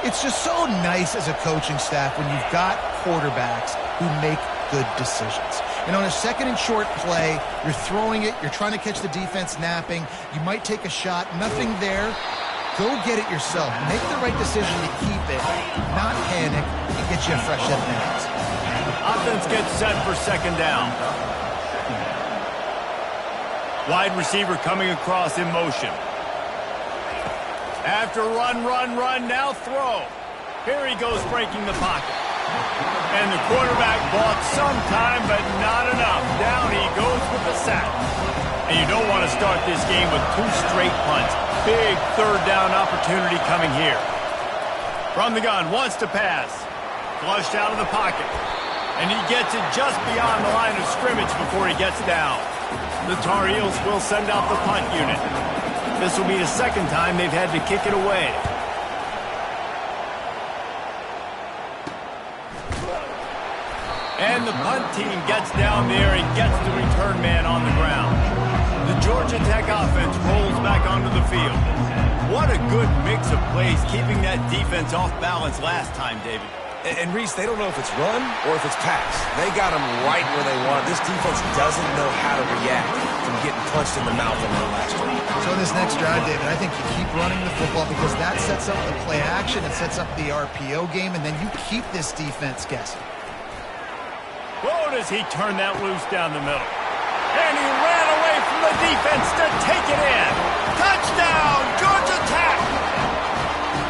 It's just so nice as a coaching staff when you've got quarterbacks who make good decisions. And on a 2nd and short play, you're throwing it, you're trying to catch the defense napping, you might take a shot, nothing there. Go get it yourself. Make the right decision to keep it, not panic, and get you a fresh set of downs. Offense gets set for 2nd down. Wide receiver coming across in motion. After run, now throw. Here he goes breaking the pocket. And the quarterback bought some time, but not enough. Down he goes with the sack. And you don't want to start this game with 2 straight punts. Big 3rd down opportunity coming here. From the gun, wants to pass. Flushed out of the pocket. And he gets it just beyond the line of scrimmage before he gets down. The Tar Heels will send out the punt unit. This will be the second time they've had to kick it away. And the punt team gets down there and gets the return man on the ground. The Georgia Tech offense rolls back onto the field. What a good mix of plays, keeping that defense off balance last time, David. And Reese, they don't know if it's run or if it's pass. They got them right where they want it. This defense doesn't know how to react from getting punched in the mouth on their last drive. So in this next drive, David, I think you keep running the football because that sets up the play action, it sets up the RPO game, and then you keep this defense guessing. Whoa, does he turn that loose down the middle. And he ran away from the defense to take it in. Touchdown, Georgia Tech!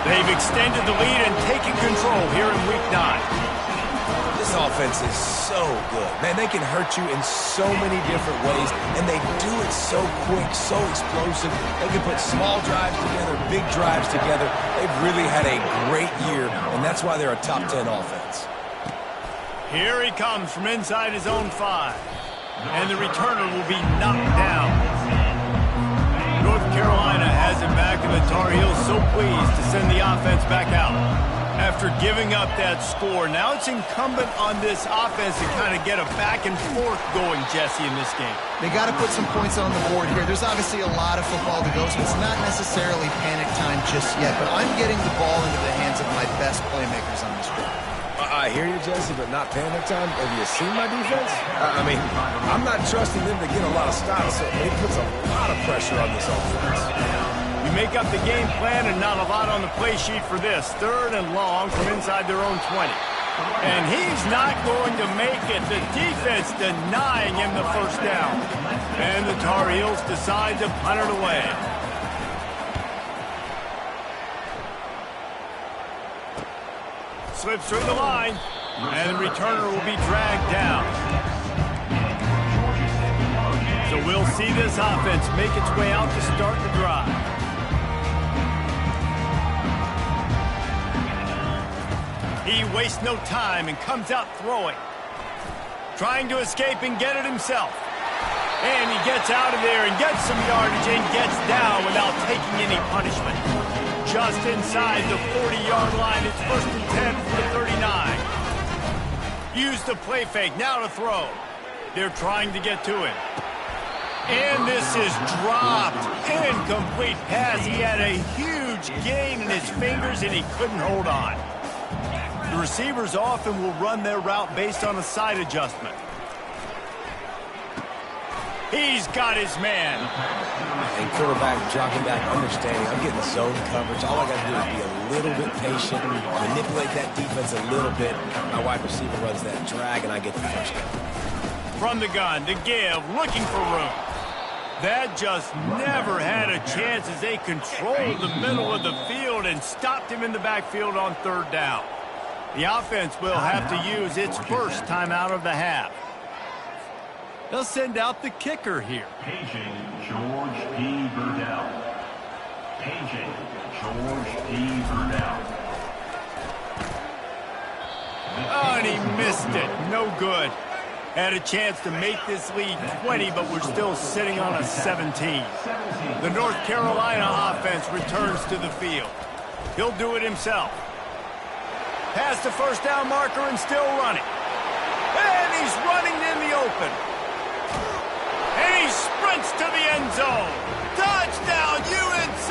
They've extended the lead and taken control here in Week 9. This offense is so good. Man, they can hurt you in so many different ways, and they do it so quick, so explosive. They can put small drives together, big drives together. They've really had a great year, and that's why they're a top 10 offense. Here he comes from inside his own 5. And the returner will be knocked down. North Carolina has it back, and the Tar Heels so pleased to send the offense back out. After giving up that score, now it's incumbent on this offense to kind of get a back and forth going, Jesse, in this game. They got to put some points on the board here. There's obviously a lot of football to go, so it's not necessarily panic time just yet, but I'm getting the ball into the hands of my best playmakers on this drive. I hear you, Jesse, but not panic time. Have you seen my defense? I mean, I'm not trusting them to get a lot of stops, so it puts a lot of pressure on this offense. You make up the game plan and not a lot on the play sheet for this. 3rd and long from inside their own 20. And he's not going to make it. The defense denying him the first down. And the Tar Heels decide to punt it away. Slips through the line, and the returner will be dragged down. So we'll see this offense make its way out to start the drive. He wastes no time and comes out throwing. Trying to escape and get it himself. And he gets out of there and gets some yardage and gets down without taking any punishment. Just inside the 40-yard line. It's 1st and 10 for the 39. Use the play fake. Now to throw. They're trying to get to him. And this is dropped. Incomplete pass. He had a huge gain in his fingers, and he couldn't hold on. The receivers often will run their route based on a side adjustment. He's got his man. And quarterback dropping back, understanding, I'm getting zone coverage. All I got to do is be a little bit patient, manipulate that defense a little bit. My wide receiver runs that drag, and I get the first down. From the gun to give, looking for room. That just never had a chance as they controlled the middle of the field and stopped him in the backfield on 3rd down. The offense will have to use its first timeout of the half. They'll send out the kicker here. Paging George P. Burdell. Paging George P. Burdell. Oh, and he missed it. No good. Had a chance to make this lead 20, but we're still sitting on a 17. The North Carolina offense returns to the field. He'll do it himself. Past the first down marker and still running. And he's running in the open. And he sprints to the end zone. Touchdown, UNC!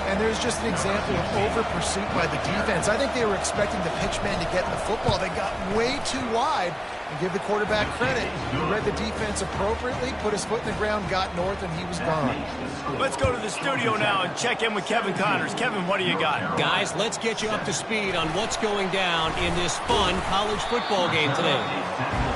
And there's just an example of over-pursuit by the defense. I think they were expecting the pitchman to get the football. They got way too wide. And give the quarterback credit. He read the defense appropriately, put his foot in the ground, got north, and he was gone. Let's go to the studio now and check in with Kevin Connors. Kevin, what do you got? Guys, let's get you up to speed on what's going down in this fun college football game today.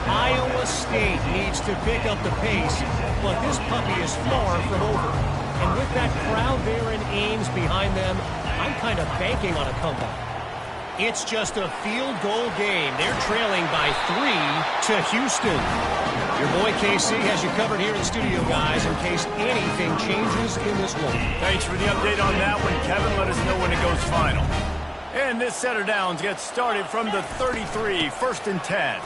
Iowa State needs to pick up the pace, but this puppy is far from over. And with that crowd there in Ames behind them, I'm kind of banking on a comeback. It's just a field goal game. They're trailing by 3 to Houston. Your boy KC has you covered here in studio, guys, in case anything changes in this one. Thanks for the update on that one, Kevin. Let us know when it goes final. And this set of downs gets started from the 33, 1st and 10.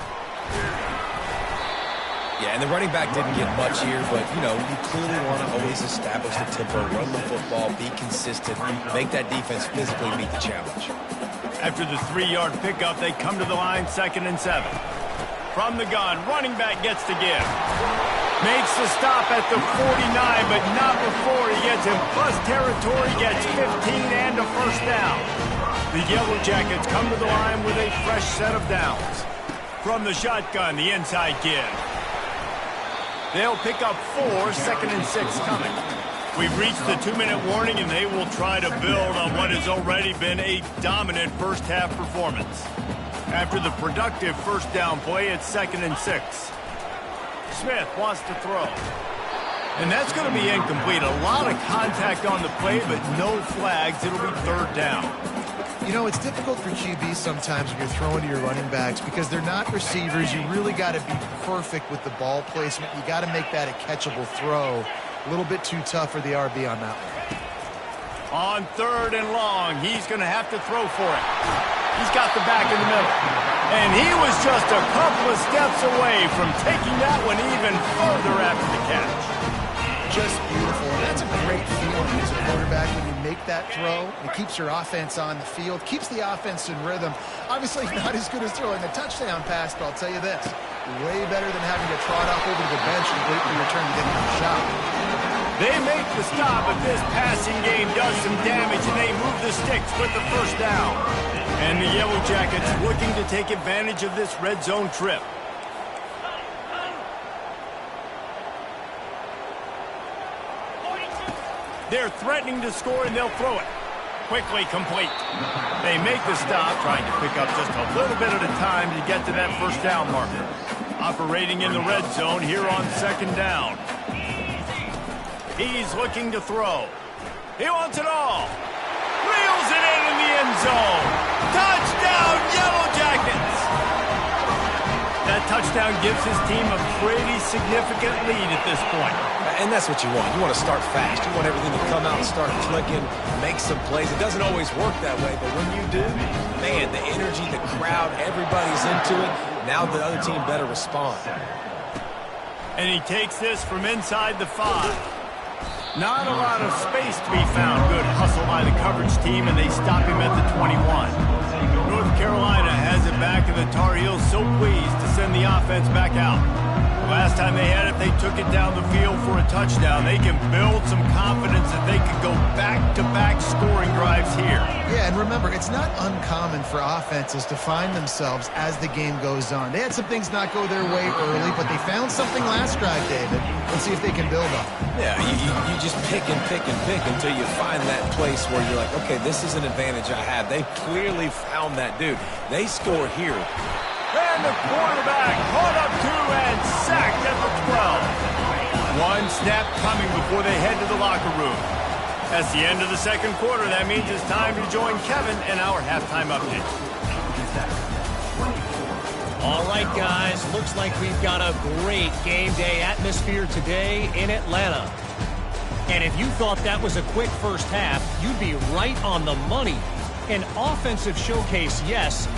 Yeah, and the running back didn't get much here, but, you know, you clearly want to always establish the tempo, run the football, be consistent, make that defense physically meet the challenge. After the 3-yard pickup, they come to the line, 2nd and 7. From the gun, running back gets to give. Makes the stop at the 49, but not before he gets in plus territory, gets 15 and a 1st down. The Yellow Jackets come to the line with a fresh set of downs. From the shotgun, the inside give. They'll pick up 4, 2nd and 6 coming. We've reached the 2-minute warning, and they will try to build on what has already been a dominant first-half performance. After the productive 1st down play, it's 2nd and 6. Smith wants to throw. And that's going to be incomplete. A lot of contact on the play, but no flags. It'll be 3rd down. You know, it's difficult for QBs sometimes when you're throwing to your running backs because they're not receivers. You really got to be perfect with the ball placement. You got to make that a catchable throw. A little bit too tough for the RB on that one. On 3rd and long, he's going to have to throw for it. He's got the back in the middle. And he was just a couple of steps away from taking that one even further after the catch. Just beautiful. And that's a great feeling as a quarterback when you make that throw. It keeps your offense on the field, keeps the offense in rhythm. Obviously not as good as throwing a touchdown pass, but I'll tell you this, way better than having to trot off over to the bench and wait for your turn to get another shot. They make the stop, but this passing game does some damage, and they move the sticks with the 1st down. And the Yellow Jackets looking to take advantage of this red zone trip. They're threatening to score, and they'll throw it. Quickly complete. They make the stop, trying to pick up just a little bit at a time to get to that 1st down marker. Operating in the red zone here on 2nd down. He's looking to throw. He wants it all. Reels it in the end zone. Touchdown, Yellow Jackets! That touchdown gives his team a pretty significant lead at this point. And that's what you want. You want to start fast. You want everything to come out and start clicking, make some plays. It doesn't always work that way, but when you do, man, the energy, the crowd, everybody's into it. Now the other team better respond. And he takes this from inside the 5. Not a lot of space to be found. Good hustle by the coverage team, and they stop him at the 21. North Carolina has it back, and the Tar Heels so pleased to send the offense back out. Last time they had it, they took it down the field for a touchdown. They can build some confidence that they could go back-to-back scoring drives here. Yeah, and remember, it's not uncommon for offenses to find themselves as the game goes on. They had some things not go their way early, but they found something last drive, David. Let's see if they can build on it. Yeah, you just pick and pick and pick until you find that place where you're like, okay, this is an advantage I have. They clearly found that dude. They score here. And the quarterback caught up to and sacked at the 12. One snap coming before they head to the locker room. That's the end of the 2nd quarter. That means it's time to join Kevin and our halftime update. All right, guys. Looks like we've got a great game day atmosphere today in Atlanta. And if you thought that was a quick first half, you'd be right on the money. An offensive showcase, yes,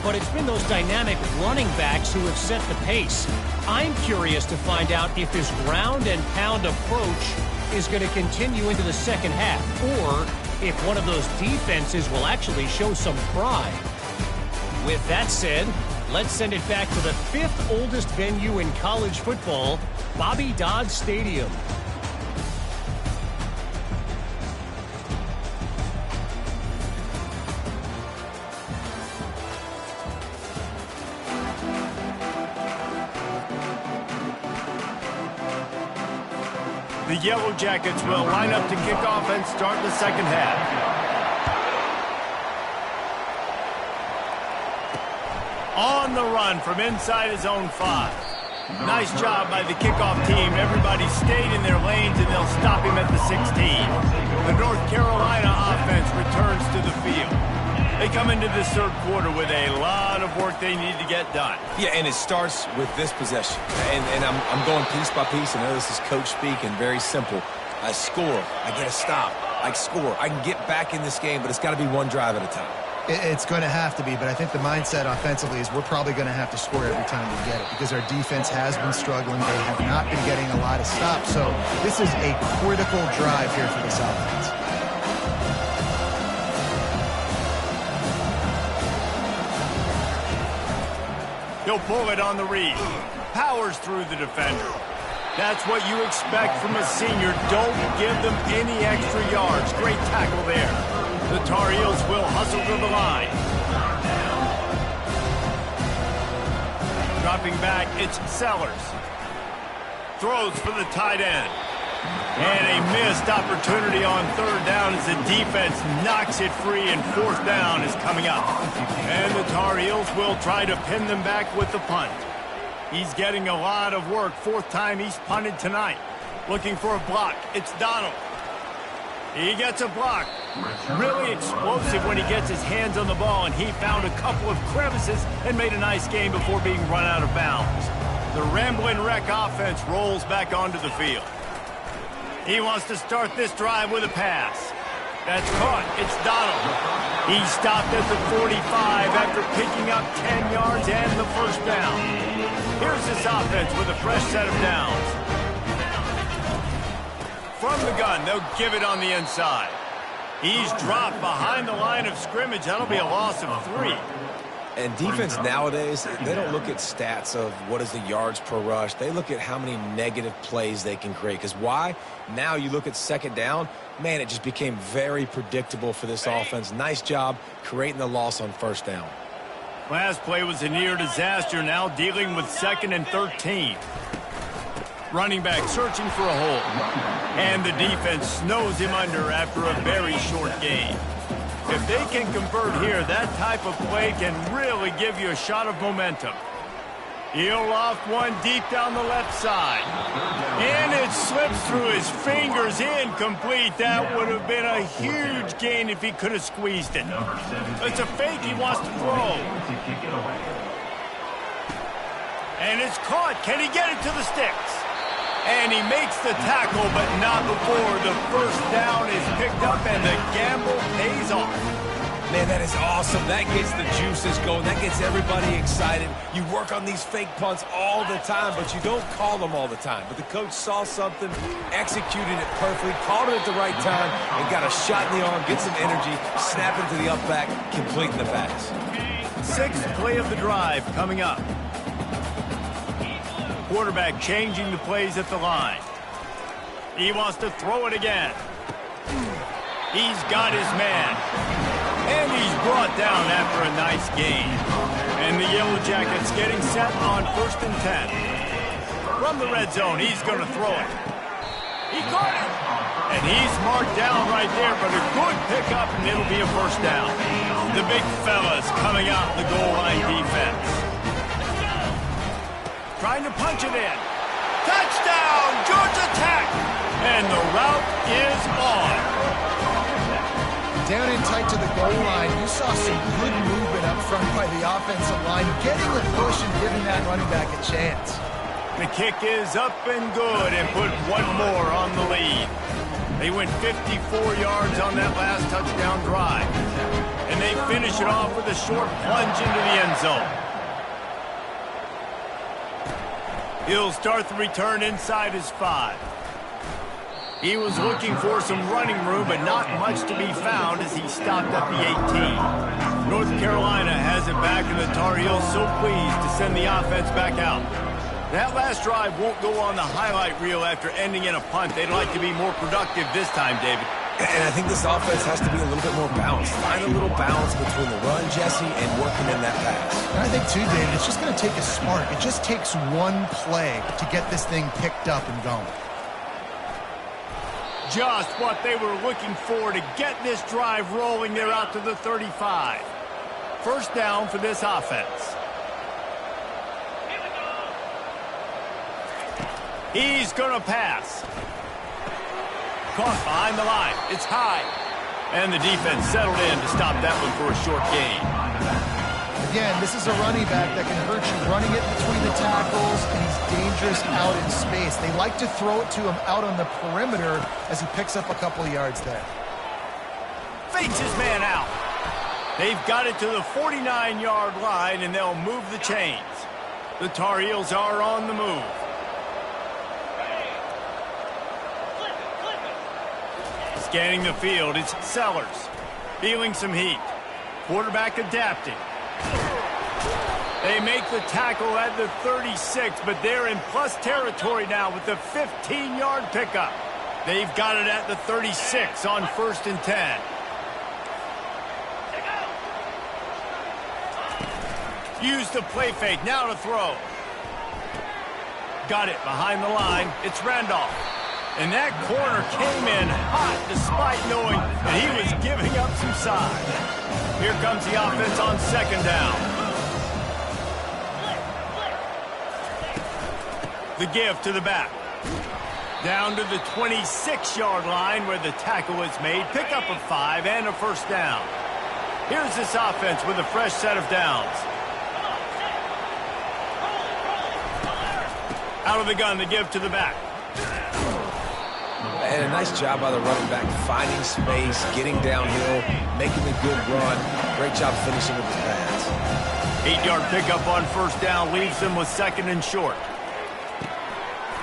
but it's been those dynamic running backs who have set the pace. I'm curious to find out if this ground and pound approach is going to continue into the 2nd half, or if one of those defenses will actually show some pride. With that said, let's send it back to the 5th oldest venue in college football, Bobby Dodd Stadium. The Yellow Jackets will line up to kick off and start the 2nd half. On the run from inside his own 5. Nice job by the kickoff team. Everybody stayed in their lanes, and they'll stop him at the 16. The North Carolina offense returns to the field. They come into this 3rd quarter with a lot of work they need to get done. Yeah, and it starts with this possession. And I'm going piece by piece. I know this is coach speak and very simple. I score. I get a stop. I score. I can get back in this game, but it's got to be one drive at a time. It's going to have to be, but I think the mindset offensively is we're probably going to have to score every time we get it because our defense has been struggling. They have not been getting a lot of stops. So this is a critical drive here for this offense. He'll pull it on the read. Powers through the defender. That's what you expect from a senior. Don't give them any extra yards. Great tackle there. The Tar Heels will hustle to the line. Dropping back, it's Sellers. Throws for the tight end. And a missed opportunity on third down as the defense knocks it free, and fourth down is coming up. And the Tar Heels will try to pin them back with the punt. He's getting a lot of work. Fourth time he's punted tonight. Looking for a block. It's Donald. He gets a block. Really explosive when he gets his hands on the ball, and he found a couple of crevices and made a nice game before being run out of bounds. The Ramblin' Wreck offense rolls back onto the field. He wants to start this drive with a pass. That's caught. It's Donald. He stopped at the 45 after picking up 10 yards and the first down. Here's this offense with a fresh set of downs. From the gun, they'll give it on the inside. He's dropped behind the line of scrimmage. That'll be a loss of 3. And defense nowadays, they don't look at stats of what is the yards per rush. They look at how many negative plays they can create. Because why? Now you look at second down, man, it just became very predictable for this offense. Nice job creating the loss on first down. Last play was a near disaster, now dealing with 2nd and 13. Running back searching for a hole. And the defense snows him under after a very short gain. If they can convert here, that type of play can really give you a shot of momentum. He'll loft one deep down the left side. And it slips through his fingers, incomplete. That would have been a huge gain if he could have squeezed it. It's a fake he wants to throw. And it's caught. Can he get it to the sticks? And he makes the tackle, but not before the first down is picked up and the gamble pays off. Man, that is awesome. That gets the juices going. That gets everybody excited. You work on these fake punts all the time, but you don't call them all the time. But the coach saw something, executed it perfectly, called it at the right time, and got a shot in the arm, get some energy, snap into the up back, completing the pass. 6th play of the drive coming up. Quarterback changing the plays at the line. He wants to throw it again. He's got his man. And he's brought down after a nice gain. And the Yellow Jackets getting set on 1st and 10. From the red zone, he's going to throw it. He caught it. And he's marked down right there, but a good pickup, and it'll be a first down. The big fellas coming out in the goal line defense. Trying to punch it in. Touchdown, Georgia Tech! And the route is on. Down in tight to the goal line, you saw some good movement up front by the offensive line, getting a push and giving that running back a chance. The kick is up and good and put one more on the lead. They went 54 yards on that last touchdown drive. And they finish it off with a short plunge into the end zone. He'll start the return inside his 5. He was looking for some running room, but not much to be found as he stopped at the 18. North Carolina has it back, and the Tar Heels so pleased to send the offense back out. That last drive won't go on the highlight reel after ending in a punt. They'd like to be more productive this time, David. And I think this offense has to be a little bit more balanced. Find a little balance between the run, Jesse, and working in that pass. And I think, too, David, it's just going to take a spark. It just takes one play to get this thing picked up and going. Just what they were looking for to get this drive rolling. They're out to the 35. First down for this offense. He's going to pass. Caught behind the line. It's high. And the defense settled in to stop that one for a short gain. Again, this is a running back that can hurt you running it between the tackles, and he's dangerous out in space. They like to throw it to him out on the perimeter as he picks up a couple of yards there. Fakes his man out. They've got it to the 49-yard line, and they'll move the chains. The Tar Heels are on the move. Scanning the field, it's Sellers. Feeling some heat. Quarterback adapting. They make the tackle at the 36, but they're in plus territory now with the 15-yard pickup. They've got it at the 36 on 1st and 10. Use the play fake, now to throw. Got it behind the line. It's Randolph. And that corner came in hot despite knowing that he was giving up some size. Here comes the offense on 2nd down. The give to the back. Down to the 26-yard line where the tackle is made. Pick up a 5 and a 1st down. Here's this offense with a fresh set of downs. Out of the gun, the give to the back. And a nice job by the running back, finding space, getting downhill, making a good run. Great job finishing with his pass. 8-yard pickup on 1st down leaves them with 2nd and short.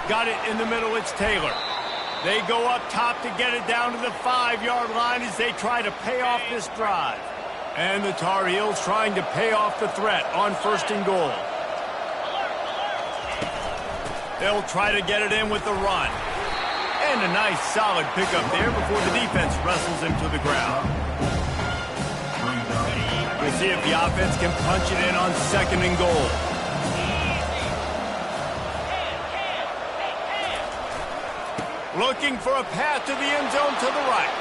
Got it in the middle, it's Taylor. They go up top to get it down to the 5-yard line as they try to pay off this drive. And the Tar Heels trying to pay off the threat on 1st and goal. They'll try to get it in with the run. And a nice solid pickup there before the defense wrestles him to the ground. We'll see if the offense can punch it in on 2nd and goal. Looking for a path to the end zone to the right.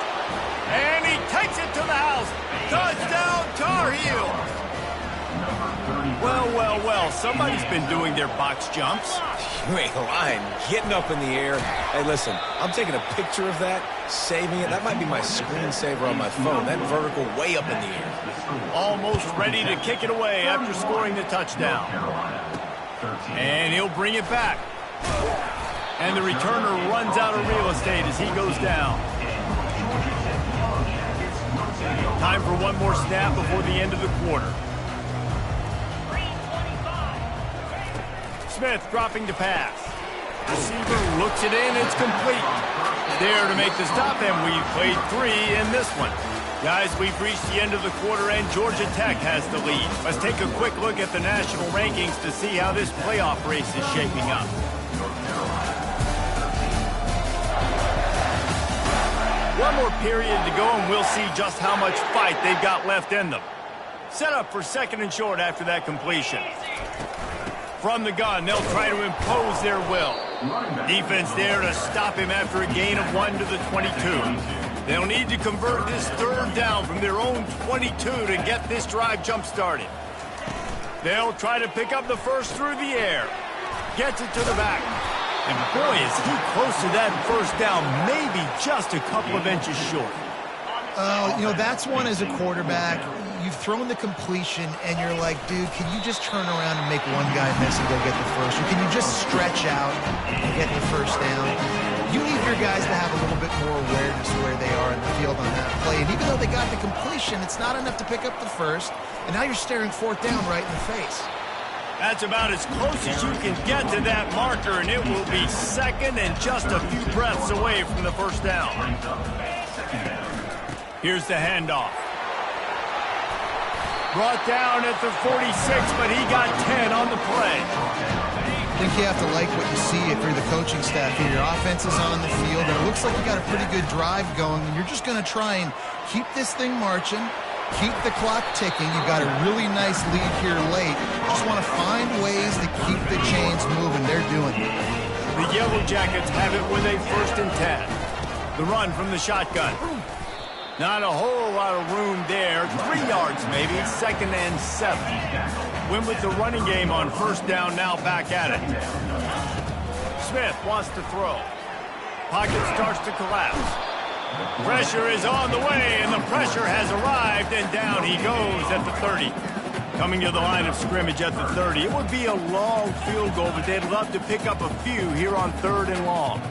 And he takes it to the house. Touchdown, Tar Heels! Well, well, well, somebody's been doing their box jumps. You ain't lying. Getting up in the air. Hey, listen, I'm taking a picture of that, saving it. That might be my screensaver on my phone. That vertical way up in the air. Almost ready to kick it away after scoring the touchdown. And he'll bring it back. And the returner runs out of real estate as he goes down. Time for one more snap before the end of the quarter. Smith dropping to pass. Receiver looks it in, it's complete. There to make the stop, and we've played 3 in this one. Guys, we've reached the end of the quarter, and Georgia Tech has the lead. Let's take a quick look at the national rankings to see how this playoff race is shaping up. One more period to go, and we'll see just how much fight they've got left in them. Set up for 2nd and short after that completion. From the gun, they'll try to impose their will. Defense there to stop him after a gain of 1 to the 22. They'll need to convert this 3rd down from their own 22 to get this drive jump-started. They'll try to pick up the first through the air. Gets it to the back. And boy, is he close to that 1st down, maybe just a couple of inches short. You know, that's one as a quarterback. You've thrown the completion, and you're like, dude, can you just turn around and make one guy miss and go get the first? Or can you just stretch out and get the 1st down? You need your guys to have a little bit more awareness where they are in the field on that play. And even though they got the completion, it's not enough to pick up the 1st. And now you're staring 4th down right in the face. That's about as close as you can get to that marker, and it will be 2nd and just a few breaths away from the 1st down. Here's the handoff. Brought down at the 46, but he got 10 on the play. I think you have to like what you see if you're the coaching staff here. Your offense is on the field, and it looks like you got a pretty good drive going, and you're just going to try and keep this thing marching, keep the clock ticking. You've got a really nice lead here late. Just want to find ways to keep the chains moving. They're doing it. The Yellow Jackets have it with a 1st and 10. The run from the shotgun. Not a whole lot of room there. 3 yards maybe. 2nd and 7. Win with the running game on 1st down, now back at it. Smith wants to throw. Pocket starts to collapse. Pressure is on the way, and the pressure has arrived, and down he goes at the 30. Coming to the line of scrimmage at the 30. It would be a long field goal, but they'd love to pick up a few here on 3rd and long.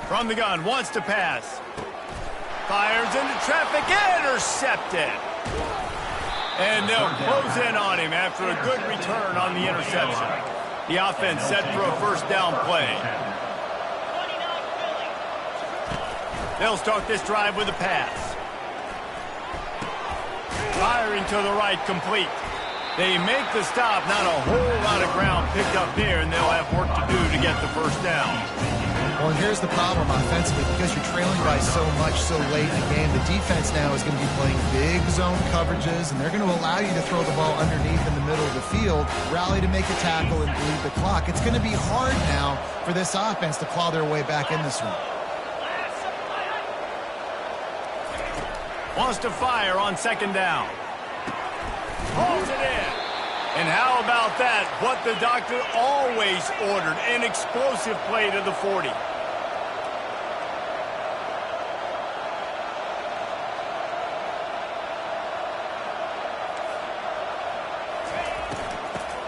From the gun, wants to pass. Fires into traffic, intercepted. And they'll close in on him after a good return on the interception. The offense set for a first down play. They'll start this drive with a pass. Firing to the right, complete. They make the stop, not a whole lot of ground picked up here, and they'll have work to do to get the first down. Well, and here's the problem offensively. Because you're trailing by so much so late in the game, the defense now is going to be playing big zone coverages, and they're going to allow you to throw the ball underneath in the middle of the field, rally to make a tackle, and bleed the clock. It's going to be hard now for this offense to claw their way back in this one. Wants to fire on second down. Pulls it in. And how about that? What the doctor always ordered, an explosive play to the 40.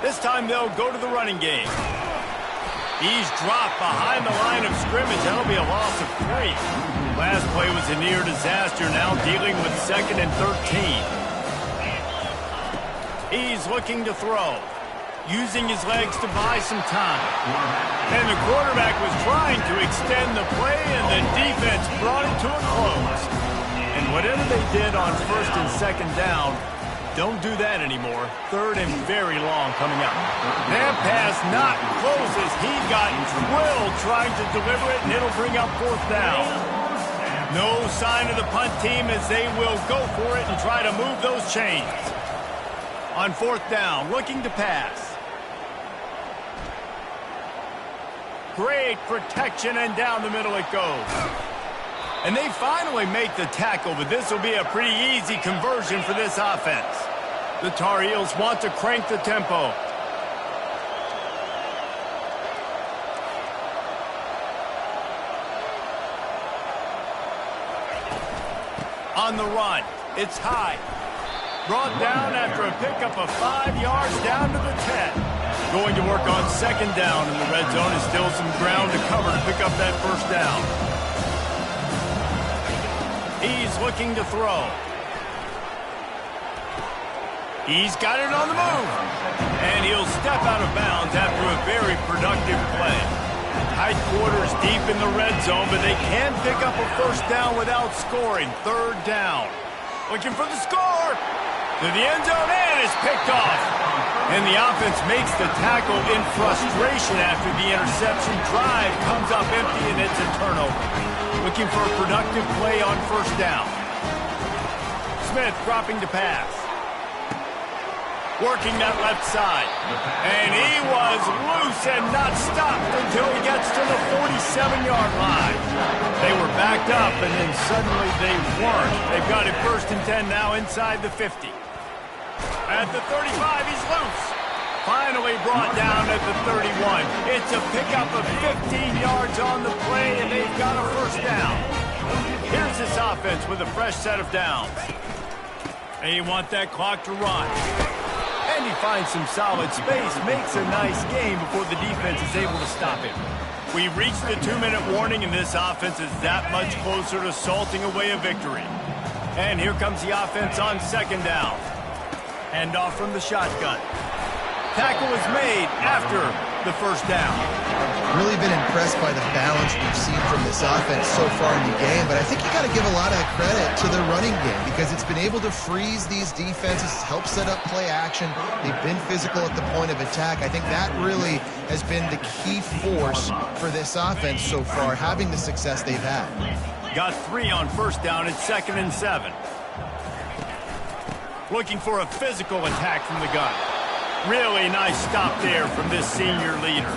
This time they'll go to the running game. He's dropped behind the line of scrimmage. That'll be a loss of 3. Last play was a near disaster, now dealing with 2nd and 13. He's looking to throw, using his legs to buy some time. And the quarterback was trying to extend the play, and the defense brought it to a close. And whatever they did on 1st and 2nd down, don't do that anymore. 3rd and very long coming up. That pass not close as he got drilled trying to deliver it, and it'll bring up 4th down. No sign of the punt team as they will go for it and try to move those chains. On 4th down, looking to pass. Great protection, and down the middle it goes. And they finally make the tackle, but this will be a pretty easy conversion for this offense. The Tar Heels want to crank the tempo. On the run, it's high. Brought down after a pickup of 5 yards down to the 10. Going to work on 2nd down in the red zone. Is still some ground to cover to pick up that first down. He's looking to throw. He's got it on the move. And he'll step out of bounds after a very productive play. Tight quarters deep in the red zone, but they can pick up a first down without scoring. 3rd down. Looking for the score. To the end zone, and is picked off. And the offense makes the tackle in frustration after the interception. Drive comes up empty, and it's a turnover. Looking for a productive play on 1st down. Smith dropping to pass. Working that left side. And he was loose and not stopped until he gets to the 47-yard line. They were backed up, and then suddenly they weren't. They've got it 1st and 10 now inside the 50. At the 35, he's loose. Finally brought down at the 31. It's a pickup of 15 yards on the play, and they've got a first down. Here's this offense with a fresh set of downs. They want that clock to run. And he finds some solid space, makes a nice game before the defense is able to stop him. We reached the 2-minute warning, and this offense is that much closer to salting away a victory. And here comes the offense on 2nd down. Hand off from the shotgun. Tackle was made after the first down. Really been impressed by the balance we've seen from this offense so far in the game, but I think you got to give a lot of credit to the running game because it's been able to freeze these defenses, help set up play action. They've been physical at the point of attack. I think that really has been the key force for this offense so far, having the success they've had. Got 3 on 1st down. It's 2nd and 7. Looking for a physical attack from the gun. Really nice stop there from this senior leader.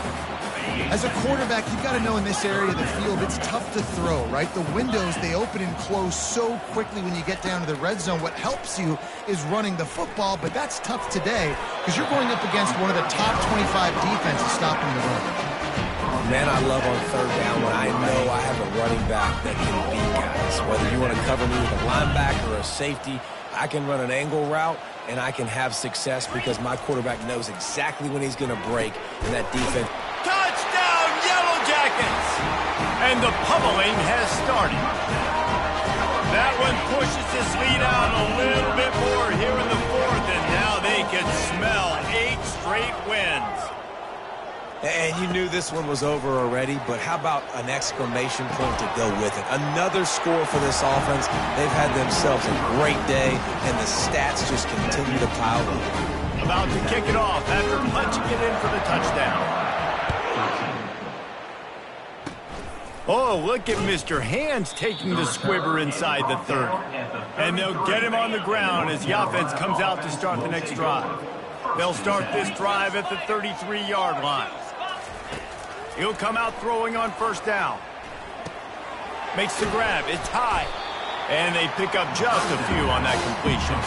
As a quarterback, you've got to know in this area of the field, it's tough to throw, right? The windows, they open and close so quickly when you get down to the red zone. What helps you is running the football, but that's tough today because you're going up against one of the top 25 defenses stopping the run. Man, I love on 3rd down when I know I have a running back that can beat guys. Whether you want to cover me with a linebacker or a safety, I can run an angle route, and I can have success because my quarterback knows exactly when he's going to break, and that defense. Touchdown, Yellow Jackets! And the pummeling has started. That one pushes this lead out a little bit more here in the fourth, and now they can smell 8 straight wins. And you knew this one was over already, but how about an exclamation point to go with it? Another score for this offense. They've had themselves a great day, and the stats just continue to pile up. About to kick it off after punching it in for the touchdown. Oh, look at Mr. Hands taking the squibber inside the 30. And they'll get him on the ground as the offense comes out to start the next drive. They'll start this drive at the 33-yard line. He'll come out throwing on first down. Makes the grab. It's high. And they pick up just a few on that completion.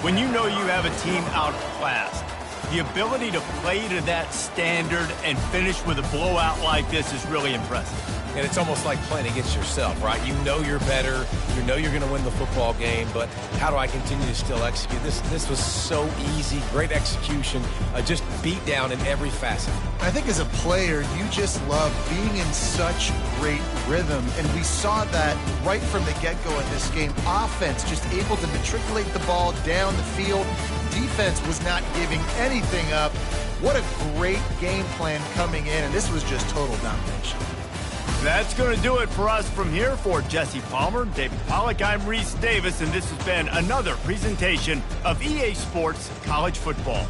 When you know you have a team outclassed, the ability to play to that standard and finish with a blowout like this is really impressive. And it's almost like playing against yourself, right? You know you're better. You know you're going to win the football game, but how do I continue to still execute? This was so easy. Great execution. Just beat down in every facet. I think as a player, you just love being in such great rhythm, and we saw that right from the get-go in this game. Offense just able to matriculate the ball down the field. Defense was not giving anything up. What a great game plan coming in, and this was just total domination. That's going to do it for us from here. For Jesse Palmer, David Pollack, I'm Reese Davis, and this has been another presentation of EA Sports College Football.